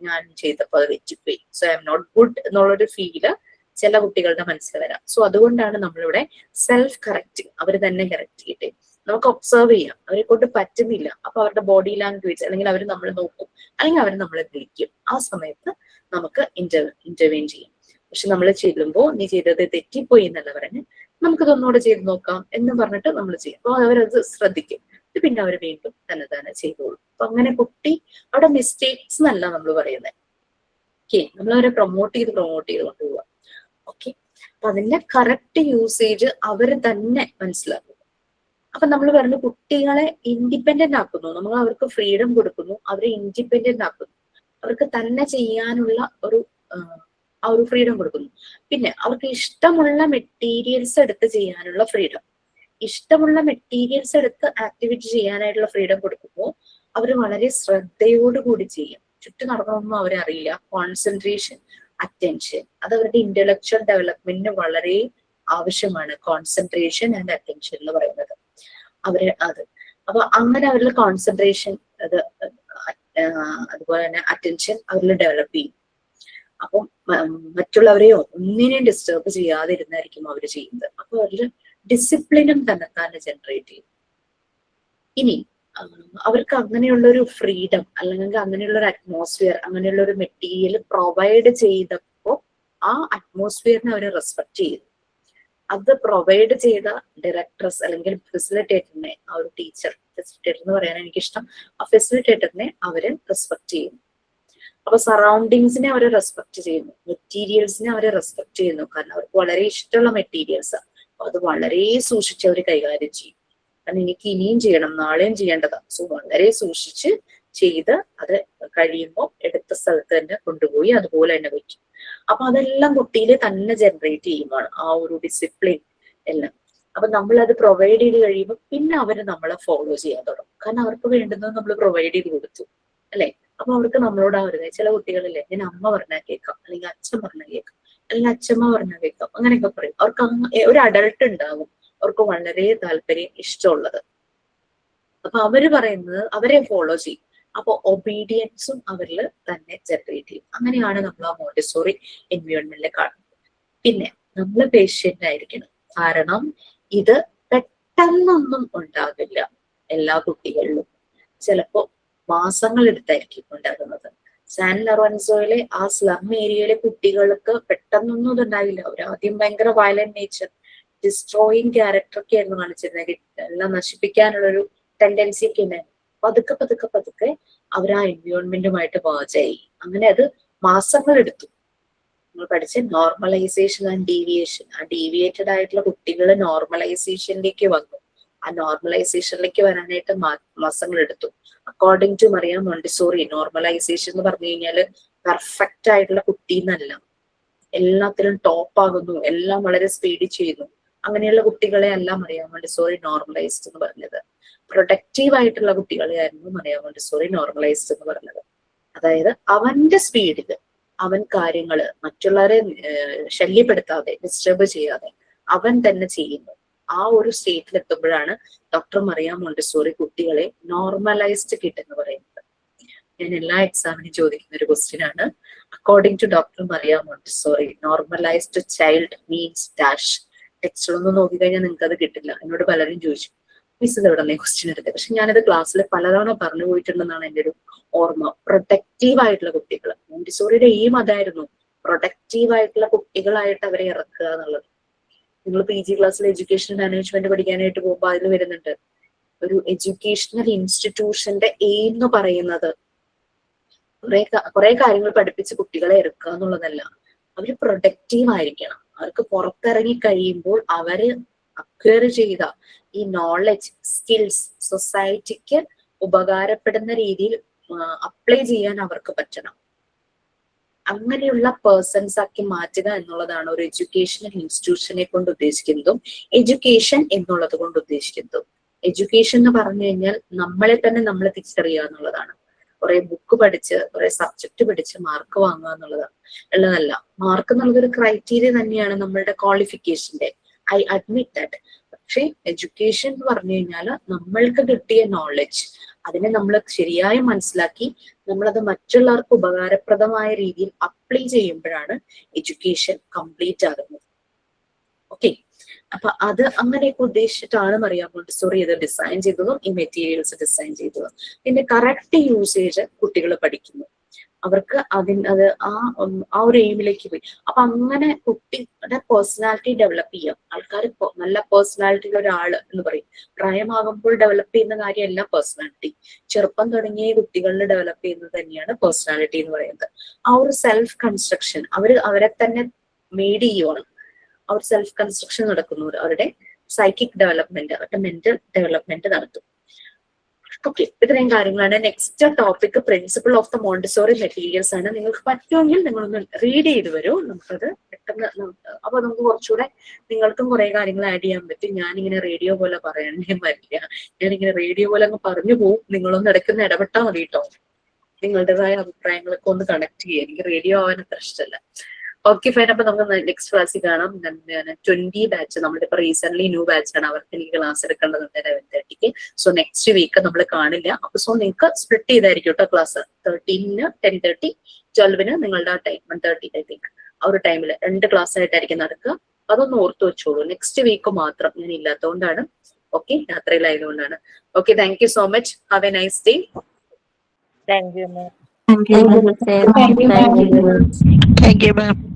ഞാൻ ചെയ്തപ്പോൾ അത് തെറ്റിപ്പോയി, so I am not good എന്നുള്ളൊരു ഫീല് ചില കുട്ടികളുടെ മനസ്സിൽ വരാം. സോ അതുകൊണ്ടാണ് നമ്മളിവിടെ സെൽഫ് കറക്റ്റിംഗ്, അവർ തന്നെ കറക്റ്റ് ചെയ്യട്ടെ. നമുക്ക് ഒബ്സർവ് ചെയ്യാം, അവരെ കൊണ്ട് പറ്റുന്നില്ല, അപ്പൊ അവരുടെ ബോഡി ലാംഗ്വേജ് അല്ലെങ്കിൽ അവർ നമ്മൾ നോക്കും, അല്ലെങ്കിൽ അവർ നമ്മളെ വിളിക്കും. ആ സമയത്ത് നമുക്ക് ഇന്റർവെയിൻ ചെയ്യും. പക്ഷെ നമ്മൾ ചെല്ലുമ്പോൾ നീ ചെയ്തത് തെറ്റിപ്പോയി എന്നല്ല പറഞ്ഞ് നമുക്കതൊന്നുകൂടെ ചെയ്ത് നോക്കാം എന്ന് പറഞ്ഞിട്ട് നമ്മൾ ചെയ്യും. അപ്പൊ അവരത് ശ്രദ്ധിക്കും, പിന്നെ അവർ വീണ്ടും തന്നെ ചെയ്തോളൂ. അപ്പൊ അങ്ങനെ കുട്ടി അവിടെ മിസ്റ്റേക്സ് എന്നല്ല നമ്മൾ പറയുന്നത്. ഓക്കെ, നമ്മൾ അവരെ പ്രൊമോട്ട് ചെയ്ത് കൊണ്ടുപോവാം. ഓക്കെ, അപ്പൊ അതിന്റെ കറക്റ്റ് യൂസേജ് അവർ തന്നെ മനസ്സിലാക്കും. അപ്പൊ നമ്മൾ പറഞ്ഞു കുട്ടികളെ ഇൻഡിപെൻഡന്റ് ആക്കുന്നു, നമ്മൾ അവർക്ക് ഫ്രീഡം കൊടുക്കുന്നു, അവരെ ഇൻഡിപെൻഡന്റ് ആക്കുന്നു, അവർക്ക് തന്നെ ചെയ്യാനുള്ള ആ ഒരു ഫ്രീഡം കൊടുക്കുന്നു. പിന്നെ അവർക്ക് ഇഷ്ടമുള്ള മെറ്റീരിയൽസ് എടുത്ത് ചെയ്യാനുള്ള ഫ്രീഡം, ഇഷ്ടമുള്ള മെറ്റീരിയൽസ് എടുത്ത് ആക്ടിവിറ്റി ചെയ്യാനായിട്ടുള്ള ഫ്രീഡം കൊടുക്കുമ്പോൾ അവർ വളരെ ശ്രദ്ധയോടുകൂടി ചെയ്യും. ചുറ്റും നടക്കണമെന്നും അവരെ അറിയില്ല. കോൺസെൻട്രേഷൻ, അറ്റൻഷൻ, അത് അവരുടെ ഇന്റലക്ച്വൽ ഡെവലപ്മെന്റിന് വളരെ ആവശ്യമാണ്. കോൺസെൻട്രേഷൻ ആൻഡ് അറ്റൻഷൻ എന്ന് പറയുന്നത് അപ്പൊ അങ്ങനെ അവരിൽ കോൺസെൻട്രേഷൻ അതുപോലെ തന്നെ അറ്റൻഷൻ അവരിൽ ഡെവലപ്പ് ചെയ്യും. അപ്പം മറ്റുള്ളവരെയോ ഒന്നിനെയും ഡിസ്റ്റർബ് ചെയ്യാതിരുന്നായിരിക്കും അവർ ചെയ്യുന്നത്. അപ്പൊ അവരിൽ ഡിസിപ്ലിനും തന്നെ ജനറേറ്റ് ചെയ്യും. ഇനി അവർക്ക് അങ്ങനെയുള്ള ഒരു ഫ്രീഡം അല്ലെങ്കിൽ അങ്ങനെയുള്ള ഒരു അറ്റ്മോസ്ഫിയർ, അങ്ങനെയുള്ള ഒരു മെറ്റീരിയൽ പ്രൊവൈഡ് ചെയ്തപ്പോൾ ആ അറ്റ്മോസ്ഫിയറിനെ അവർ റെസ്പെക്ട് ചെയ്തു. അത് പ്രൊവൈഡ് ചെയ്ത ഡയറക്ടർസ് അല്ലെങ്കിൽ ഫെസിലിറ്റേറ്ററിനെ, ആ ഒരു ടീച്ചർ, ഫെസിലിറ്റേറ്റർ എന്ന് പറയാൻ എനിക്കിഷ്ടം, ആ ഫെസിലിറ്റേറ്ററിനെ അവര് റെസ്പെക്ട് ചെയ്യുന്നു. അപ്പൊ സറൗണ്ടിങ്സിനെ അവര് റെസ്പെക്ട് ചെയ്യുന്നു, മെറ്റീരിയൽസിനെ അവര് റെസ്പെക്ട് ചെയ്യുന്നു. കാരണം അവർക്ക് വളരെ ഇഷ്ടമുള്ള മെറ്റീരിയൽസ്, അപ്പൊ അത് വളരെ സൂക്ഷിച്ച് അവർ കൈകാര്യം ചെയ്യും. കാരണം എനിക്ക് ഇനിയും ചെയ്യണം, നാളെയും ചെയ്യേണ്ടതാണ്. സോ വളരെ സൂക്ഷിച്ച് ചെയ്ത് അത് കഴിയുമ്പോൾ എടുത്ത സ്ഥലത്ത് തന്നെ കൊണ്ടുപോയി അതുപോലെ തന്നെ വയ്ക്കും. അപ്പൊ അതെല്ലാം കുട്ടിയിൽ തന്നെ ജനറേറ്റ് ചെയ്യുന്നതാണ് ആ ഒരു ഡിസിപ്ലിൻ എല്ലാം. അപ്പൊ നമ്മൾ അത് പ്രൊവൈഡ് ചെയ്ത് കഴിയുമ്പോൾ പിന്നെ അവര് നമ്മളെ ഫോളോ ചെയ്യാൻ തുടങ്ങും. കാരണം അവർക്ക് വേണ്ടുന്നത് നമ്മൾ പ്രൊവൈഡ് ചെയ്ത് കൊടുത്തു അല്ലെ. അപ്പൊ അവർക്ക് നമ്മളോട് ആ വരുന്നത്. ചില കുട്ടികളില്ലേ, ഞാൻ അമ്മ പറഞ്ഞാൽ കേൾക്കാം, അല്ലെങ്കിൽ അച്ഛൻ പറഞ്ഞാൽ കേൾക്കാം, അല്ലെങ്കിൽ അച്ഛമ്മ പറഞ്ഞാൽ കേൾക്കാം, അങ്ങനെയൊക്കെ പറയും. അവർക്ക് ഒരു അഡൾട്ട് ഉണ്ടാകും അവർക്ക് വളരെ താല്പര്യം ഇഷ്ടമുള്ളത്. അപ്പൊ അവര് പറയുന്നത് അവരെ ഫോളോ ചെയ്യും. അപ്പൊ ഒബീഡിയൻസും അവരിൽ തന്നെ ജനറേറ്റ് ചെയ്യും. അങ്ങനെയാണ് നമ്മൾ ആ മോണ്ടിസോറി എൻവയോൺമെന്റിൽ കാണുന്നത്. പിന്നെ നമ്മൾ പേഷ്യന്റ് ആയിരിക്കണം. കാരണം ഇത് പെട്ടെന്നൊന്നും ഉണ്ടാകില്ല എല്ലാ കുട്ടികളിലും. ചിലപ്പോ മാസങ്ങൾ എടുത്തായിരിക്കും ഉണ്ടാകുന്നത്. സാൻ ലൊറൻസോയിലെ ആ സ്ലം ഏരിയയിലെ കുട്ടികൾക്ക് പെട്ടെന്നൊന്നും ഇതുണ്ടാവില്ല. അവർ ആദ്യം ഭയങ്കര വയലന്റ് നേച്ചർ, ഡിസ്ട്രോയിങ് ക്യാരക്ടർ ഒക്കെ ആയിരുന്നു കാണിച്ചിരുന്നത്. എല്ലാം നശിപ്പിക്കാനുള്ളൊരു ടെൻഡൻസി ഒക്കെ ഉണ്ടായിരുന്നു. പതുക്കെ പതുക്കെ പതുക്കെ അവർ ആ എൻവയോൺമെന്റുമായിട്ട് വാചായി. അങ്ങനെ അത് മാസങ്ങൾ എടുത്തു. നമ്മൾ പഠിച്ച നോർമലൈസേഷൻ ആൻഡ് ഡീവിയേഷൻ, ആ ഡീവിയേറ്റഡ് ആയിട്ടുള്ള കുട്ടികൾ നോർമലൈസേഷനിലേക്ക് വന്നു. ആ നോർമലൈസേഷനിലേക്ക് വരാനായിട്ട് മാസങ്ങൾ എടുത്തു. According to Maria Montessori, normalisation എന്ന് പറഞ്ഞു കഴിഞ്ഞാല് പെർഫെക്റ്റ് ആയിട്ടുള്ള കുട്ടി എന്നല്ല, എല്ലാത്തിലും ടോപ്പ് ആകുന്നു, എല്ലാം വളരെ സ്പീഡിൽ ചെയ്യുന്നു, അങ്ങനെയുള്ള കുട്ടികളെ അല്ല മറിയ മോണ്ടിസോറി നോർമലൈസ്ഡ് എന്ന് പറഞ്ഞത്. പ്രൊഡക്റ്റീവ് ആയിട്ടുള്ള കുട്ടികളെ ആയിരുന്നു മറിയ മോണ്ടിസോറി നോർമലൈസ്ഡ് എന്ന് പറഞ്ഞത്. അതായത് അവന്റെ സ്പീഡില് അവൻ കാര്യങ്ങള് മറ്റുള്ളവരെ ശല്യപ്പെടുത്താതെ, ഡിസ്റ്റർബ് ചെയ്യാതെ അവൻ തന്നെ ചെയ്യുന്നു. ആ ഒരു സ്റ്റേറ്റിൽ എത്തുമ്പോഴാണ് ഡോക്ടർ മറിയ മോണ്ടിസോറി കുട്ടികളെ നോർമലൈസ്ഡ് കിഡ് എന്ന് പറയുന്നത്. ഞാൻ എല്ലാ എക്സാമിനും ചോദിക്കുന്ന ഒരു ക്വസ്റ്റ്യൻ ആണ്. According to doctor Maria Montessori, normalised child means dash. ടെക്സ്റ്റിലൊന്നും നോക്കിക്കഴിഞ്ഞാൽ നിങ്ങൾക്ക് അത് കിട്ടില്ല. എന്നോട് പലരും ചോദിച്ചു, മിസ് ഇത് എവിടെ ക്വസ്റ്റ്യൻ എടുത്തത്. പക്ഷെ ഞാനത് ക്ലാസ്സിൽ പലതവണ പറഞ്ഞു പോയിട്ടുണ്ടെന്നാണ് എൻ്റെ ഒരു ഓർമ്മ. പ്രൊട്ടക്റ്റീവ് ആയിട്ടുള്ള കുട്ടികൾ, മോണ്ടിസോറിയുടെ എയിം അതായിരുന്നു, പ്രൊട്ടക്റ്റീവ് ആയിട്ടുള്ള കുട്ടികളായിട്ട് അവരെ ഇറക്കുക എന്നുള്ളത്. നിങ്ങൾ PG ക്ലാസ്സിൽ എഡ്യൂക്കേഷൻ മാനേജ്മെന്റ് പഠിക്കാനായിട്ട് പോകുമ്പോൾ അതിൽ വരുന്നുണ്ട്, ഒരു എഡ്യൂക്കേഷണൽ ഇൻസ്റ്റിറ്റ്യൂഷന്റെ എയിം എന്ന് പറയുന്നത് കുറെ കാര്യങ്ങൾ പഠിപ്പിച്ച് കുട്ടികളെ ഇറക്കുക എന്നുള്ളതല്ല. അവര് പ്രൊഡക്റ്റീവ് ആയിരിക്കണം. അവർക്ക് പുറത്തിറങ്ങി കഴിയുമ്പോൾ അവര് അക്വയർ ചെയ്ത ഈ നോളജ്, സ്കിൽസ് സൊസൈറ്റിക്ക് ഉപകാരപ്പെടുന്ന രീതിയിൽ അപ്ലൈ ചെയ്യാൻ അവർക്ക് പറ്റണം. അങ്ങനെയുള്ള പേഴ്സൺസ് ആക്കി മാറ്റുക എന്നുള്ളതാണ് ഒരു എഡ്യൂക്കേഷണൽ ഇൻസ്റ്റിറ്റ്യൂഷനെ കൊണ്ട് ഉദ്ദേശിക്കുന്നതും എഡ്യൂക്കേഷൻ എന്നുള്ളത് കൊണ്ട് ഉദ്ദേശിക്കുന്നതും. എഡ്യൂക്കേഷൻ എന്ന് പറഞ്ഞു കഴിഞ്ഞാൽ നമ്മളെ തന്നെ നമ്മൾ തിരിച്ചറിയുക എന്നുള്ളതാണ്. കുറെ ബുക്ക് പഠിച്ച്, കുറെ സബ്ജക്ട് പഠിച്ച് മാർക്ക് വാങ്ങുക ഉള്ളതല്ല. മാർക്ക് എന്നുള്ളത് ഒരു ക്രൈറ്റീരിയ തന്നെയാണ് നമ്മളുടെ ക്വാളിഫിക്കേഷന്റെ. I admit that. പക്ഷെ എഡ്യൂക്കേഷൻ എന്ന് പറഞ്ഞു കഴിഞ്ഞാൽ നമ്മൾക്ക് കിട്ടിയ നോളജ് അതിനെ നമ്മൾ ശരിയായി മനസ്സിലാക്കി നമ്മളത് മറ്റുള്ളവർക്ക് ഉപകാരപ്രദമായ രീതിയിൽ അപ്ലൈ ചെയ്യുമ്പോഴാണ് എഡ്യൂക്കേഷൻ കംപ്ലീറ്റ് ആകുന്നത്. ഓക്കെ, അപ്പൊ അത് അങ്ങനെയൊക്കെ ഉദ്ദേശിച്ചിട്ടാണ് മറിയ മോണ്ടിസോറി ഇത് ഡിസൈൻ ചെയ്തതും ഈ മെറ്റീരിയൽസ് ഡിസൈൻ ചെയ്തതും. ഇതിന്റെ കറക്റ്റ് യൂസേജ് കുട്ടികൾ പഠിക്കുന്നു. അവർക്ക് അത് ആ ഒരു എയിമിലേക്ക് പോയി. അപ്പൊ അങ്ങനെ കുട്ടിയുടെ പേഴ്സണാലിറ്റി ഡെവലപ്പ് ചെയ്യാം. ആൾക്കാർ നല്ല പേഴ്സണാലിറ്റിയുള്ള ഒരാള് എന്ന് പറയും. പ്രായമാകുമ്പോൾ ഡെവലപ്പ് ചെയ്യുന്ന കാര്യമല്ല പേഴ്സണാലിറ്റി. ചെറുപ്പം തുടങ്ങിയ കുട്ടികളിൽ ഡെവലപ്പ് ചെയ്യുന്നത് തന്നെയാണ് പേഴ്സണാലിറ്റി എന്ന് പറയുന്നത്. ആ ഒരു സെൽഫ് കൺസ്ട്രക്ഷൻ അവരെ തന്നെ മെയ്ഡ് ചെയ്യുവാണ്. ആ ഒരു സെൽഫ് കൺസ്ട്രക്ഷൻ നടക്കുന്നു. അവരുടെ സൈക്കിക് ഡെവലപ്മെന്റ്, അവരുടെ മെന്റൽ ഡെവലപ്മെന്റ് നടത്തും. ഓക്കെ, ഇത്രയും കാര്യങ്ങളാണ്. Next topic principle of the Montessori materials ആണ്. നിങ്ങൾക്ക് പറ്റുമെങ്കിൽ നിങ്ങളൊന്ന് റീഡ് ചെയ്ത് വരൂ. നമുക്കത് പെട്ടെന്ന് അപ്പൊ നമുക്ക് കുറച്ചുകൂടെ നിങ്ങൾക്കും കുറെ കാര്യങ്ങൾ ആഡ് ചെയ്യാൻ പറ്റും. ഞാനിങ്ങനെ റേഡിയോ പോലെ പറയണേ വരില്ല. ഞാനിങ്ങനെ റേഡിയോ പോലെ അങ്ങ് പറഞ്ഞു പോകും. നിങ്ങളൊന്ന് ഇടയ്ക്കൊന്ന് ഇടപെട്ടാൽ മതി കേട്ടോ. നിങ്ങളുടേതായ അഭിപ്രായങ്ങളൊക്കെ ഒന്ന് കണക്ട് ചെയ്യുക. എനിക്ക് റേഡിയോ ആവാൻ അത്ര ഇഷ്ടമല്ല. Okay fine. അപ്പൊ നമുക്ക് നെക്സ്റ്റ് ക്ലാസ്സിൽ കാണാം. 20 ബാച്ച് നമ്മുടെ ഇപ്പൊ റീസെന്റ് ന്യൂ ബാച്ച് ആണ്. അവർക്ക് എനിക്ക് ക്ലാസ് എടുക്കേണ്ടതുണ്ട് 11:30. സോ നെക്സ്റ്റ് വീക്ക് നമ്മൾ കാണില്ല. അപ്പൊ സോ നിങ്ങൾക്ക് സ്പ്ലിറ്റ് ചെയ്തായിരിക്കും കേട്ടോ ക്ലാസ്. 13-ന് 10:30, 12-ന് നിങ്ങളുടെ ആ ടൈം 1:30 ഐ തിങ്ക്. ആ ഒരു ടൈമിൽ 2 ക്ലാസ് ആയിട്ടായിരിക്കും നടക്കുക. അതൊന്ന് ഓർത്ത് വെച്ചോളൂ. നെക്സ്റ്റ് വീക്ക് മാത്രം ഞാൻ ഇല്ലാത്തതുകൊണ്ടാണ്. ഓക്കെ, യാത്രയിലായതുകൊണ്ടാണ്. Okay, thank you so much. Have a nice day. Thank you ma'am. Thank you, ma'am. Thank you, ma'am.